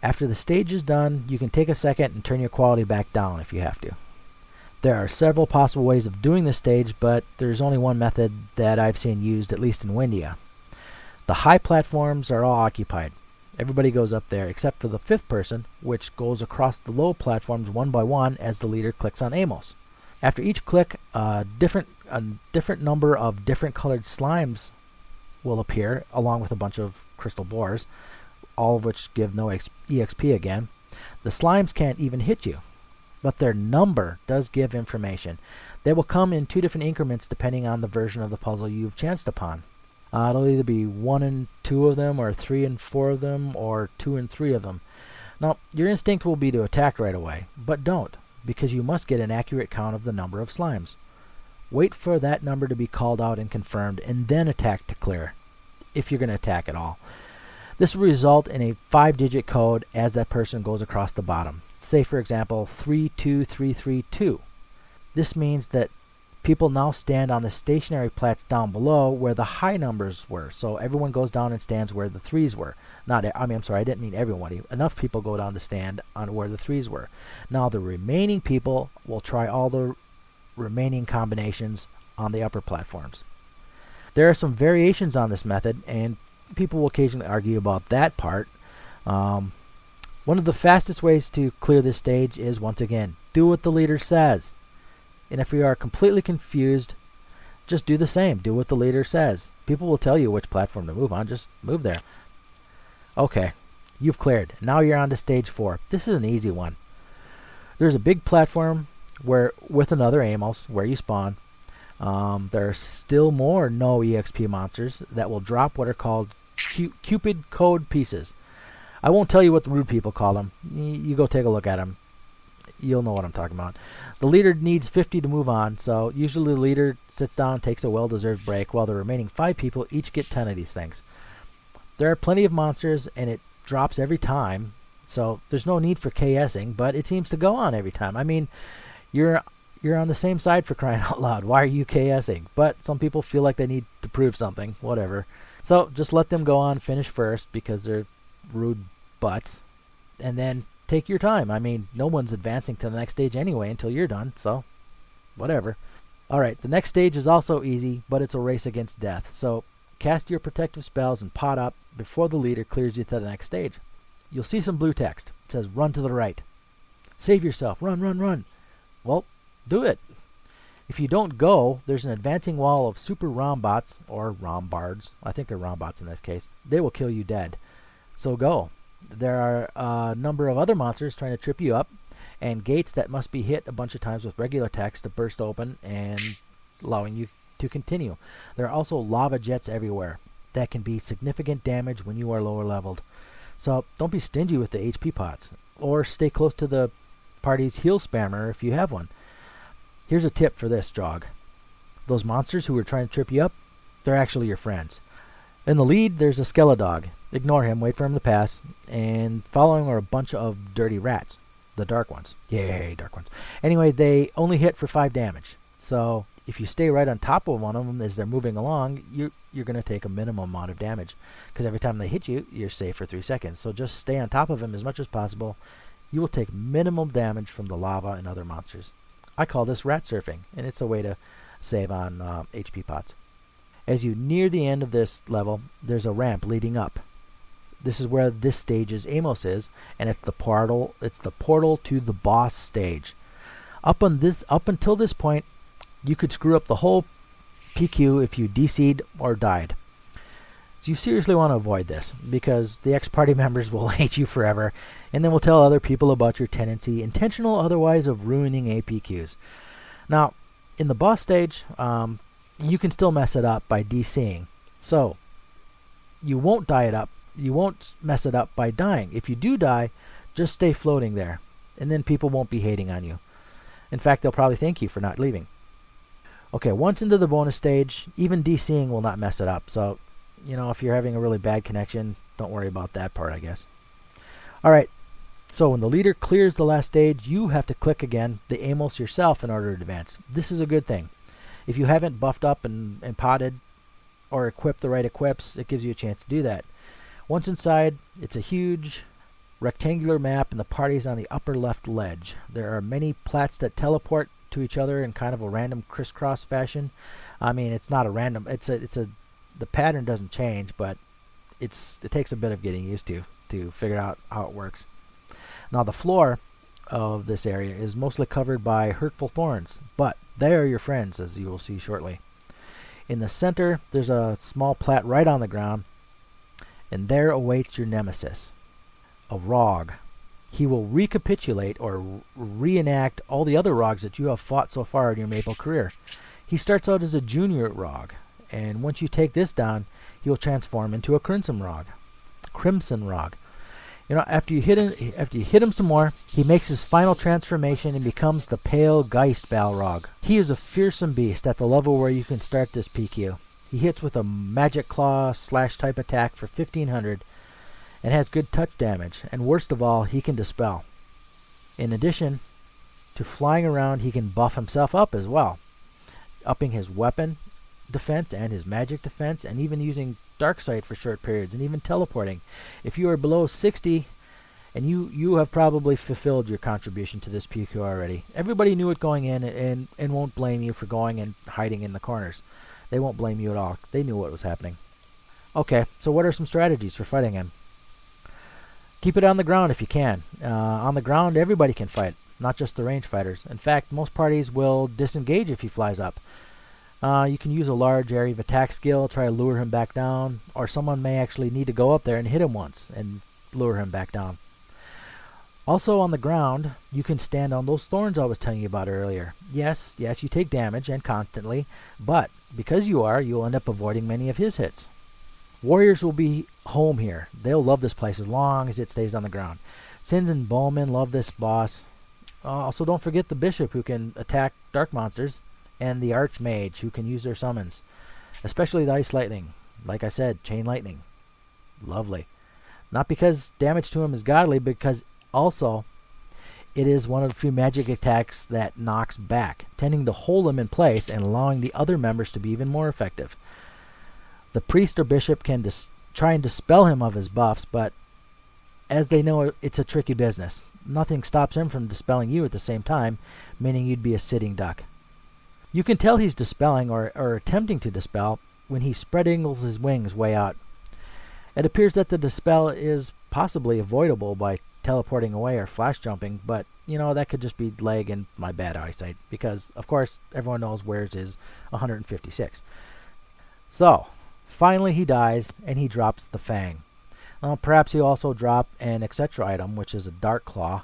Speaker 1: After the stage is done, you can take a second and turn your quality back down if you have to. There are several possible ways of doing this stage, but there's only one method that I've seen used, at least in Windia. The high platforms are all occupied. Everybody goes up there except for the 5th person, which goes across the low platforms one by one as the leader clicks on Amos. After each click, a different number of different colored slimes will appear, along with a bunch of crystal boars, all of which give no EXP again. The slimes can't even hit you, but their number does give information. They will come in 2 different increments depending on the version of the puzzle you've chanced upon. It'll either be 1 and 2 of them, or 3 and 4 of them, or 2 and 3 of them. Now, your instinct will be to attack right away, but don't, because you must get an accurate count of the number of slimes. Wait for that number to be called out and confirmed, and then attack to clear, if you're going to attack at all. This will result in a 5-digit code as that person goes across the bottom. Say, for example, 32332. This means that people now stand on the stationary plats down below where the high numbers were. So everyone goes down and stands where the 3s were. I'm sorry, I didn't mean everybody. Enough people go down to stand on where the 3s were. Now the remaining people will try all the remaining combinations on the upper platforms. There are some variations on this method, and people will occasionally argue about that part. One of the fastest ways to clear this stage is, once again, do what the leader says. And if you are completely confused, just do the same. Do what the leader says. People will tell you which platform to move on. Just move there. Okay, you've cleared. Now you're on to stage 4. This is an easy one. There's a big platform with another Amos where you spawn. There are still more no EXP monsters that will drop what are called Cupid code pieces. I won't tell you what the rude people call them. You go take a look at them. You'll know what I'm talking about. The leader needs 50 to move on, so usually the leader sits down and takes a well-deserved break, while the remaining 5 people each get 10 of these things. There are plenty of monsters, and it drops every time, so there's no need for KSing, but it seems to go on every time. I mean, you're on the same side, for crying out loud. Why are you KSing? But some people feel like they need to prove something, whatever. So just let them go on, finish first, because they're rude butts, and then take your time. I mean, no one's advancing to the next stage anyway until you're done, so whatever. Alright, the next stage is also easy, but it's a race against death. So cast your protective spells and pot up before the leader clears you to the next stage. You'll see some blue text. It says, run to the right. Save yourself. Run, run, run. Well, do it. If you don't go, there's an advancing wall of super rombots, or rombards. I think they're rombots in this case. They will kill you dead. So go. There are a number of other monsters trying to trip you up, and gates that must be hit a bunch of times with regular text to burst open and allowing you to continue. There are also lava jets everywhere that can be significant damage when you are lower leveled. So don't be stingy with the HP pots, or stay close to the party's heal spammer if you have one. Here's a tip for this jog. Those monsters who are trying to trip you up, they're actually your friends. In the lead, there's a Skeledog. Ignore him, wait for him to pass, and following are a bunch of dirty rats. The dark ones. Yay, dark ones. Anyway, they only hit for 5 damage. So if you stay right on top of one of them as they're moving along, you're going to take a minimum amount of damage. Because every time they hit you, you're safe for 3 seconds. So just stay on top of him as much as possible. You will take minimum damage from the lava and other monsters. I call this rat surfing, and it's a way to save on HP pots. As you near the end of this level, there's a ramp leading up. This is where this stage's Amos is, and it's the portal. It's the portal to the boss stage. Up until this point, you could screw up the whole PQ if you DC'd or died. So you seriously want to avoid this, because the ex-party members will hate you forever, and then will tell other people about your tendency, intentional or otherwise, of ruining APQs. Now, in the boss stage, you can still mess it up by DCing. So, you won't mess it up by dying. If you do die, just stay floating there, and then people won't be hating on you. In fact, they'll probably thank you for not leaving. Okay, once into the bonus stage, even DCing will not mess it up. So, if you're having a really bad connection, don't worry about that part, I guess. Alright, so when the leader clears the last stage, you have to click again the Amos yourself in order to advance. This is a good thing. If you haven't buffed up and potted or equipped the right equips, it gives you a chance to do that. Once inside, it's a huge rectangular map, and the party's on the upper left ledge. There are many plats that teleport to each other in kind of a random crisscross fashion. I mean, it's not a random. The pattern doesn't change, but it takes a bit of getting used to figure out how it works. Now, the floor of this area is mostly covered by hurtful thorns, but they are your friends, as you will see shortly. In the center, there's a small plat right on the ground, and there awaits your nemesis, a Rog. He will recapitulate or reenact all the other Rogs that you have fought so far in your Maple career. He starts out as a junior Rog, and once you take this down, he'll transform into a Crimson Rog. After you hit him some more, he makes his final transformation and becomes the Pale Geist Balrog. He is a fearsome beast at the level where you can start this PQ. He hits with a Magic Claw / type attack for 1500 and has good touch damage, and worst of all, he can dispel. In addition to flying around, he can buff himself up as well, upping his weapon defense and his magic defense, and even using dark sight for short periods, and even teleporting. If you are below 60, and you have probably fulfilled your contribution to this PQ already. Everybody knew it going in, and won't blame you for going and hiding in the corners. They won't blame you at all. They knew what was happening. Okay, so what are some strategies for fighting him? Keep it on the ground if you can. On the ground, everybody can fight, not just the range fighters. In fact, most parties will disengage if he flies up. You can use a large area of attack skill, try to lure him back down, or someone may actually need to go up there and hit him once and lure him back down. Also on the ground, you can stand on those thorns I was telling you about earlier. Yes, you take damage and constantly, but because you'll end up avoiding many of his hits. Warriors will be home here. They'll love this place as long as it stays on the ground. Sins and Bowmen love this boss. Also, don't forget the Bishop, who can attack dark monsters, and the Archmage, who can use their summons. Especially the Ice Lightning. Like I said, Chain Lightning. Lovely. Not because damage to him is godly, because also it is one of the few magic attacks that knocks back, tending to hold him in place and allowing the other members to be even more effective. The priest or bishop can try and dispel him of his buffs, but as they know, it's a tricky business. Nothing stops him from dispelling you at the same time, meaning you'd be a sitting duck. You can tell he's dispelling or attempting to dispel when he spread eagles his wings way out. It appears that the dispel is possibly avoidable by teleporting away or flash jumping, but that could just be lag and my bad eyesight, because of course everyone knows Warez is 156. So finally he dies and he drops the Fang. Perhaps he'll also drop an etc. item, which is a Dark Claw,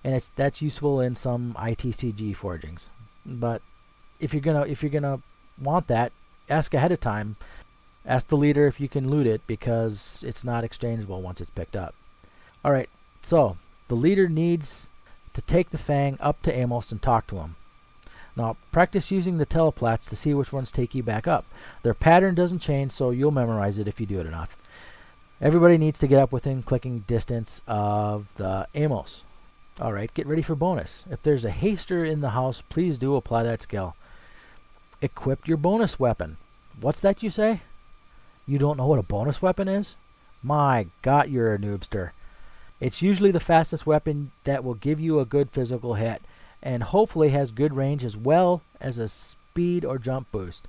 Speaker 1: and that's useful in some ITCG forgings. But if you're gonna want that, ask ahead of time. Ask the leader if you can loot it, because it's not exchangeable once it's picked up. Alright, so the leader needs to take the Fang up to Amos and talk to him. Now, practice using the teleplats to see which ones take you back up. Their pattern doesn't change, so you'll memorize it if you do it enough. Everybody needs to get up within clicking distance of the Amos. Alright, get ready for bonus. If there's a haster in the house, please do apply that skill. Equip your bonus weapon. What's that, you say? You don't know what a bonus weapon is? My God, you're a noobster. It's usually the fastest weapon that will give you a good physical hit, and hopefully has good range as well as a speed or jump boost.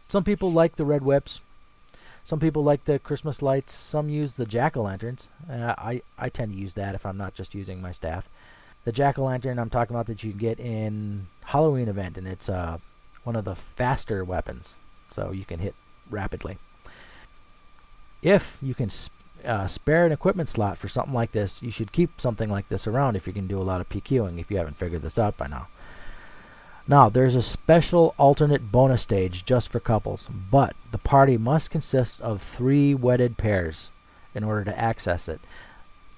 Speaker 1: Some people like the red whips. Some people like the Christmas lights. Some use the jack-o'-lanterns. I tend to use that if I'm not just using my staff. The jack-o'-lantern I'm talking about that you can get in Halloween event, and it's one of the faster weapons, so you can hit rapidly. If you can spare an equipment slot for something like this, you should keep something like this around if you can do a lot of PQing, if you haven't figured this out by now. Now, there's a special alternate bonus stage just for couples, but the party must consist of 3 wedded pairs in order to access it.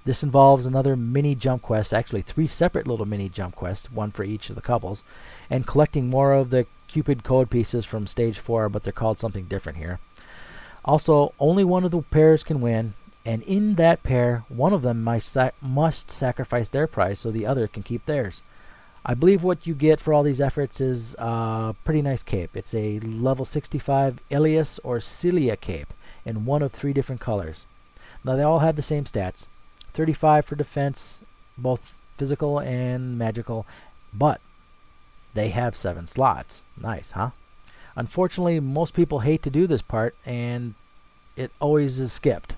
Speaker 1: This involves another mini jump quest, actually 3 separate little mini jump quests, one for each of the couples, and collecting more of the Cupid code pieces from stage 4, but they're called something different here. Also, only one of the pairs can win, and in that pair, one of them must sacrifice their prize so the other can keep theirs. I believe what you get for all these efforts is a pretty nice cape. It's a level 65 Elias or Celia cape in one of 3 different colors. Now they all have the same stats. 35 for defense, both physical and magical, but they have 7 slots. Nice, huh? Unfortunately, most people hate to do this part, and it always is skipped,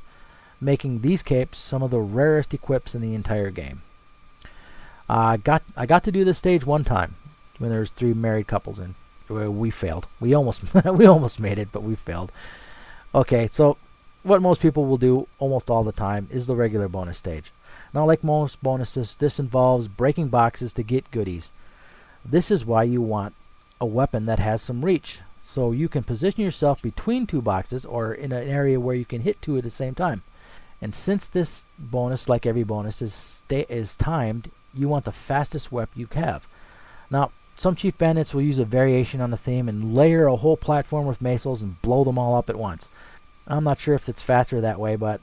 Speaker 1: making these capes some of the rarest equips in the entire game. I got to do this stage one time when there was 3 married couples in. We failed. We almost we almost made it, but we failed. Okay, so what most people will do almost all the time is the regular bonus stage. Now, like most bonuses, this involves breaking boxes to get goodies. This is why you want a weapon that has some reach, so you can position yourself between 2 boxes or in an area where you can hit 2 at the same time. And since this bonus, like every bonus, is timed, you want the fastest weapon you have. Now, some chief bandits will use a variation on the theme and layer a whole platform with missiles and blow them all up at once. I'm not sure if it's faster that way, but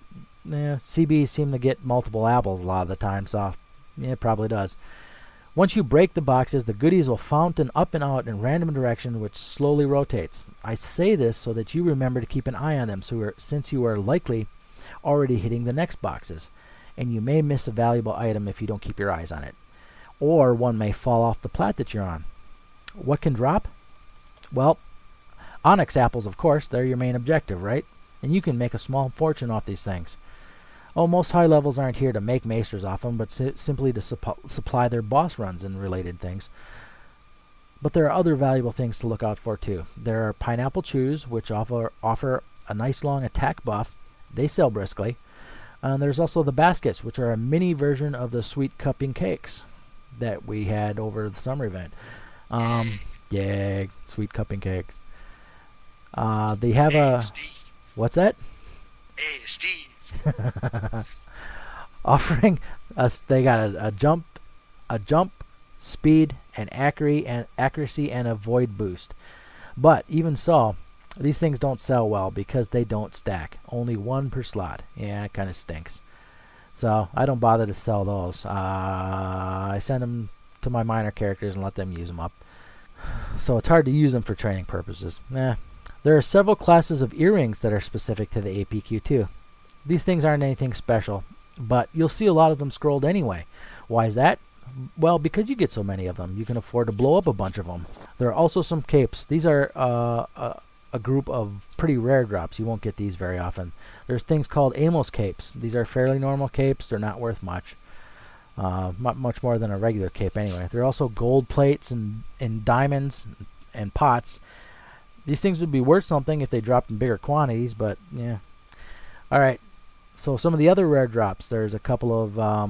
Speaker 1: CBs seem to get multiple apples a lot of the time, so it probably does. Once you break the boxes, the goodies will fountain up and out in random direction, which slowly rotates. I say this so that you remember to keep an eye on them, since you are likely already hitting the next boxes, and you may miss a valuable item if you don't keep your eyes on it. Or one may fall off the plat that you're on. What can drop? Well, onyx apples, of course. They're your main objective, right? And you can make a small fortune off these things. Oh, most high levels aren't here to make maesters off them, but simply to supply their boss runs and related things. But there are other valuable things to look out for too. There are pineapple chews, which offer a nice long attack buff. They sell briskly. And there's also the baskets, which are a mini version of the sweet cupping cakes that we had over the summer event. Yay, sweet cupping cakes. They have
Speaker 2: Hey,
Speaker 1: a...
Speaker 2: Steve.
Speaker 1: What's that?
Speaker 2: Hey, Steve.
Speaker 1: Offering us, they got a jump, speed, and accuracy and a void boost. But even so, these things don't sell well because they don't stack. Only one per slot. Yeah, it kind of stinks. So I don't bother to sell those. I send them to my minor characters and let them use them up. So it's hard to use them for training purposes. There are several classes of earrings that are specific to the APQ too. These things aren't anything special, but you'll see a lot of them scrolled anyway. Why is that? Well, because you get so many of them, you can afford to blow up a bunch of them. There are also some capes. These are a group of pretty rare drops. You won't get these very often. There's things called Amos capes. These are fairly normal capes. They're not worth much. Not much more than a regular cape anyway. There are also gold plates and diamonds and pots. These things would be worth something if they dropped in bigger quantities, but yeah. Alright, so some of the other rare drops, there's a couple of... I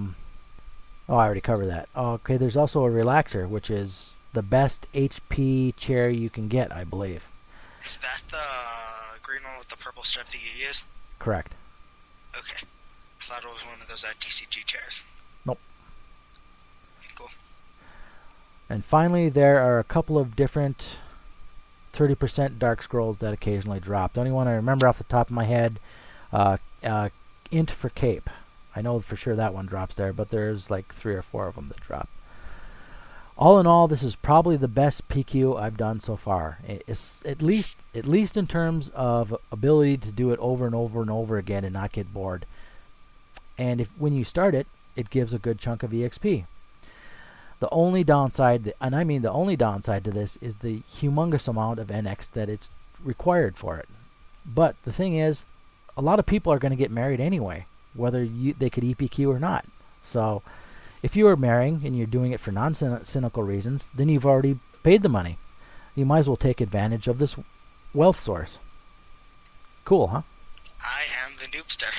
Speaker 1: already covered that. Okay, there's also a relaxer, which is the best HP chair you can get, I believe.
Speaker 2: Is that the green one with the purple strip that you use?
Speaker 1: Correct.
Speaker 2: Okay. I thought it was one of those TCG chairs.
Speaker 1: Nope.
Speaker 2: Cool.
Speaker 1: And finally, there are a couple of different 30% dark scrolls that occasionally drop. The only one I remember off the top of my head, Int for Cape. I know for sure that one drops there, but there's like 3 or 4 of them that drop. All in all, this is probably the best PQ I've done so far. It's at least in terms of ability to do it over and over and over again and not get bored. And when you start it, it gives a good chunk of EXP. The only downside, and I mean the only downside to this, is the humongous amount of NX that it's required for it. But the thing is, a lot of people are going to get married anyway, whether they could EPQ or not. So if you are marrying and you're doing it for non-cynical reasons, then you've already paid the money. You might as well take advantage of this wealth source. Cool, huh?
Speaker 2: I am the noobster.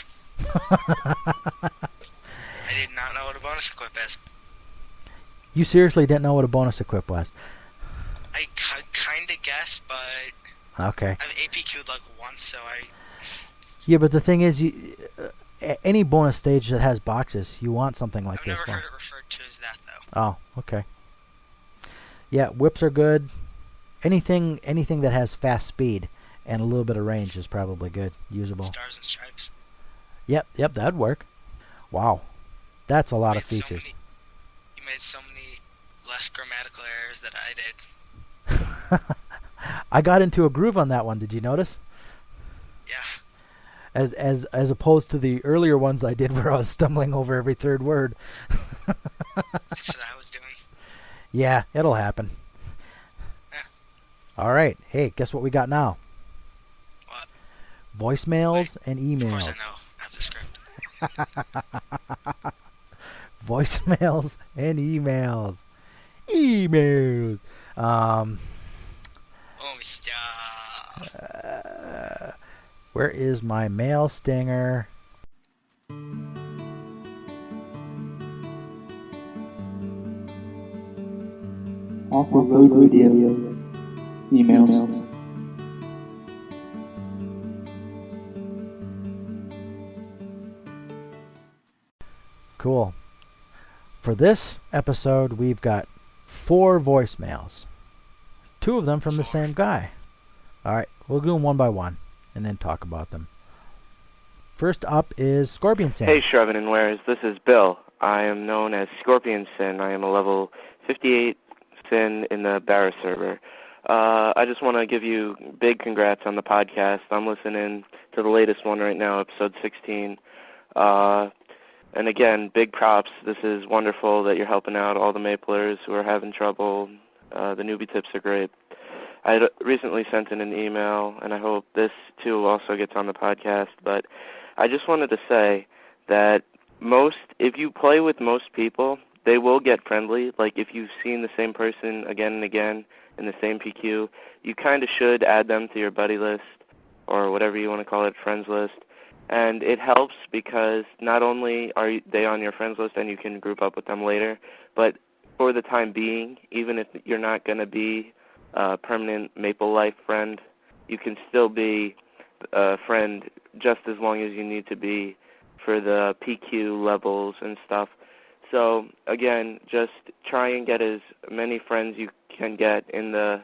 Speaker 2: I did not know what a bonus equip is.
Speaker 1: You seriously didn't know what a bonus equip was?
Speaker 2: I kind of guessed, but
Speaker 1: Okay.
Speaker 2: I've APQ'd like once, so I...
Speaker 1: Yeah, but the thing is, any bonus stage that has boxes, you want something like
Speaker 2: I've
Speaker 1: this
Speaker 2: never
Speaker 1: one.
Speaker 2: heard it referred to as that, though.
Speaker 1: Oh, okay. Yeah, whips are good. Anything that has fast speed and a little bit of range is probably good, usable.
Speaker 2: Stars and stripes.
Speaker 1: Yep, that'd work. Wow, that's a lot of features.
Speaker 2: You made so many less grammatical errors that I did.
Speaker 1: I got into a groove on that one. Did you notice?
Speaker 2: Yeah.
Speaker 1: As opposed to the earlier ones I did where I was stumbling over every third word.
Speaker 2: That's what I was doing.
Speaker 1: Yeah, it'll happen.
Speaker 2: Yeah.
Speaker 1: All right. Hey, guess what we got now?
Speaker 2: What?
Speaker 1: Voicemails and emails.
Speaker 2: Of course I know. I have the script.
Speaker 1: Voicemails and emails. Emails.
Speaker 2: Oh, Mr.
Speaker 1: Where is my mail stinger?
Speaker 4: Aqua Road Radio. Emails.
Speaker 1: Cool. For this episode, we've got 4 voicemails. 2 of them from the same guy. Alright, we'll do them one by one and then talk about them. First up is Scorpion Sin.
Speaker 7: Hey Shravan and Warez, this is Bill. I am known as Scorpion Sin. I am a level 58 Sin in the Barra server. I just want to give you big congrats on the podcast. I'm listening to the latest one right now, episode 16. And again, big props. This is wonderful that you're helping out all the Maplers who are having trouble. The newbie tips are great. I had recently sent in an email, and I hope this too also gets on the podcast, but I just wanted to say that if you play with most people, they will get friendly. Like if you've seen the same person again and again in the same PQ, you kind of should add them to your buddy list or whatever you want to call it, friends list. And it helps because not only are they on your friends list and you can group up with them later, but for the time being, even if you're not going to be a permanent Maple Life friend, you can still be a friend just as long as you need to be for the PQ levels and stuff. So again, just try and get as many friends you can get in the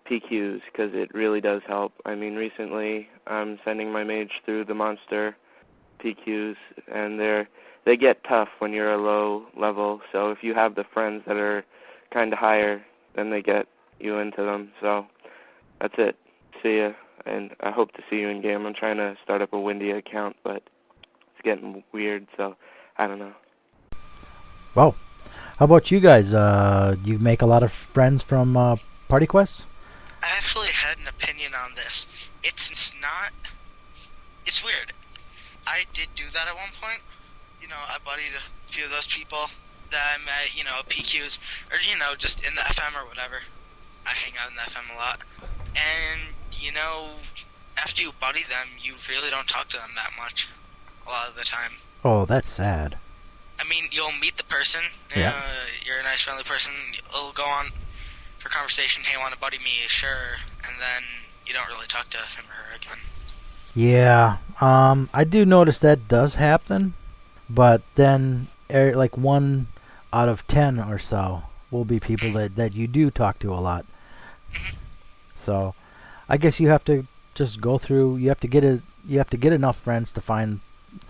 Speaker 7: PQs because it really does help. I mean, recently I'm sending my mage through the monster PQs, and they get tough when you're a low level. So if you have the friends that are kind of higher, then they get you into them. So that's it. See ya, and I hope to see you in game. I'm trying to start up a Windia account, but it's getting weird, so I don't know.
Speaker 1: Well, how about you guys? You make a lot of friends from party quests?
Speaker 2: I actually had an opinion on this. It's not... It's weird. I did do that at one point. You know, I buddied a few of those people that I met, you know, PQs, or, you know, just in the FM or whatever. I hang out in the FM a lot. And, you know, after you buddy them, you really don't talk to them that much a lot of the time.
Speaker 1: Oh, that's sad.
Speaker 2: I mean, you'll meet the person.
Speaker 1: Yeah.
Speaker 2: You're a nice, friendly person. You'll go on for conversation. Hey, want to buddy me? Sure. And then you don't really talk to him or her again.
Speaker 1: Yeah, I do notice that does happen, but then like 1 out of 10 or so will be people that you do talk to a lot. So, I guess you have to just go through. You have to get enough friends to find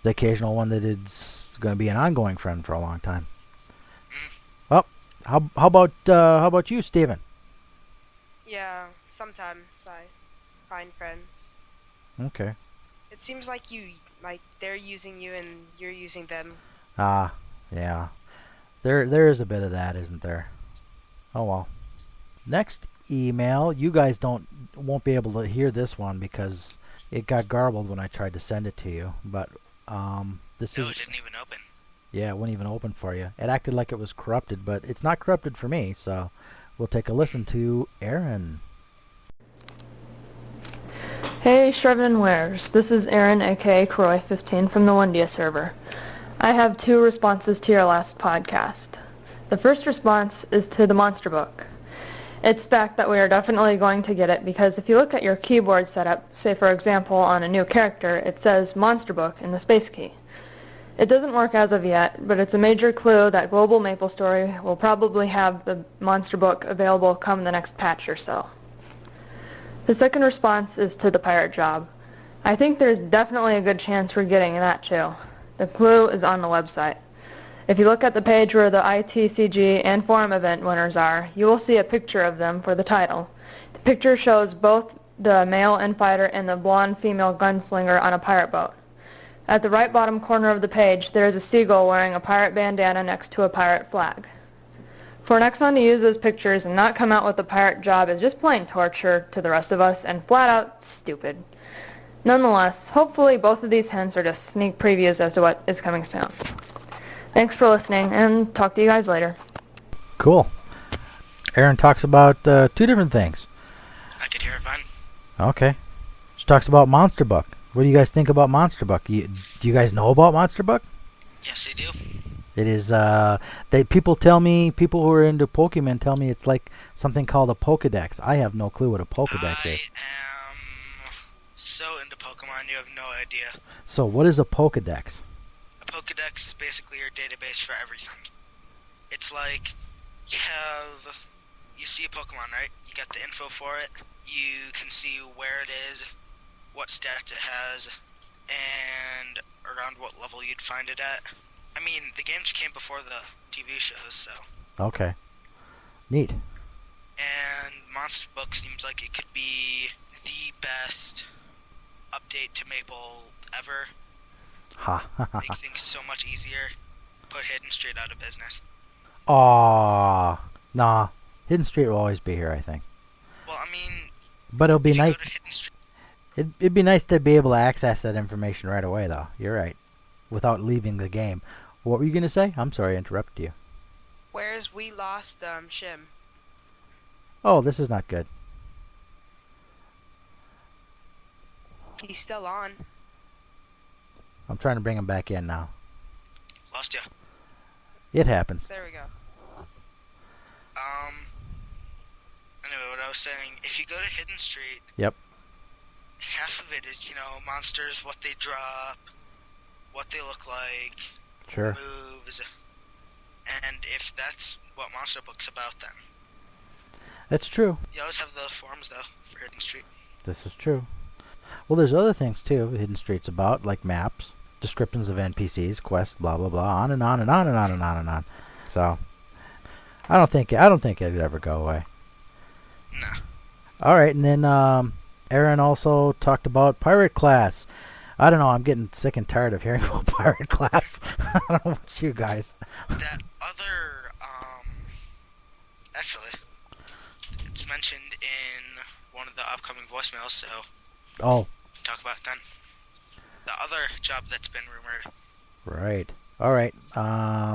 Speaker 1: the occasional one that is going to be an ongoing friend for a long time. Well, how about you, Steven?
Speaker 3: Yeah, sometimes I find friends.
Speaker 1: Okay.
Speaker 3: It seems like they're using you and you're using them.
Speaker 1: Ah, yeah. There is a bit of that, isn't there? Oh well. Next email, you guys won't be able to hear this one because it got garbled when I tried to send it to you. But this is...
Speaker 2: it didn't even open.
Speaker 1: Yeah, it wouldn't even open for you. It acted like it was corrupted, but it's not corrupted for me. So we'll take a listen to Aaron.
Speaker 8: Hey Shravan and Warez, this is Aaron aka Croy15 from the Windia server. I have 2 responses to your last podcast. The first response is to the monster book. It's fact that we are definitely going to get it because if you look at your keyboard setup, say for example on a new character, it says monster book in the space key. It doesn't work as of yet, but it's a major clue that Global MapleStory will probably have the monster book available come the next patch or so. The second response is to the pirate job. I think there's definitely a good chance we're getting that too. The clue is on the website. If you look at the page where the ITCG and forum event winners are, you will see a picture of them for the title. The picture shows both the male infighter and the blonde female gunslinger on a pirate boat. At the right bottom corner of the page, there is a seagull wearing a pirate bandana next to a pirate flag. For Nexon to use those pictures and not come out with the pirate job is just plain torture to the rest of us and flat out stupid. Nonetheless, hopefully both of these hints are just sneak previews as to what is coming soon. Thanks for listening, and talk to you guys later.
Speaker 1: Cool. Aaron talks about 2 different things.
Speaker 2: I could hear it fine.
Speaker 1: Okay. She talks about Monster Book. What do you guys think about Monster Book? Do you guys know about Monster Book?
Speaker 2: Yes, I do.
Speaker 1: It is, people who are into Pokemon tell me it's like something called a Pokedex. I have no clue what a Pokedex is.
Speaker 2: I am so into Pokemon, you have no idea.
Speaker 1: So what is a Pokedex?
Speaker 2: A Pokedex is basically your database for everything. It's like, you see a Pokemon, right? You got the info for it. You can see where it is, what stats it has, and around what level you'd find it at. I mean, the games came before the TV shows, so...
Speaker 1: Okay. Neat.
Speaker 2: And Monster Book seems like it could be the best update to Maple ever.
Speaker 1: Ha.
Speaker 2: Make things so much easier. Put Hidden Street out of business.
Speaker 1: Aww. Nah. Hidden Street will always be here, I think.
Speaker 2: Well, I mean...
Speaker 1: But it'll be
Speaker 2: if you
Speaker 1: nice...
Speaker 2: go to Hidden Street...
Speaker 1: It'd be nice to be able to access that information right away, though. You're right. Without leaving the game. What were you going to say? I'm sorry I interrupted you.
Speaker 3: Whereas we lost Shim.
Speaker 1: Oh, this is not good.
Speaker 3: He's still on.
Speaker 1: I'm trying to bring him back in now.
Speaker 2: Lost ya.
Speaker 1: It happens.
Speaker 3: There we go.
Speaker 2: Anyway, what I was saying, if you go to Hidden Street,
Speaker 1: Yep.
Speaker 2: half of it is, monsters, what they drop, what they look like,
Speaker 1: Sure.
Speaker 2: moves, and if that's what Monster Book's about, then.
Speaker 1: That's true.
Speaker 2: You always have the forums, though, for Hidden Street.
Speaker 1: This is true. Well, there's other things too. Hidden Street's about, like maps, descriptions of NPCs, quests, blah blah blah, on and on and on and on and on and on. So, I don't think it'd ever go away.
Speaker 2: No.
Speaker 1: All right, and then Aaron also talked about pirate class. I don't know. I'm getting sick and tired of hearing about pirate class. I don't know about you guys.
Speaker 2: That other, actually, it's mentioned in one of the upcoming voicemails, so
Speaker 1: Oh,
Speaker 2: we can talk about it then. The other job that's been rumored.
Speaker 1: right. All right.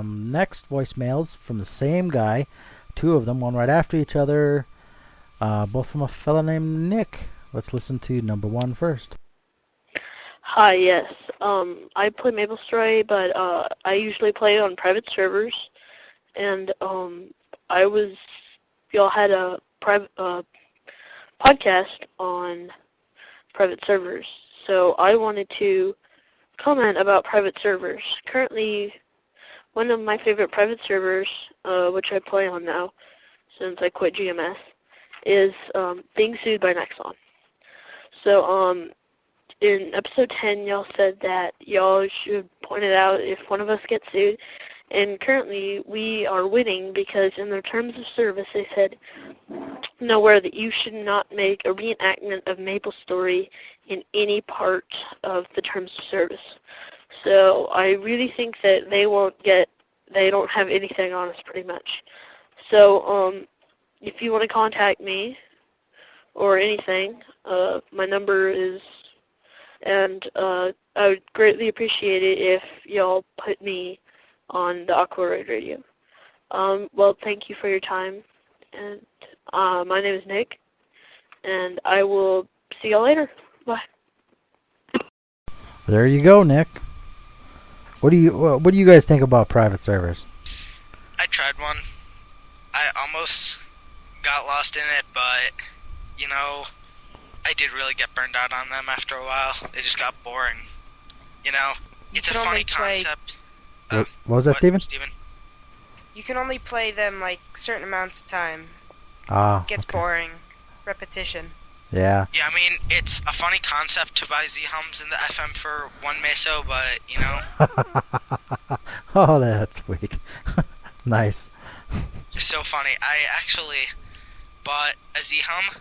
Speaker 1: Next voicemails from the same guy. Two of them, one right after each other. Both from a fella named Nick. Let's listen to number one first.
Speaker 9: Hi, yes. I play Masteria, but I usually play on private servers, and y'all had a private podcast on private servers, so I wanted to comment about private servers. Currently, one of my favorite private servers, which I play on now, since I quit GMS, is Being Sued by Nexon. So, in episode 10, y'all said that y'all should point it out if one of us gets sued, and currently we are winning because in their terms of service they said nowhere that you should not make a reenactment of Maple's story in any part of the terms of service. So I really think that they don't have anything on us pretty much. So if you want to contact me or anything, my number is, and I would greatly appreciate it if y'all put me on the Aqua radio. Well, thank you for your time, and my name is Nick, and I will see y'all later. Bye.
Speaker 1: There you go, Nick. What do you guys think about private servers?
Speaker 2: I tried one. I almost got lost in it, but, I did really get burned out on them after a while. They just got boring. It's a funny concept.
Speaker 1: What was that, Steven?
Speaker 3: You can only play them like certain amounts of time. Gets
Speaker 1: okay.
Speaker 3: boring. Repetition.
Speaker 1: Yeah.
Speaker 2: Yeah, I mean, it's a funny concept to buy Z-Hums in the FM for one meso, but,
Speaker 1: Oh, that's sweet. Nice.
Speaker 2: It's so funny. I actually bought a Z-Hum,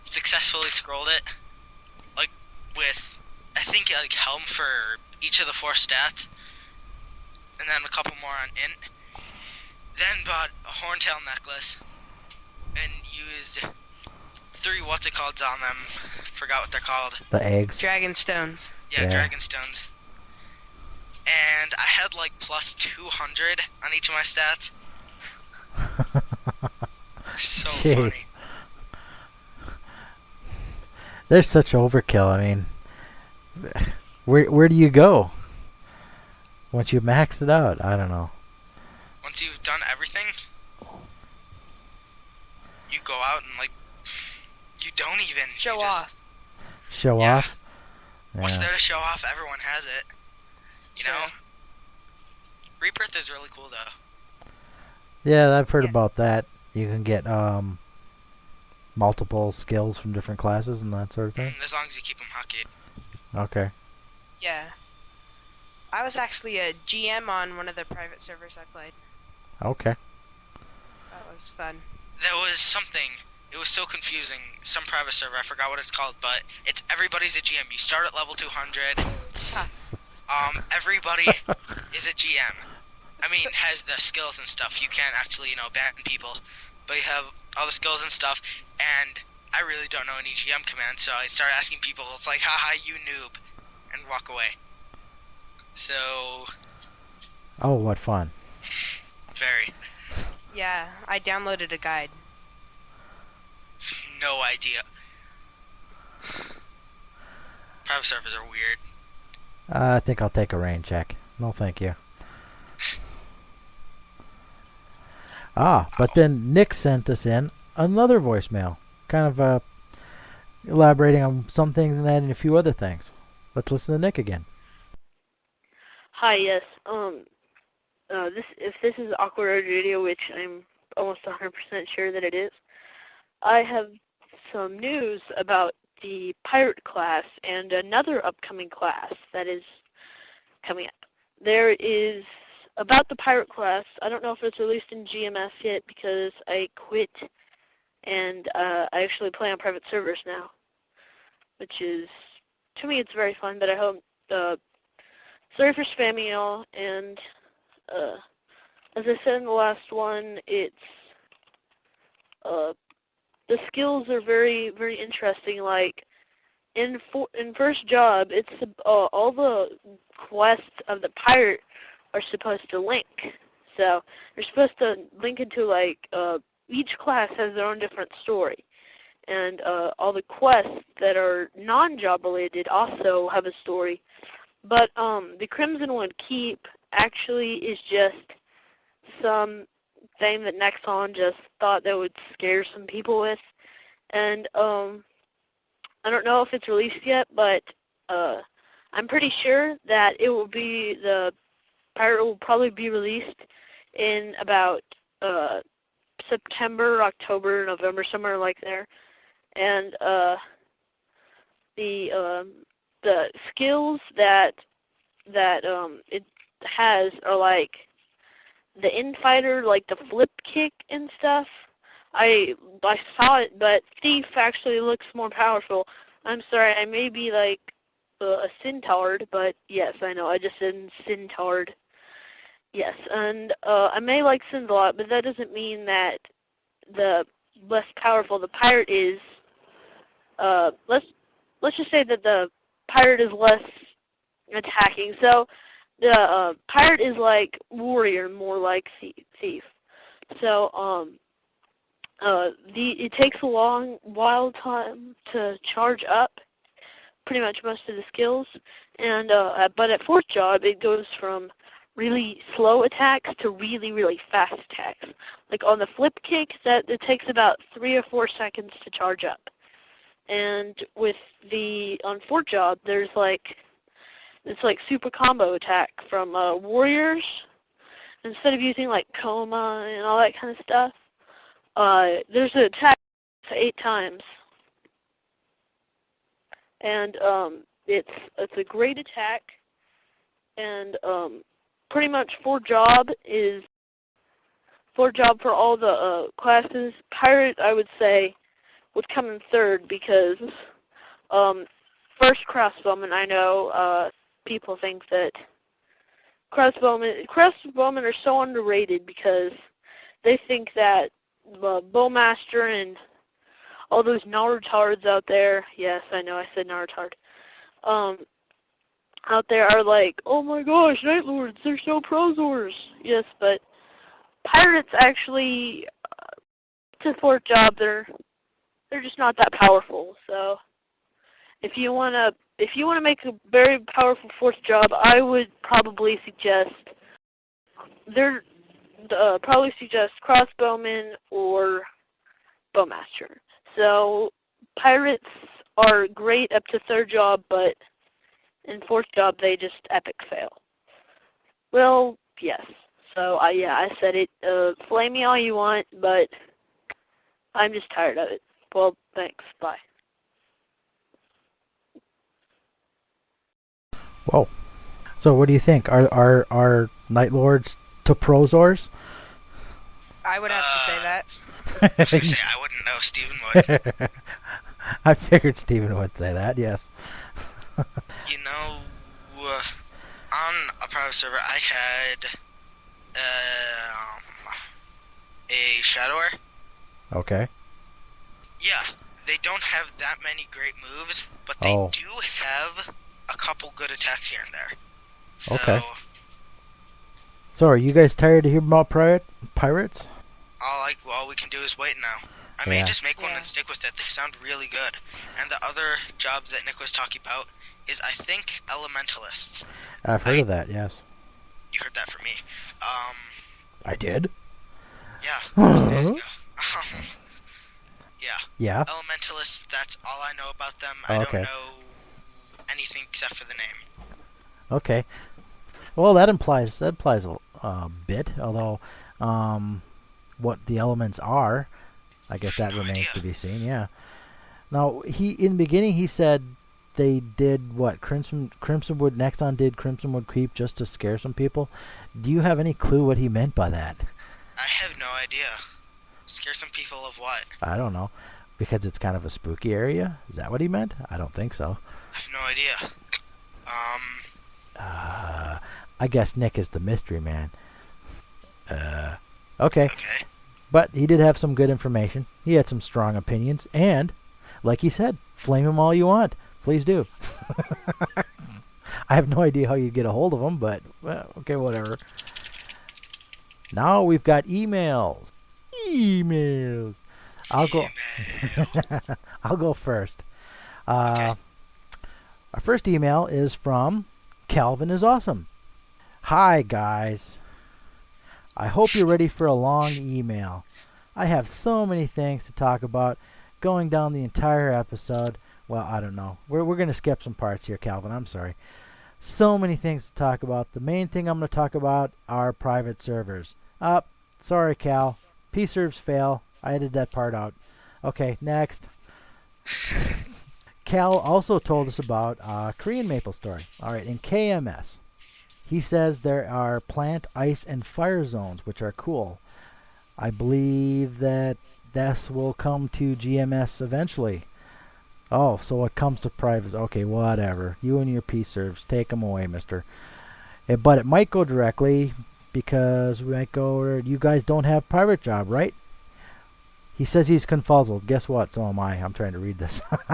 Speaker 2: successfully scrolled it, with, I think, Helm for each of the 4 stats, and then a couple more on int. Then bought a horntail necklace, and used 3 what's-it-calls on them. Forgot what they're called.
Speaker 1: The eggs.
Speaker 3: Dragon stones.
Speaker 2: Yeah, dragon stones. And I had plus 200 on each of my stats. So
Speaker 1: Jeez.
Speaker 2: funny.
Speaker 1: There's such overkill. I mean, where do you go once you maxed it out? I don't know.
Speaker 2: Once you've done everything, you go out and you don't even
Speaker 3: Show
Speaker 2: you just,
Speaker 3: off.
Speaker 1: Show
Speaker 2: Yeah.
Speaker 1: off?
Speaker 2: What's
Speaker 1: Yeah.
Speaker 2: there to show off? Everyone has it. You know? Rebirth is really cool though.
Speaker 1: Yeah, I've heard
Speaker 3: Yeah.
Speaker 1: about that. You can get multiple skills from different classes and that sort of thing.
Speaker 2: As long as you keep them hotkeyed.
Speaker 1: Okay.
Speaker 3: Yeah. I was actually a GM on one of the private servers I played.
Speaker 1: Okay.
Speaker 3: That was fun.
Speaker 2: There was something. It was so confusing. Some private server, I forgot what it's called, but it's everybody's a GM. You start at level 200. Everybody is a GM. I mean, has the skills and stuff. You can't actually, ban people, but you have all the skills and stuff. And I really don't know any GM commands, so I start asking people. It's like, haha, you noob, and walk away. So.
Speaker 1: Oh, what fun.
Speaker 2: Very.
Speaker 3: Yeah, I downloaded a guide.
Speaker 2: No idea. Private servers are weird.
Speaker 1: I think I'll take a rain check. No, thank you. But then Nick sent us in another voicemail, kind of elaborating on some things and adding a few other things. Let's listen to Nick again.
Speaker 9: Hi, yes. If this is Aqua Radio, which I'm almost 100% sure that it is, I have some news about the pirate class and another upcoming class that is coming up. There is, about the pirate class, I don't know if it's released in GMS yet because I quit and I actually play on private servers now, which is, to me it's very fun, but I hope, sorry for spamming y'all, and as I said in the last one, it's, the skills are very, very interesting. Like, in first job, it's all the quests of the pirate are supposed to link. So you're supposed to link into, like, each class has their own different story. And all the quests that are non-job related also have a story. But the Crimsonwood Keep actually is just some thing that Nexon just thought that would scare some people with. And I don't know if it's released yet, but I'm pretty sure that it will be, the pirate will probably be released in about September, October, November, somewhere like there. And the skills that it has are like the infighter, like the flip kick and stuff. I saw it, but thief actually looks more powerful. I'm sorry, I may be like a Centaur, but yes, I know, I just said Centaur. Yes, and I may like Sins a lot, but that doesn't mean that the less powerful the pirate is. Let's just say that the pirate is less attacking. So the pirate is like warrior, more like thief. So it takes a while time to charge up pretty much most of the skills, and but at fourth job it goes from really slow attacks to really, really fast attacks. Like on the flip kick, that it takes about 3 or 4 seconds to charge up. And with the on fourth job, there's like it's like super combo attack from warriors. Instead of using like coma and all that kind of stuff, there's an attack 8 times, and it's a great attack. And pretty much fourth job for all the classes. Pirate, I would say, would come in third because first crossbowman. I know people think that crossbowmen are so underrated because they think that bowmaster and all those Narutards out there, yes, I know I said Narutard, out there are like, oh my gosh, Night Lords, they're so prozors. Yes, but pirates actually, to fourth job, they're just not that powerful. So if you wanna make a very powerful fourth job, I would probably suggest crossbowman or bowmaster. So pirates are great up to third job, but in fourth job they just epic fail. Well, yes. So I said it. Flame me all you want, but I'm just tired of it. Well, thanks. Bye.
Speaker 1: Whoa. So what do you think? Are Night Lords to prozors?
Speaker 3: I would have to say that.
Speaker 2: I was going to say, I wouldn't know. Steven would.
Speaker 1: I figured Steven would say that, yes.
Speaker 2: You know, on a private server, I had a Shadower.
Speaker 1: Okay.
Speaker 2: Yeah, they don't have that many great moves, but they do have a couple good attacks here and there. So,
Speaker 1: okay. So are you guys tired to hear about pirates?
Speaker 2: all we can do is wait now. I may
Speaker 1: Yeah.
Speaker 2: just make one
Speaker 3: Yeah.
Speaker 2: and stick with it. They sound really good. And the other job that Nick was talking about is, I think, elementalists.
Speaker 1: I've heard of that, yes.
Speaker 2: You heard that from me.
Speaker 1: I did?
Speaker 2: Yeah, 2 days ago. Yeah.
Speaker 1: Yeah?
Speaker 2: Elementalists, that's all I know about them. I
Speaker 1: Okay.
Speaker 2: don't know anything except for the name.
Speaker 1: Okay. Well, that implies a bit, although what the elements are, I guess that
Speaker 2: No
Speaker 1: remains
Speaker 2: idea.
Speaker 1: to be seen, yeah. Now, in the beginning he said they did what? Crimsonwood Nexon did Crimsonwood Creep just to scare some people. Do you have any clue what he meant by that?
Speaker 2: I have no idea. Scare some people of what?
Speaker 1: I don't know. Because it's kind of a spooky area? Is that what he meant? I don't think so.
Speaker 2: I have no idea.
Speaker 1: I guess Nick is the mystery man. Okay.
Speaker 2: Okay.
Speaker 1: But he did have some good information. He had some strong opinions. And, like he said, flame him all you want. Please do. I have no idea how you get a hold of him, but, well, okay, whatever. Now we've got emails. Emails. I'll go first.
Speaker 2: Okay.
Speaker 1: Our first email is from Calvin is Awesome. Hi, guys. I hope you're ready for a long email. I have so many things to talk about, going down the entire episode. Well, I don't know. We're going to skip some parts here, Calvin. I'm sorry. So many things to talk about. The main thing I'm going to talk about are private servers. Sorry, Cal. P-serves fail. I edited that part out. Okay, next. Cal also told us about Korean Maple Story. All right, in KMS, he says there are plant, ice, and fire zones, which are cool. I believe that this will come to GMS eventually. Oh, so it comes to private. Okay, whatever. You and your P-serves, take them away, mister. But it might go directly because we might go. You guys don't have private job, right? He says he's confuzzled. Guess what? So am I. I'm trying to read this.
Speaker 2: No,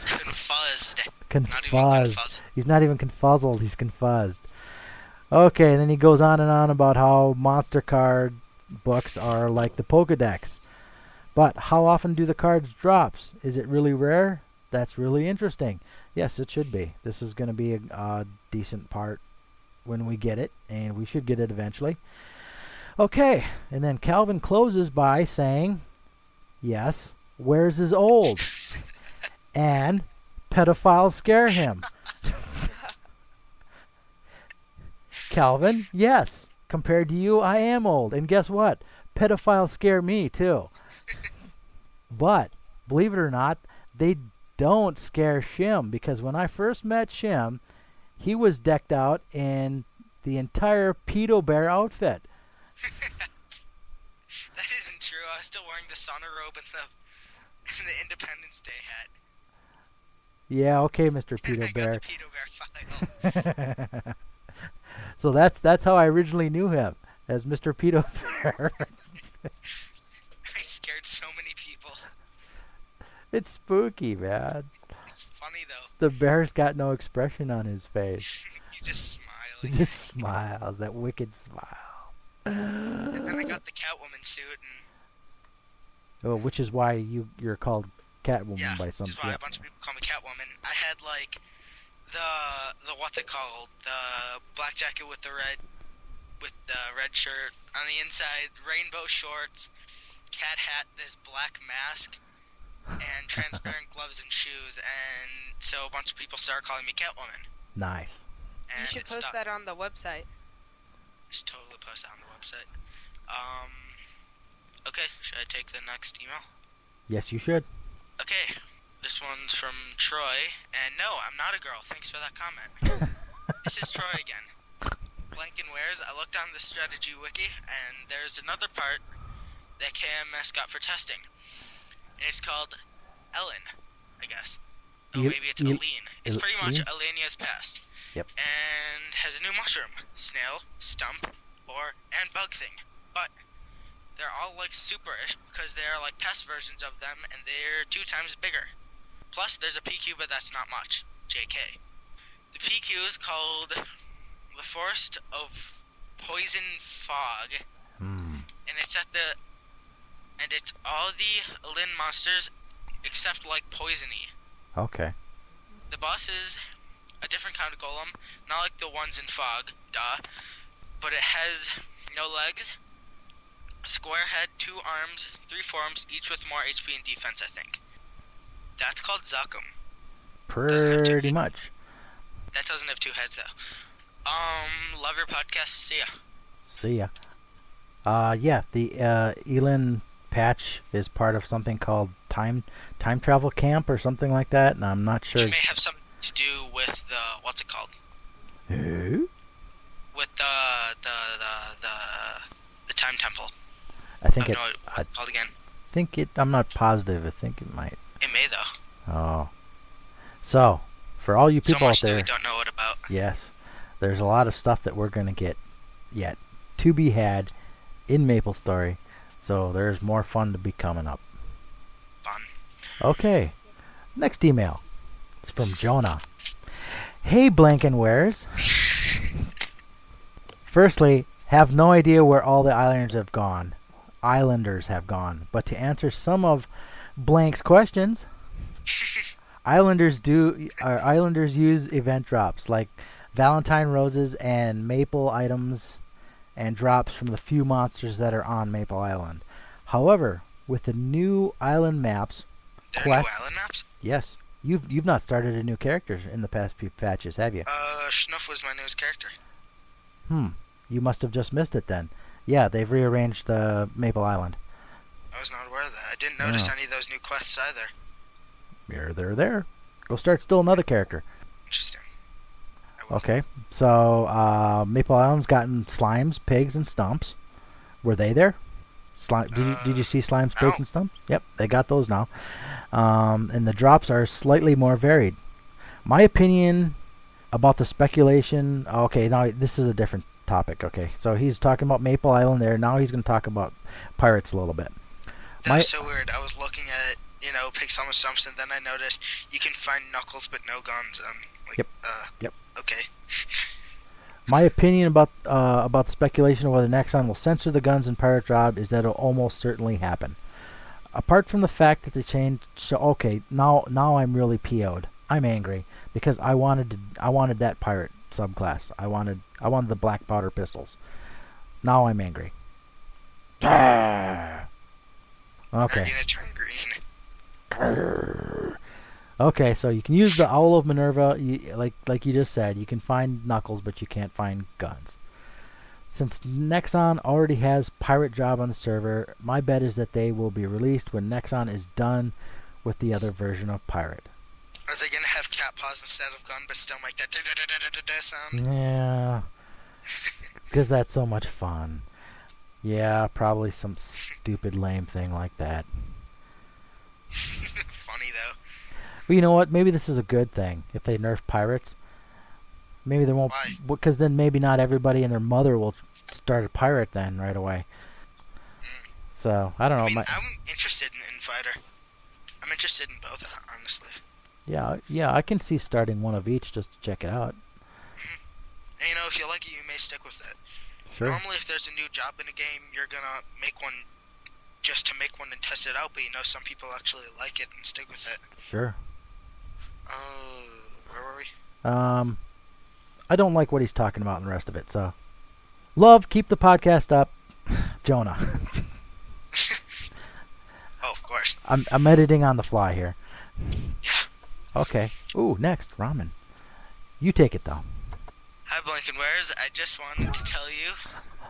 Speaker 2: confuzzed. Not even
Speaker 1: Confuzzed.
Speaker 2: confuzzled.
Speaker 1: He's not even confuzzled. He's confuzzed. Okay, and then he goes on and on about how monster card books are like the Pokedex. But how often do the cards drops? Is it really rare? That's really interesting. Yes, it should be. This is going to be a decent part when we get it, and we should get it eventually. Okay, and then Calvin closes by saying, yes, Warez is old, and pedophiles scare him. Calvin, yes, compared to you, I am old, and guess what? Pedophiles scare me, too. But, believe it or not, they don't scare Shim, because when I first met Shim, he was decked out in the entire pedo bear outfit.
Speaker 2: That isn't true. I was still wearing the sauna robe and the Independence Day hat.
Speaker 1: Yeah, okay, Mr.
Speaker 2: I
Speaker 1: Pedo
Speaker 2: got
Speaker 1: Bear.
Speaker 2: the Pedo Bear file.
Speaker 1: So that's how I originally knew him, as Mr. Pedo Bear.
Speaker 2: I scared so many people.
Speaker 1: It's spooky, man.
Speaker 2: It's funny though.
Speaker 1: The bear's got no expression on his face.
Speaker 2: He just smiled.
Speaker 1: He just smiles, that wicked smile.
Speaker 2: And then I got the Catwoman suit and
Speaker 1: Oh, which is why you're called Catwoman
Speaker 2: yeah,
Speaker 1: by some
Speaker 2: which is why
Speaker 1: yeah.
Speaker 2: a bunch of people call me Catwoman. I had like the what's it called? The black jacket with the red shirt on the inside, rainbow shorts, cat hat, this black mask, and transparent gloves and shoes, and so a bunch of people started calling me Catwoman.
Speaker 1: Nice.
Speaker 2: And
Speaker 3: You should
Speaker 2: it
Speaker 3: post
Speaker 2: stuck.
Speaker 3: that on the website.
Speaker 2: I should totally post that on the website. Okay, should I take the next email?
Speaker 1: Yes, you should.
Speaker 2: Okay, this one's from Troy, and no, I'm not a girl. Thanks for that comment. This is Troy again. Blank and Warez, I looked on the strategy wiki, and there's another part that KMS got for testing. And it's called Ellen, I guess. Oh, maybe it's Aline. It's pretty much Alenia's past.
Speaker 1: Yep.
Speaker 2: And has a new mushroom, snail, stump, and bug thing. But they're all like super-ish because they're like pest versions of them, and they're 2 times bigger. Plus, there's a PQ, but that's not much. JK. The PQ is called the Forest of Poison Fog, and it's at the and it's all the Lin monsters except like Poisony.
Speaker 1: Okay.
Speaker 2: The boss is a different kind of golem, not like the ones in Fog, duh, but it has no legs, a square head, 2 arms, 3 forearms, each with more HP and defense, I think. That's called Zuckum.
Speaker 1: Pretty much.
Speaker 2: That doesn't have 2 heads, though. Love your podcast. See ya.
Speaker 1: See ya. Yeah, the Elin patch is part of something called time travel camp or something like that, and I'm not sure.
Speaker 2: It may have something to do with the what's it called?
Speaker 1: Who?
Speaker 2: With the time temple.
Speaker 1: I think
Speaker 2: I don't know what it's called again.
Speaker 1: I'm not positive. I think it might.
Speaker 2: It may though.
Speaker 1: Oh. So, for all you people
Speaker 2: so much
Speaker 1: out there,
Speaker 2: that we don't know what about.
Speaker 1: yes, there's a lot of stuff that we're gonna get yet to be had in MapleStory. So there's more fun to be coming up.
Speaker 2: Fun.
Speaker 1: Okay. Next email. It's from Jonah. Hey, Blankenwares. Firstly, have no idea where all the islanders have gone. But to answer some of Blank's questions, Islanders use event drops like Valentine roses and maple items and drops from the few monsters that are on Maple Island. However, with the new island maps,
Speaker 2: There are new island maps?
Speaker 1: yes, you've not started a new character in the past few patches, have you?
Speaker 2: Schnuff was my newest character.
Speaker 1: You must have just missed it then. Yeah, they've rearranged the Maple Island.
Speaker 2: I was not aware of that. I didn't notice any of those new quests either.
Speaker 1: They're there. Go start still another character.
Speaker 2: Interesting.
Speaker 1: Okay, so Maple Island's gotten slimes, pigs, and stumps. Were they there? Did you see slimes, pigs, and stumps? Yep, they got those now. And the drops are slightly more varied. My opinion about the speculation... Okay, now this is a different topic, okay? So he's talking about Maple Island there. Now he's going to talk about pirates a little bit.
Speaker 2: That was so weird. I was looking at, pigs, helmets, stumps, and then I noticed you can find knuckles but no guns.
Speaker 1: Yep.
Speaker 2: Okay.
Speaker 1: My opinion about the speculation of whether Nexon will censor the guns in Pirate Job is that it'll almost certainly happen. Apart from the fact that they changed... Okay, now I'm really PO'd. I'm angry because I wanted that pirate subclass. I wanted the black powder pistols. Now I'm angry. Okay.
Speaker 2: Are you gonna turn green?
Speaker 1: Okay, so you can use the Owl of Minerva, like you just said. You can find knuckles, but you can't find guns. Since Nexon already has Pirate Job on the server, my bet is that they will be released when Nexon is done with the other version of Pirate.
Speaker 2: Are they gonna have cat paws instead of gun, but still make that da-da-da-da-da-da sound?
Speaker 1: Yeah, because that's so much fun. Yeah, probably some stupid lame thing like that.
Speaker 2: Funny though.
Speaker 1: Well, you know what? Maybe this is a good thing if they nerf pirates. Maybe there won't, because then maybe not everybody and their mother will start a pirate then right away. So I don't know.
Speaker 2: I'm interested in fighter. I'm interested in both, honestly.
Speaker 1: Yeah, I can see starting one of each just to check it out.
Speaker 2: And if you like it, you may stick with it.
Speaker 1: Sure.
Speaker 2: Normally, if there's a new job in a game, you're gonna make one just to make one and test it out. But some people actually like it and stick with it.
Speaker 1: Sure.
Speaker 2: Where were we?
Speaker 1: I don't like what he's talking about and the rest of it. So, love, keep the podcast up, Jonah.
Speaker 2: Oh, of course.
Speaker 1: I'm editing on the fly here.
Speaker 2: Yeah.
Speaker 1: Okay. Ooh, next, ramen. You take it, though.
Speaker 2: Hi, Blankenwares. I just wanted to tell you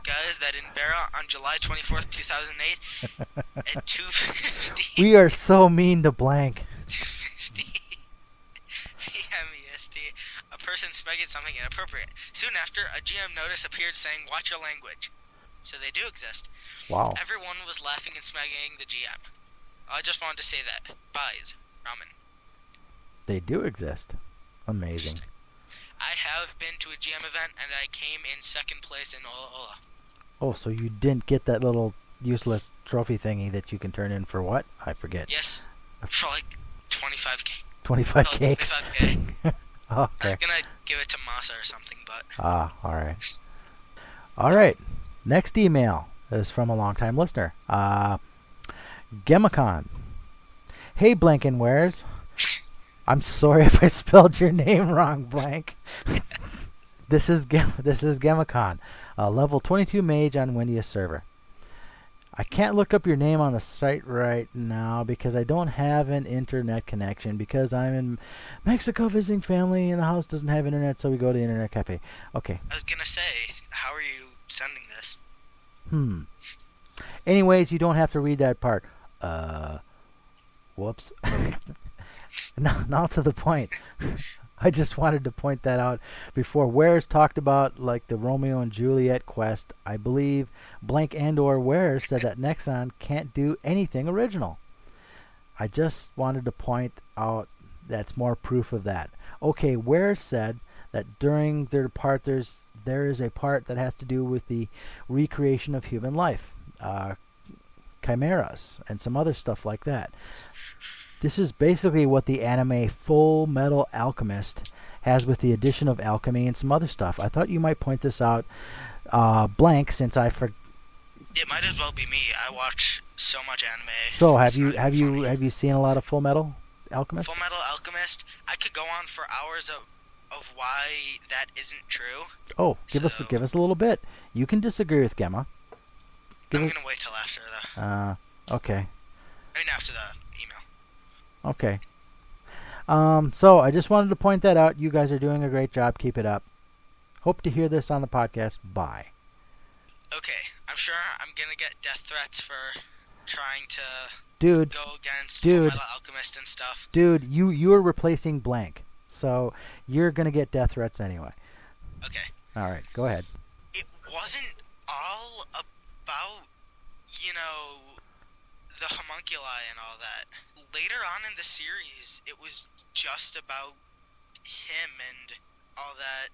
Speaker 2: guys that in Barra on July 24th, 2008, at 2:50...
Speaker 1: We are so mean to Blank.
Speaker 2: 2:50 p.m. EST, a person smegged something inappropriate. Soon after, a GM notice appeared saying, "Watch your language." So they do exist.
Speaker 1: Wow.
Speaker 2: Everyone was laughing and smegging the GM. I just wanted to say that. Buys. Ramen.
Speaker 1: They do exist. Amazing.
Speaker 2: I have been to a GM event, and I came in second place in Ola Ola.
Speaker 1: Oh, so you didn't get that little useless trophy thingy that you can turn in for what? I forget.
Speaker 2: Yes. For like 25k.
Speaker 1: 25k?
Speaker 2: 25k.
Speaker 1: Okay.
Speaker 2: I was gonna give it to Masa or something, but...
Speaker 1: alright. Alright. Next email is from a longtime listener. Gemicon. Hey, Blank and Wares. I'm sorry if I spelled your name wrong, Blank. This is Gemicon, a level 22 mage on Windia's server. I can't look up your name on the site right now because I don't have an internet connection because I'm in Mexico visiting family and the house doesn't have internet, so we go to the internet cafe. Okay.
Speaker 2: I was gonna say, how are you sending this?
Speaker 1: Anyways, you don't have to read that part. Whoops. Now to the point. I just wanted to point that out before. Warez talked about like the Romeo and Juliet quest. I believe Blank and/or Warez said that Nexon can't do anything original. I just wanted to point out that's more proof of that. Okay, Warez said that during their part there is a part that has to do with the recreation of human life, chimeras, and some other stuff like that. This is basically what the anime Full Metal Alchemist has with the addition of alchemy and some other stuff. I thought you might point this out, Blank, since I forgot.
Speaker 2: It might as well be me. I watch so much anime.
Speaker 1: So have you seen a lot of Full Metal Alchemist?
Speaker 2: Full Metal Alchemist. I could go on for hours of why that isn't true.
Speaker 1: Oh, give us a little bit. You can disagree with Gemma.
Speaker 2: I'm gonna wait till after the.
Speaker 1: Okay.
Speaker 2: I mean after the email.
Speaker 1: Okay. So I just wanted to point that out. You guys are doing a great job. Keep it up. Hope to hear this on the podcast. Bye.
Speaker 2: Okay, I'm sure I'm gonna get death threats for trying to go against Full Metal Alchemist and stuff.
Speaker 1: Dude, you are replacing Blank, so you're gonna get death threats anyway.
Speaker 2: Okay.
Speaker 1: All right, go ahead.
Speaker 2: It wasn't all about, the homunculi and all that. Later on in the series, it was just about him and all that.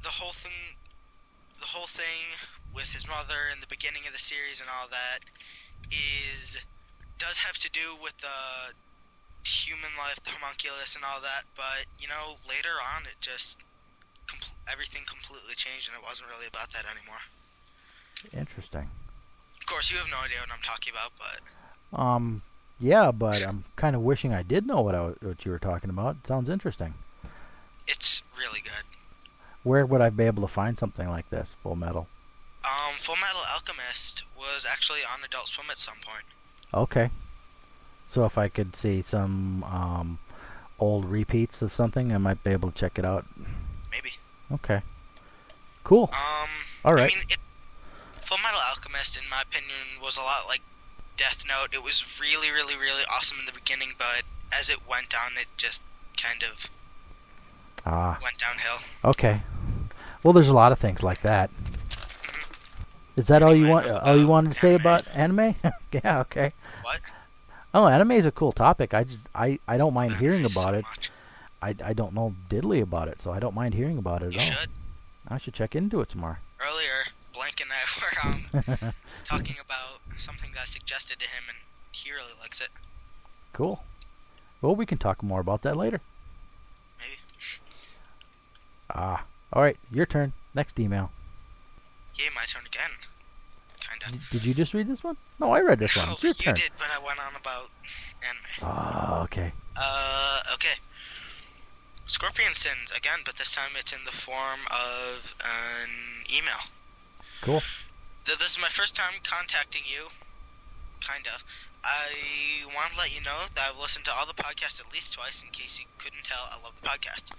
Speaker 2: The whole thing with his mother in the beginning of the series and all that does have to do with the human life, the homunculus and all that, but, later on it just, everything completely changed and it wasn't really about that anymore.
Speaker 1: Interesting.
Speaker 2: Of course, you have no idea what I'm talking about, but...
Speaker 1: Yeah, but I'm kind of wishing I did know what you were talking about. It sounds interesting.
Speaker 2: It's really good.
Speaker 1: Where would I be able to find something like this, Full Metal?
Speaker 2: Full Metal Alchemist was actually on Adult Swim at some point.
Speaker 1: Okay. So if I could see some old repeats of something, I might be able to check it out.
Speaker 2: Maybe.
Speaker 1: Okay. Cool. All right.
Speaker 2: I mean, Full Metal Alchemist, in my opinion, was a lot like Death Note. It was really, really, really awesome in the beginning, but as it went on, it just kind of went downhill.
Speaker 1: Okay. Well, there's a lot of things like that. Is that all you wanted to say about anime? Yeah. Okay.
Speaker 2: What?
Speaker 1: Oh, anime is a cool topic. I don't mind hearing about it. I don't know diddly about it, so I don't mind hearing about it at all.
Speaker 2: You should.
Speaker 1: I should check into it some more.
Speaker 2: Earlier, Blank and I were talking about something that I suggested to him, and he really likes it.
Speaker 1: Cool. Well, we can talk more about that later.
Speaker 2: Maybe.
Speaker 1: All right, your turn. Next email.
Speaker 2: Yeah, my turn again. Kinda.
Speaker 1: Did you just read this one? No, I read this one. It's your turn.
Speaker 2: You did, but I went on about anime.
Speaker 1: Oh, okay.
Speaker 2: Okay. Scorpion Sins again, but this time it's in the form of an email.
Speaker 1: Cool.
Speaker 2: This is my first time contacting you. Kinda. I want to let you know that I've listened to all the podcasts at least twice. In case you couldn't tell, I love the podcast.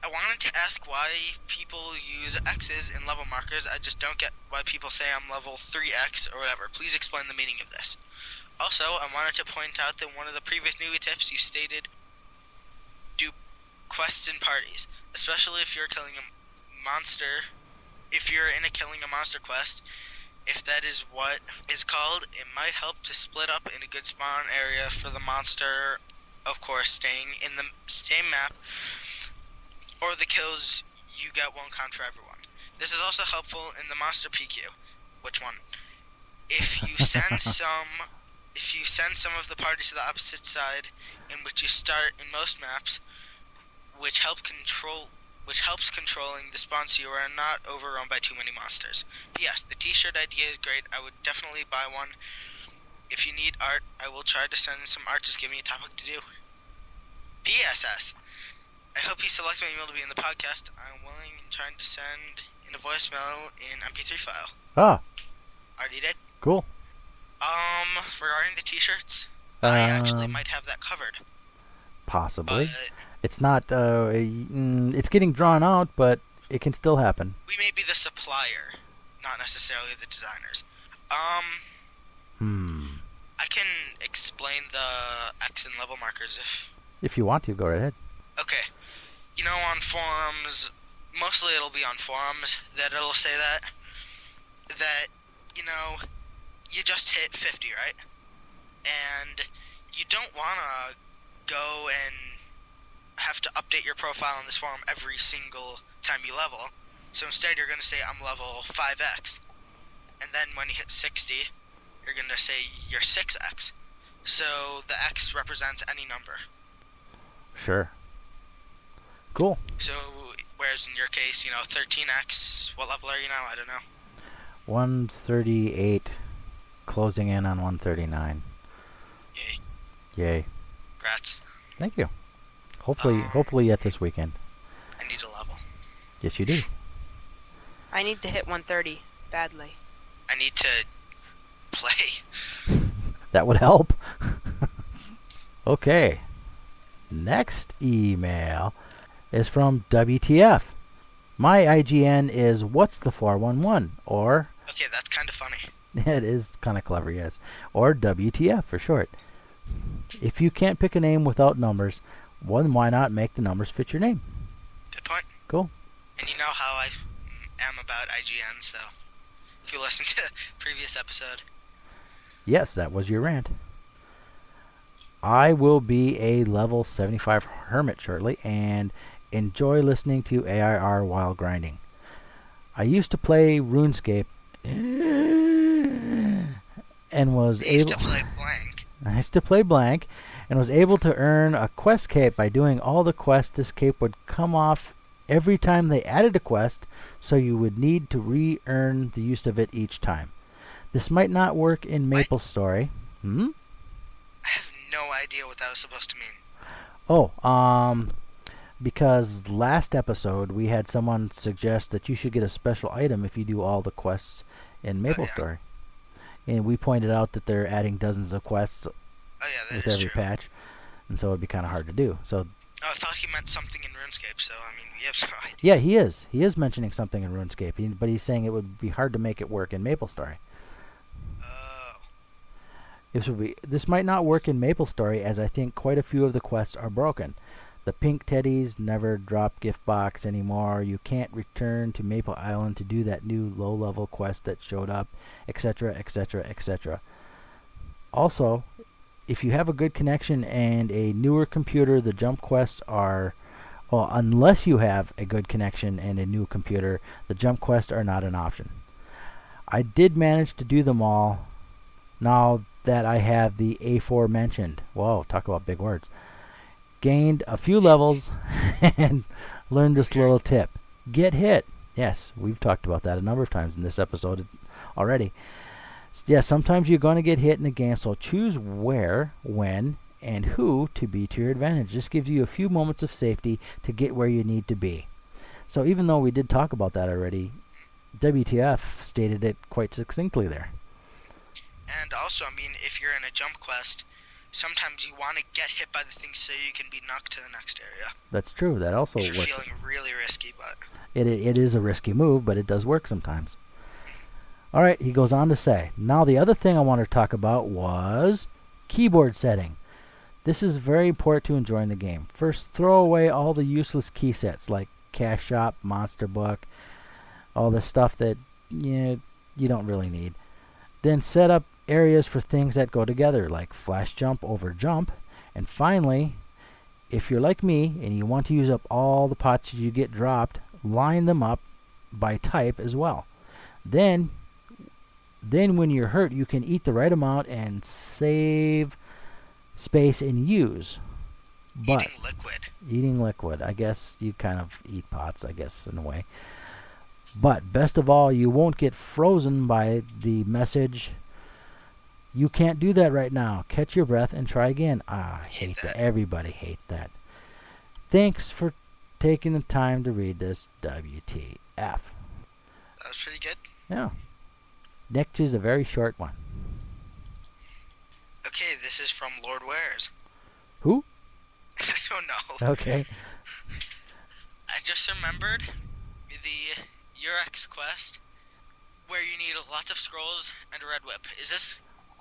Speaker 2: I wanted to ask why people use X's in level markers. I just don't get why people say I'm level 3X or whatever. Please explain the meaning of this. Also, I wanted to point out that one of the previous newbie tips you stated, do quests in parties, especially if you're killing a monster. If you're in a killing a monster quest, if that is what is called, it might help to split up in a good spawn area for the monster, of course, staying in the same map, or the kills you get won't count for everyone. This is also helpful in the monster PQ. Which one? If you send some of the party to the opposite side, in which you start in most maps, which helps controlling the spawn so you are not overrun by too many monsters. P.S. The t-shirt idea is great. I would definitely buy one. If you need art, I will try to send some art. Just give me a topic to do. PSS. I hope you select my email to be in the podcast. I'm willing and trying to send in a voicemail in MP3 file.
Speaker 1: Ah,
Speaker 2: Already did.
Speaker 1: cool.
Speaker 2: Regarding the t-shirts, I actually might have that covered.
Speaker 1: Possibly.
Speaker 2: But
Speaker 1: It's not, it's getting drawn out, but it can still happen.
Speaker 2: we may be the supplier, not necessarily the designers. I can explain the X and level markers
Speaker 1: If you want to, go right ahead.
Speaker 2: Okay. You know, on forums, mostly it'll be on forums that it'll say that, you know, you just hit 50, right? And you don't want to go and have to update your profile on this forum every single time you level. So instead you're going to say, I'm level 5x. And then when you hit 60, you're going to say you're 6x. So the x represents any number.
Speaker 1: Sure. Cool.
Speaker 2: So, whereas in your case, you know, 13x, what level are you now? I don't know.
Speaker 1: 138, closing in on 139.
Speaker 2: Yay.
Speaker 1: Yay.
Speaker 2: Congrats.
Speaker 1: Thank you. Hopefully yet this weekend.
Speaker 2: I need a level.
Speaker 1: Yes, you do.
Speaker 3: I need to hit 130 badly.
Speaker 2: I need to play.
Speaker 1: That would help. Okay. Next email is from WTF. My IGN is what's the 411 or
Speaker 2: Okay, that's kind of funny.
Speaker 1: it is kind of clever, yes. Or WTF for short. If you can't pick a name without numbers, well, then why not make the numbers fit your name?
Speaker 2: Good point.
Speaker 1: Cool.
Speaker 2: And you know how I am about IGN, so if you listen to the previous episode.
Speaker 1: Yes, that was your rant. I will be a level 75 hermit shortly and enjoy listening to ARR while grinding. I used to play RuneScape and was
Speaker 2: I used
Speaker 1: able
Speaker 2: to play blank.
Speaker 1: I used to play blank and was able to earn a quest cape by doing all the quests. This cape would come off every time they added a quest, so you would need to re-earn the use of it each time. This might not work in MapleStory.
Speaker 2: I have no idea what that was supposed to mean.
Speaker 1: Oh, because last episode we had someone suggest that you should get a special item if you do all the quests in MapleStory. And we pointed out that they're adding dozens of quests with every patch, and so it'd be kind of hard to do. So.
Speaker 2: Oh, I thought he meant something in RuneScape, so, I mean, we have no idea.
Speaker 1: Yeah, he is. He is mentioning something in RuneScape, but he's saying it would be hard to make it work in MapleStory.
Speaker 2: Oh.
Speaker 1: This might not work in MapleStory, as I think quite a few of the quests are broken. The pink teddies never drop gift box anymore. You can't return to Maple Island to do that new low-level quest that showed up, etc., etc., etc. Also, if you have a good connection and a newer computer, the jump quests are... Well, unless you have a good connection and a new computer, the jump quests are not an option. I did manage to do them all now that I have the aforementioned. Whoa, talk about big words. Gained a few levels and learned this little tip. Get hit. Yes, we've talked about that a number of times in this episode already. Yes, sometimes you're going to get hit in the game, so choose where, when, and who to be to your advantage. This gives you a few moments of safety to get where you need to be. So even though we did talk about that already, WTF stated it quite succinctly there.
Speaker 2: And also, I mean, if you're in a jump quest, sometimes you want to get hit by the thing so you can be knocked to the next area.
Speaker 1: That's true. That also
Speaker 2: if you're
Speaker 1: works.
Speaker 2: Feeling really risky, but...
Speaker 1: It is a risky move, but it does work sometimes. Alright, he goes on to say, now the other thing I want to talk about was keyboard setting. This is very important to enjoying the game. First, throw away all the useless key sets like Cash Shop, Monster Book, all the stuff that you don't really need. Then set up areas for things that go together like flash jump over jump. And finally, if you're like me and you want to use up all the pots you get dropped, line them up by type as well. Then when you're hurt, you can eat the right amount and save space and use. But eating liquid. I guess you kind of eat pots, I guess, in a way. But best of all, you won't get frozen by the message You can't do that right now. Catch your breath and try again. I
Speaker 2: Hate
Speaker 1: hate that.
Speaker 2: that.
Speaker 1: Everybody hates that. Thanks for taking the time to read this. WTF.
Speaker 2: That was pretty good.
Speaker 1: Yeah. Next is a very short one.
Speaker 2: Okay, this is from Lord Warez.
Speaker 1: Who?
Speaker 2: I don't know.
Speaker 1: Okay.
Speaker 2: I just remembered the Urex quest where you need lots of scrolls and a red whip. Is this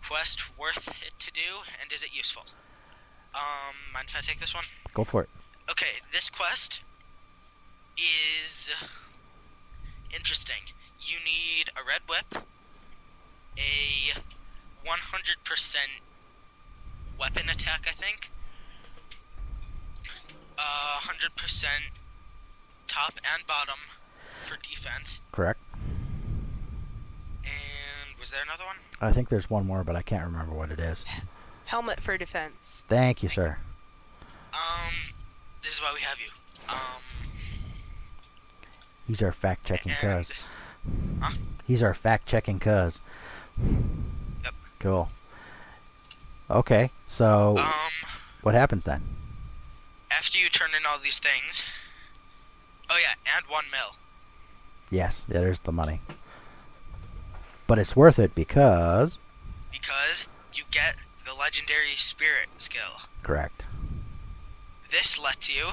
Speaker 2: quest worth it to do, and is it useful? Mind if I take this one?
Speaker 1: Go for it.
Speaker 2: Okay, this quest is interesting. You need a red whip, a 100% weapon attack, I think, 100% top and bottom for defense,
Speaker 1: Correct.
Speaker 2: and was there another one?
Speaker 1: I think there's one more, but I can't remember what it is.
Speaker 3: Helmet for defense.
Speaker 1: Thank you, sir.
Speaker 2: This is why we have you.
Speaker 1: He's our fact-checking cuz.
Speaker 2: Huh?
Speaker 1: He's our fact-checking cuz.
Speaker 2: Yep.
Speaker 1: Cool. Okay, so what happens then?
Speaker 2: After you turn in all these things, oh yeah, and 1 mil.
Speaker 1: Yes, yeah, there's the money. But it's worth it because...
Speaker 2: Because you get the legendary spirit skill.
Speaker 1: Correct.
Speaker 2: This lets you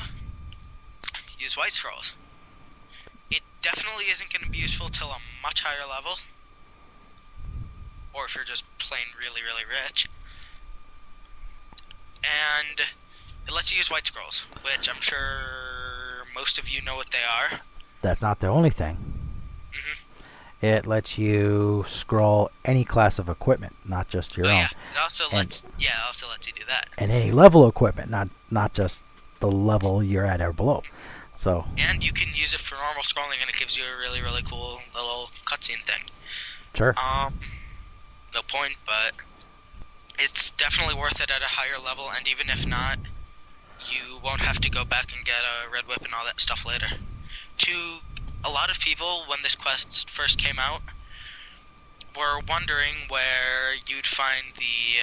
Speaker 2: use white scrolls. It definitely isn't going to be useful till a much higher level, or if you're just plain really, really rich. And it lets you use white scrolls, which I'm sure most of you know what they are.
Speaker 1: That's not the only thing.
Speaker 2: Mm-hmm.
Speaker 1: It lets you scroll any class of equipment, not just your own.
Speaker 2: Yeah, it also lets you do that.
Speaker 1: And any level of equipment, not just the level you're at or below. So.
Speaker 2: And you can use it for normal scrolling, and it gives you a really, really cool little cutscene thing.
Speaker 1: Sure.
Speaker 2: No point, but it's definitely worth it at a higher level, and even if not, you won't have to go back and get a red whip and all that stuff later. To a lot of people, when this quest first came out, were wondering where you'd find the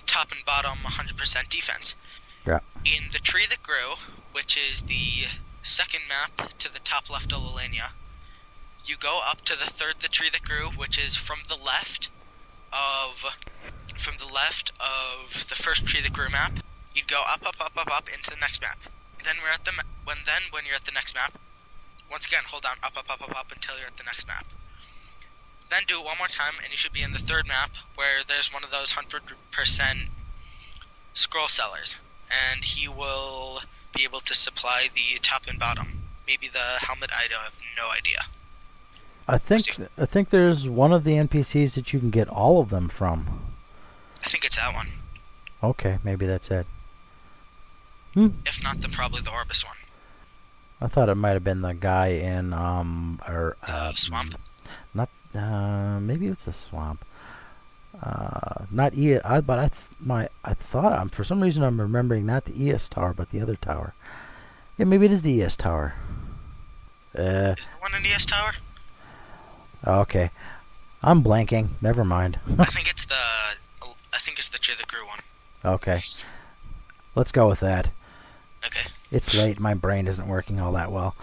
Speaker 2: top and bottom 100% defense.
Speaker 1: Yeah.
Speaker 2: In the tree that grew, which is the second map to the top left of Lelania, you go up to the third the tree that grew, which is from the left of the first tree that grew map. You'd go up into the next map. Then when you're at the next map, once again hold down up until you're at the next map. Then do it one more time, and you should be in the third map, where there's one of those 100% scroll sellers, and he will be able to supply the top and bottom. Maybe the helmet, I have no idea.
Speaker 1: I think there's one of the NPCs that you can get all of them from.
Speaker 2: I think it's that one.
Speaker 1: Okay, maybe that's it.
Speaker 2: If not, then probably the Orbis one.
Speaker 1: I thought it might have been the guy in
Speaker 2: swamp.
Speaker 1: Maybe it's the swamp. Not but I thought for some reason I'm remembering not the ES tower but the other tower. Yeah, maybe it is the ES tower.
Speaker 2: Is the one in ES tower?
Speaker 1: Okay, I'm blanking. Never mind.
Speaker 2: I think it's the tree that grew one.
Speaker 1: Okay, let's go with that.
Speaker 2: Okay.
Speaker 1: It's late. My brain isn't working all that well.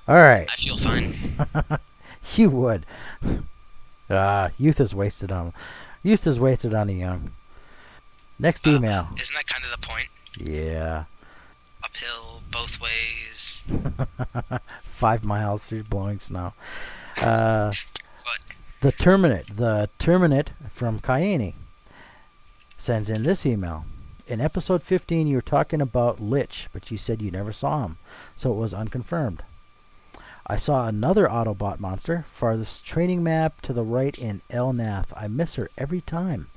Speaker 1: All right.
Speaker 2: I feel fine.
Speaker 1: You would. Youth is wasted on the young. Next email.
Speaker 2: Isn't that kind of the point?
Speaker 1: Yeah.
Speaker 2: Uphill both ways.
Speaker 1: 5 miles through blowing snow.
Speaker 2: Foot.
Speaker 1: The Terminate from Cayenne sends in this email. In episode 15, you were talking about Lich, but you said you never saw him, so it was unconfirmed. I saw another Autobot monster, farthest training map to the right in El Nath. I miss her every time.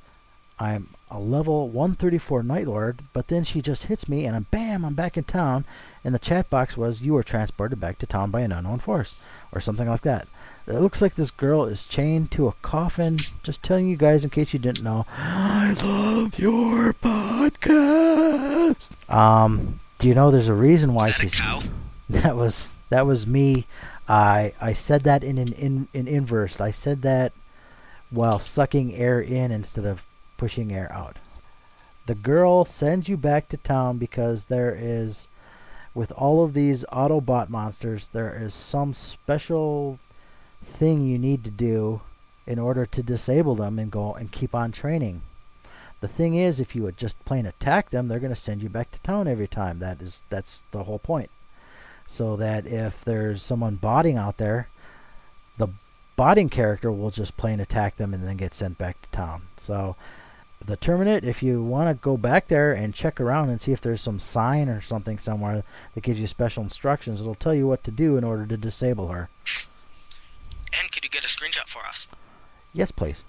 Speaker 1: I'm a level 134 Night Lord, but then she just hits me, and I'm back in town, and the chat box was, you were transported back to town by an unknown force, or something like that. It looks like this girl is chained to a coffin. Just telling you guys in case you didn't know. I love your podcast. Do you know there's a reason why she's...
Speaker 2: cow?
Speaker 1: That was me. I said that in inverse. I said that while sucking air in instead of pushing air out. The girl sends you back to town because there is, with all of these Autobot monsters, there is some special thing you need to do in order to disable them and go and keep on training. The thing is, if you would just plain attack them, they're going to send you back to town every time. That's the whole point. So that if there's someone botting out there, the botting character will just plain attack them and then get sent back to town. So the Terminate, if you want to go back there and check around and see if there's some sign or something somewhere that gives you special instructions, it'll tell you what to do in order to disable her.
Speaker 2: And could you get a screenshot for us?
Speaker 1: Yes, please.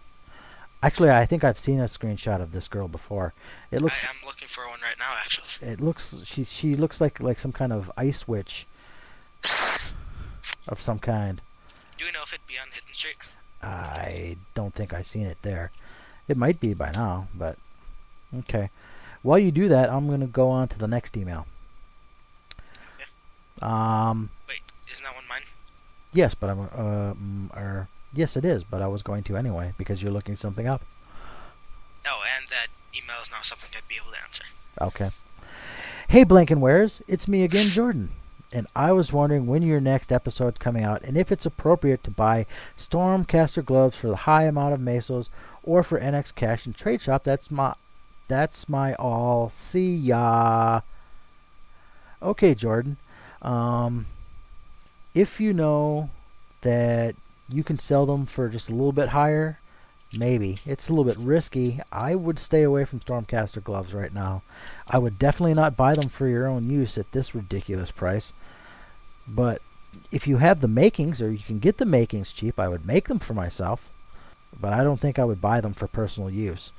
Speaker 1: Actually, I think I've seen a screenshot of this girl before.
Speaker 2: I am looking for one right now, actually.
Speaker 1: It looks she looks like some kind of ice witch of some kind.
Speaker 2: Do you know if it'd be on Hidden Street?
Speaker 1: I don't think I've seen it there. It might be by now, but okay. While you do that, I'm gonna go on to the next email.
Speaker 2: Okay. Wait, isn't that one mine?
Speaker 1: Yes, but yes, it is, but I was going to anyway because you're looking something up.
Speaker 2: Oh, and that email is not something I'd be able to answer.
Speaker 1: Okay. Hey, Blankenwares, it's me again, Jordan. And I was wondering when your next episode's coming out and if it's appropriate to buy Stormcaster gloves for the high amount of mesos or for NX Cash and Trade Shop. That's my all. See ya. Okay, Jordan. If you know that you can sell them for just a little bit higher, maybe. It's a little bit risky. I would stay away from Stormcaster gloves right now. I would definitely not buy them for your own use at this ridiculous price. But if you have the makings, or you can get the makings cheap, I would make them for myself. But I don't think I would buy them for personal use.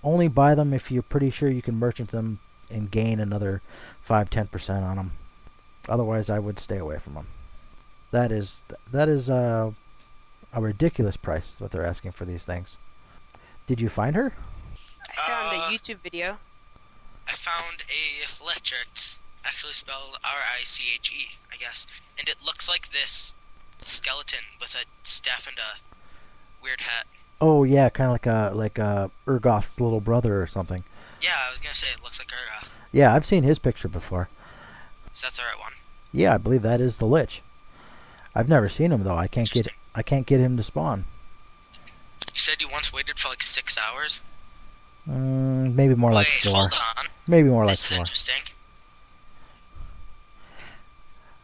Speaker 1: Only buy them if you're pretty sure you can merchant them and gain another 5-10% on them. Otherwise, I would stay away from them. That is a ridiculous price what they're asking for these things. Did you find her?
Speaker 3: I found a YouTube video.
Speaker 2: I found a Lichet, actually spelled R-I-C-H-E, I guess. And it looks like this skeleton with a staff and a weird hat.
Speaker 1: Oh yeah, kind of like a Urgoth's little brother or something.
Speaker 2: Yeah, I was gonna say it looks like Urgoth.
Speaker 1: Yeah, I've seen his picture before.
Speaker 2: Is that the right one?
Speaker 1: Yeah, I believe that is the Lich. I've never seen him though. I can't get him to spawn.
Speaker 2: You said you once waited for like 6 hours?
Speaker 1: Maybe more like 4.
Speaker 2: Hold on.
Speaker 1: Maybe more like
Speaker 2: this
Speaker 1: 4.
Speaker 2: Is interesting.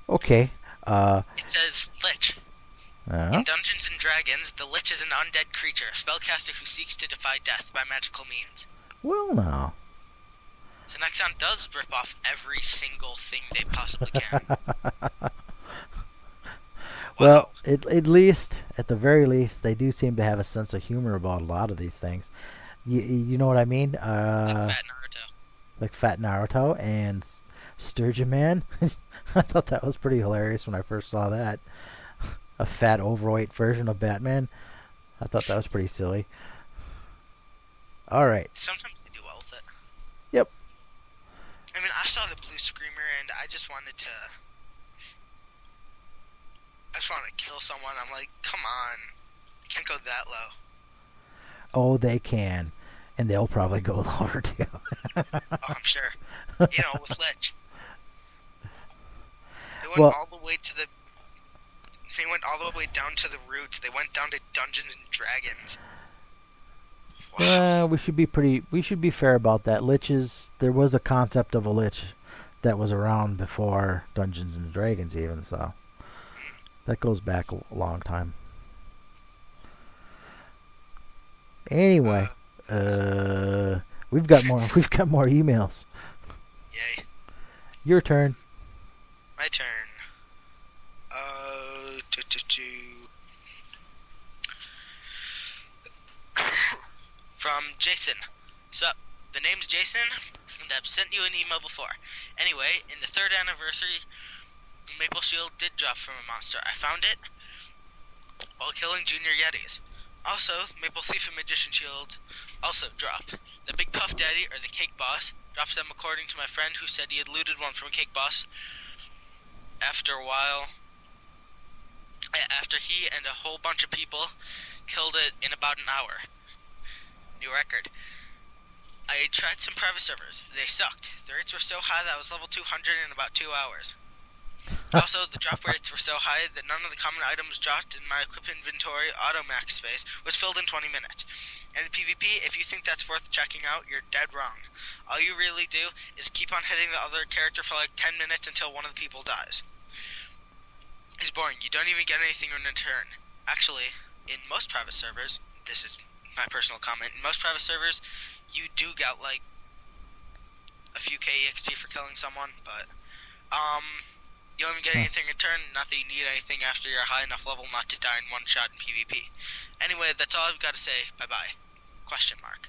Speaker 1: Okay.
Speaker 2: It says Lich. In Dungeons and Dragons, the Lich is an undead creature, a spellcaster who seeks to defy death by magical means.
Speaker 1: Well, now.
Speaker 2: The Nexon does rip off every single thing they possibly can.
Speaker 1: Well, at the very least, they do seem to have a sense of humor about a lot of these things. You know what I mean?
Speaker 2: Like Fat Naruto.
Speaker 1: Like Fat Naruto and Sturgeon Man. I thought that was pretty hilarious when I first saw that. A fat, overweight version of Batman. I thought that was pretty silly. Alright.
Speaker 2: Sometimes they do well with it.
Speaker 1: Yep.
Speaker 2: I mean, I saw the Blue Screamer and I just wanted to kill someone. I'm like, come on. You can't go that low.
Speaker 1: Oh, they can. And they'll probably go lower, too.
Speaker 2: Oh, I'm sure. You know, with Lich. They went all the way to the... They went all the way down to the roots. They went down to Dungeons and Dragons. Wow.
Speaker 1: We should be fair about that. Liches, there was a concept of a Lich that was around before Dungeons and Dragons even, so that goes back a long time. Anyway, we've got more emails.
Speaker 2: Yay.
Speaker 1: Your turn.
Speaker 2: My turn. From Jason. Sup, the name's Jason, and I've sent you an email before. Anyway, in the 3rd anniversary, Maple Shield did drop from a monster. I found it while killing Junior Yetis. Also, Maple Thief and Magician Shield also drop. The Big Puff Daddy, or the Cake Boss, drops them according to my friend who said he had looted one from a Cake Boss. After a while, after he and a whole bunch of people killed it in about an hour. New record. I tried some private servers. They sucked. The rates were so high that I was level 200 in about 2 hours. Also, the drop rates were so high that none of the common items dropped in my equip inventory auto-max space was filled in 20 minutes. And the PvP, if you think that's worth checking out, you're dead wrong. All you really do is keep on hitting the other character for like 10 minutes until one of the people dies. It's boring. You don't even get anything in return. Actually, in most private servers, this is my personal comment, in most private servers, you do get like a few K EXP for killing someone, but you don't even get anything in return. Not that you need anything after you're a high enough level not to die in one shot in PvP. Anyway, that's all I've got to say. Bye-bye. Question mark.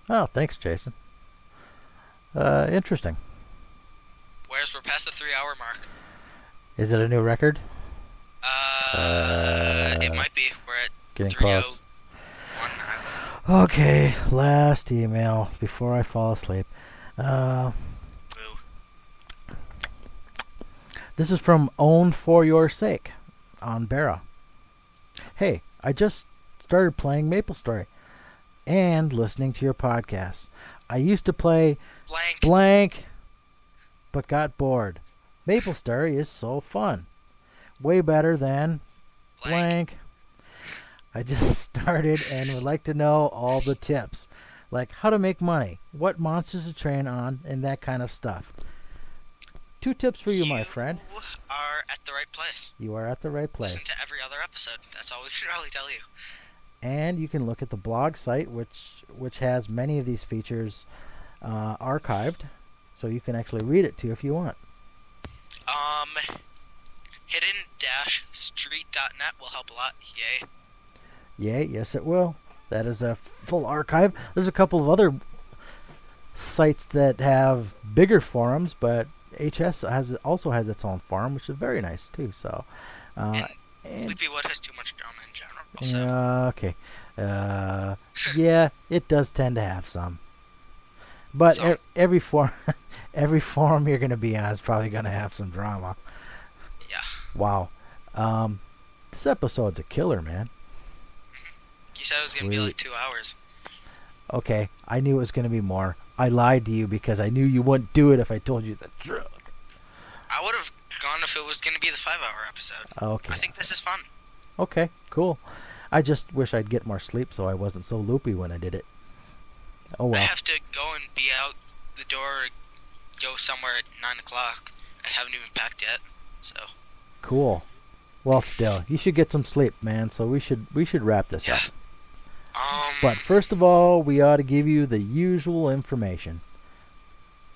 Speaker 1: Oh, thanks, Jason. Interesting.
Speaker 2: Whereas we're past the 3-hour mark.
Speaker 1: Is it a new record?
Speaker 2: It might be. We're at
Speaker 1: Getting
Speaker 2: 3:01
Speaker 1: close.
Speaker 2: now.
Speaker 1: Okay, last email before I fall asleep.
Speaker 2: Boo.
Speaker 1: This is from Own For Your Sake on Barra. Hey, I just started playing MapleStory and listening to your podcast. I used to play blank, but got bored. MapleStory is so fun. Way better than blank. I just started and would like to know all the tips, like how to make money, what monsters to train on, and that kind of stuff. 2 tips for you, my friend.
Speaker 2: You are at the right place.
Speaker 1: You are at the right place.
Speaker 2: Listen to every other episode. That's all we can really tell you.
Speaker 1: And you can look at the blog site, which has many of these features archived, so you can actually read it too if you want.
Speaker 2: Hidden-street.net will help a lot. Yay.
Speaker 1: Yay, yes it will. That is a full archive. There's a couple of other sites that have bigger forums, but HS also has its own forum, which is very nice too. So,
Speaker 2: and Sleepywood has too much drama in general. So.
Speaker 1: Okay. Yeah, it does tend to have some. But every forum you're going to be on is probably going to have some drama.
Speaker 2: Yeah.
Speaker 1: Wow. This episode's a killer, man.
Speaker 2: You said it was going to be like 2 hours.
Speaker 1: Okay, I knew it was going to be more. I lied to you because I knew you wouldn't do it if I told you the truth.
Speaker 2: I would have gone if it was going to be the 5-hour episode.
Speaker 1: Okay.
Speaker 2: I think this is fun.
Speaker 1: Okay, cool. I just wish I'd get more sleep so I wasn't so loopy when I did it. Oh well.
Speaker 2: I have to go and be out the door, go somewhere at 9 o'clock. I haven't even packed yet, so.
Speaker 1: Cool. Well, still, you should get some sleep, man. So we should wrap this up. But first of all, we ought to give you the usual information,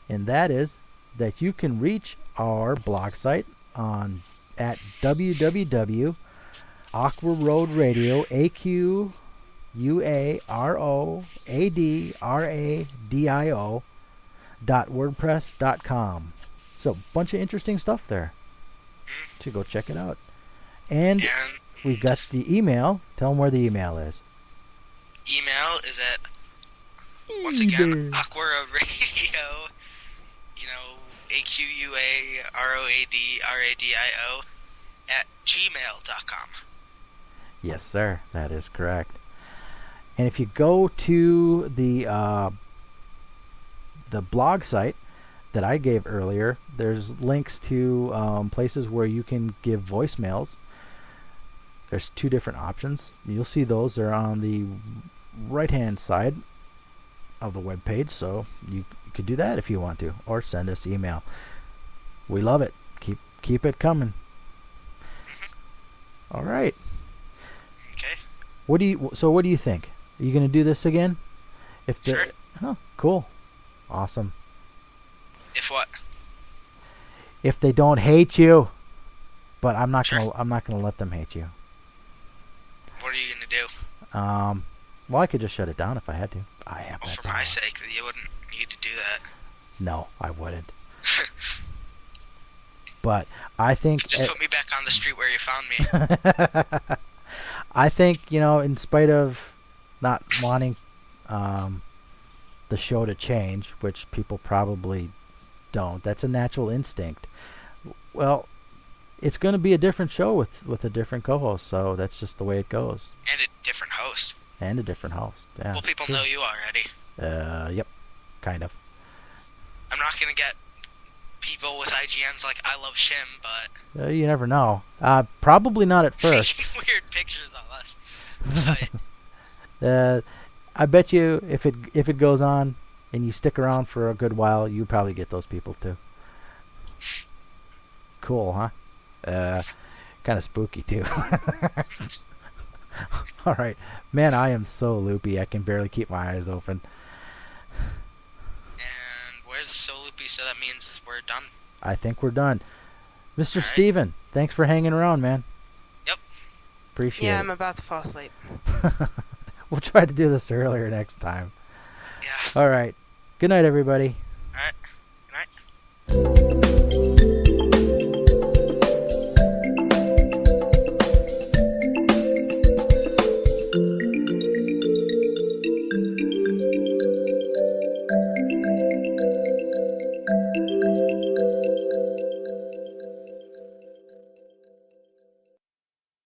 Speaker 1: and that is that you can reach our blog site at www.aquaroadradio .wordpress.com. So, bunch of interesting stuff there. So go check it out. And we've got the email. Tell them where the email is.
Speaker 2: Email is at, once again, aquaroadradio, AQUAROADRADIO at gmail.com.
Speaker 1: Yes, sir. That is correct. And if you go to the blog site that I gave earlier, there's links to places where you can give voicemails. There's 2 different options. You'll see those. They're on the right-hand side of the web page, so you could do that if you want to, or send us email. We love it. Keep it coming. All right.
Speaker 2: Okay.
Speaker 1: What do you think? Are you going to do this again?
Speaker 2: Sure.
Speaker 1: Oh, cool. Awesome.
Speaker 2: If what?
Speaker 1: If they don't hate you, but I'm not gonna let them hate you.
Speaker 2: What are you gonna do?
Speaker 1: Well, I could just shut it down if I had to.
Speaker 2: For my sake, you wouldn't need to do that.
Speaker 1: No, I wouldn't. But I think
Speaker 2: just put me back on the street where you found me.
Speaker 1: I think, in spite of not wanting the show to change, which people probably don't. That's a natural instinct. Well, it's going to be a different show with a different co-host, so that's just the way it goes.
Speaker 2: And a different host.
Speaker 1: And a different host. Yeah.
Speaker 2: Well, people know you already.
Speaker 1: Yep, kind of.
Speaker 2: I'm not gonna get people with IGNs like I love Shim, but
Speaker 1: You never know. Probably not at first.
Speaker 2: weird pictures of us. But
Speaker 1: I bet you if it goes on and you stick around for a good while, you probably get those people too. Cool, huh? Kind of spooky too. All right, man, I am so loopy I can barely keep my eyes open.
Speaker 2: and where's the so loopy? So that means we're done.
Speaker 1: I think we're done. Mr.
Speaker 2: All right.
Speaker 1: Steven, thanks for hanging around, man.
Speaker 2: Yep.
Speaker 1: Appreciate
Speaker 3: Yeah,
Speaker 1: it.
Speaker 3: I'm about to fall asleep.
Speaker 1: We'll try to do this earlier next time.
Speaker 2: Yeah.
Speaker 1: All right. Good night, everybody.
Speaker 2: All right. Good night.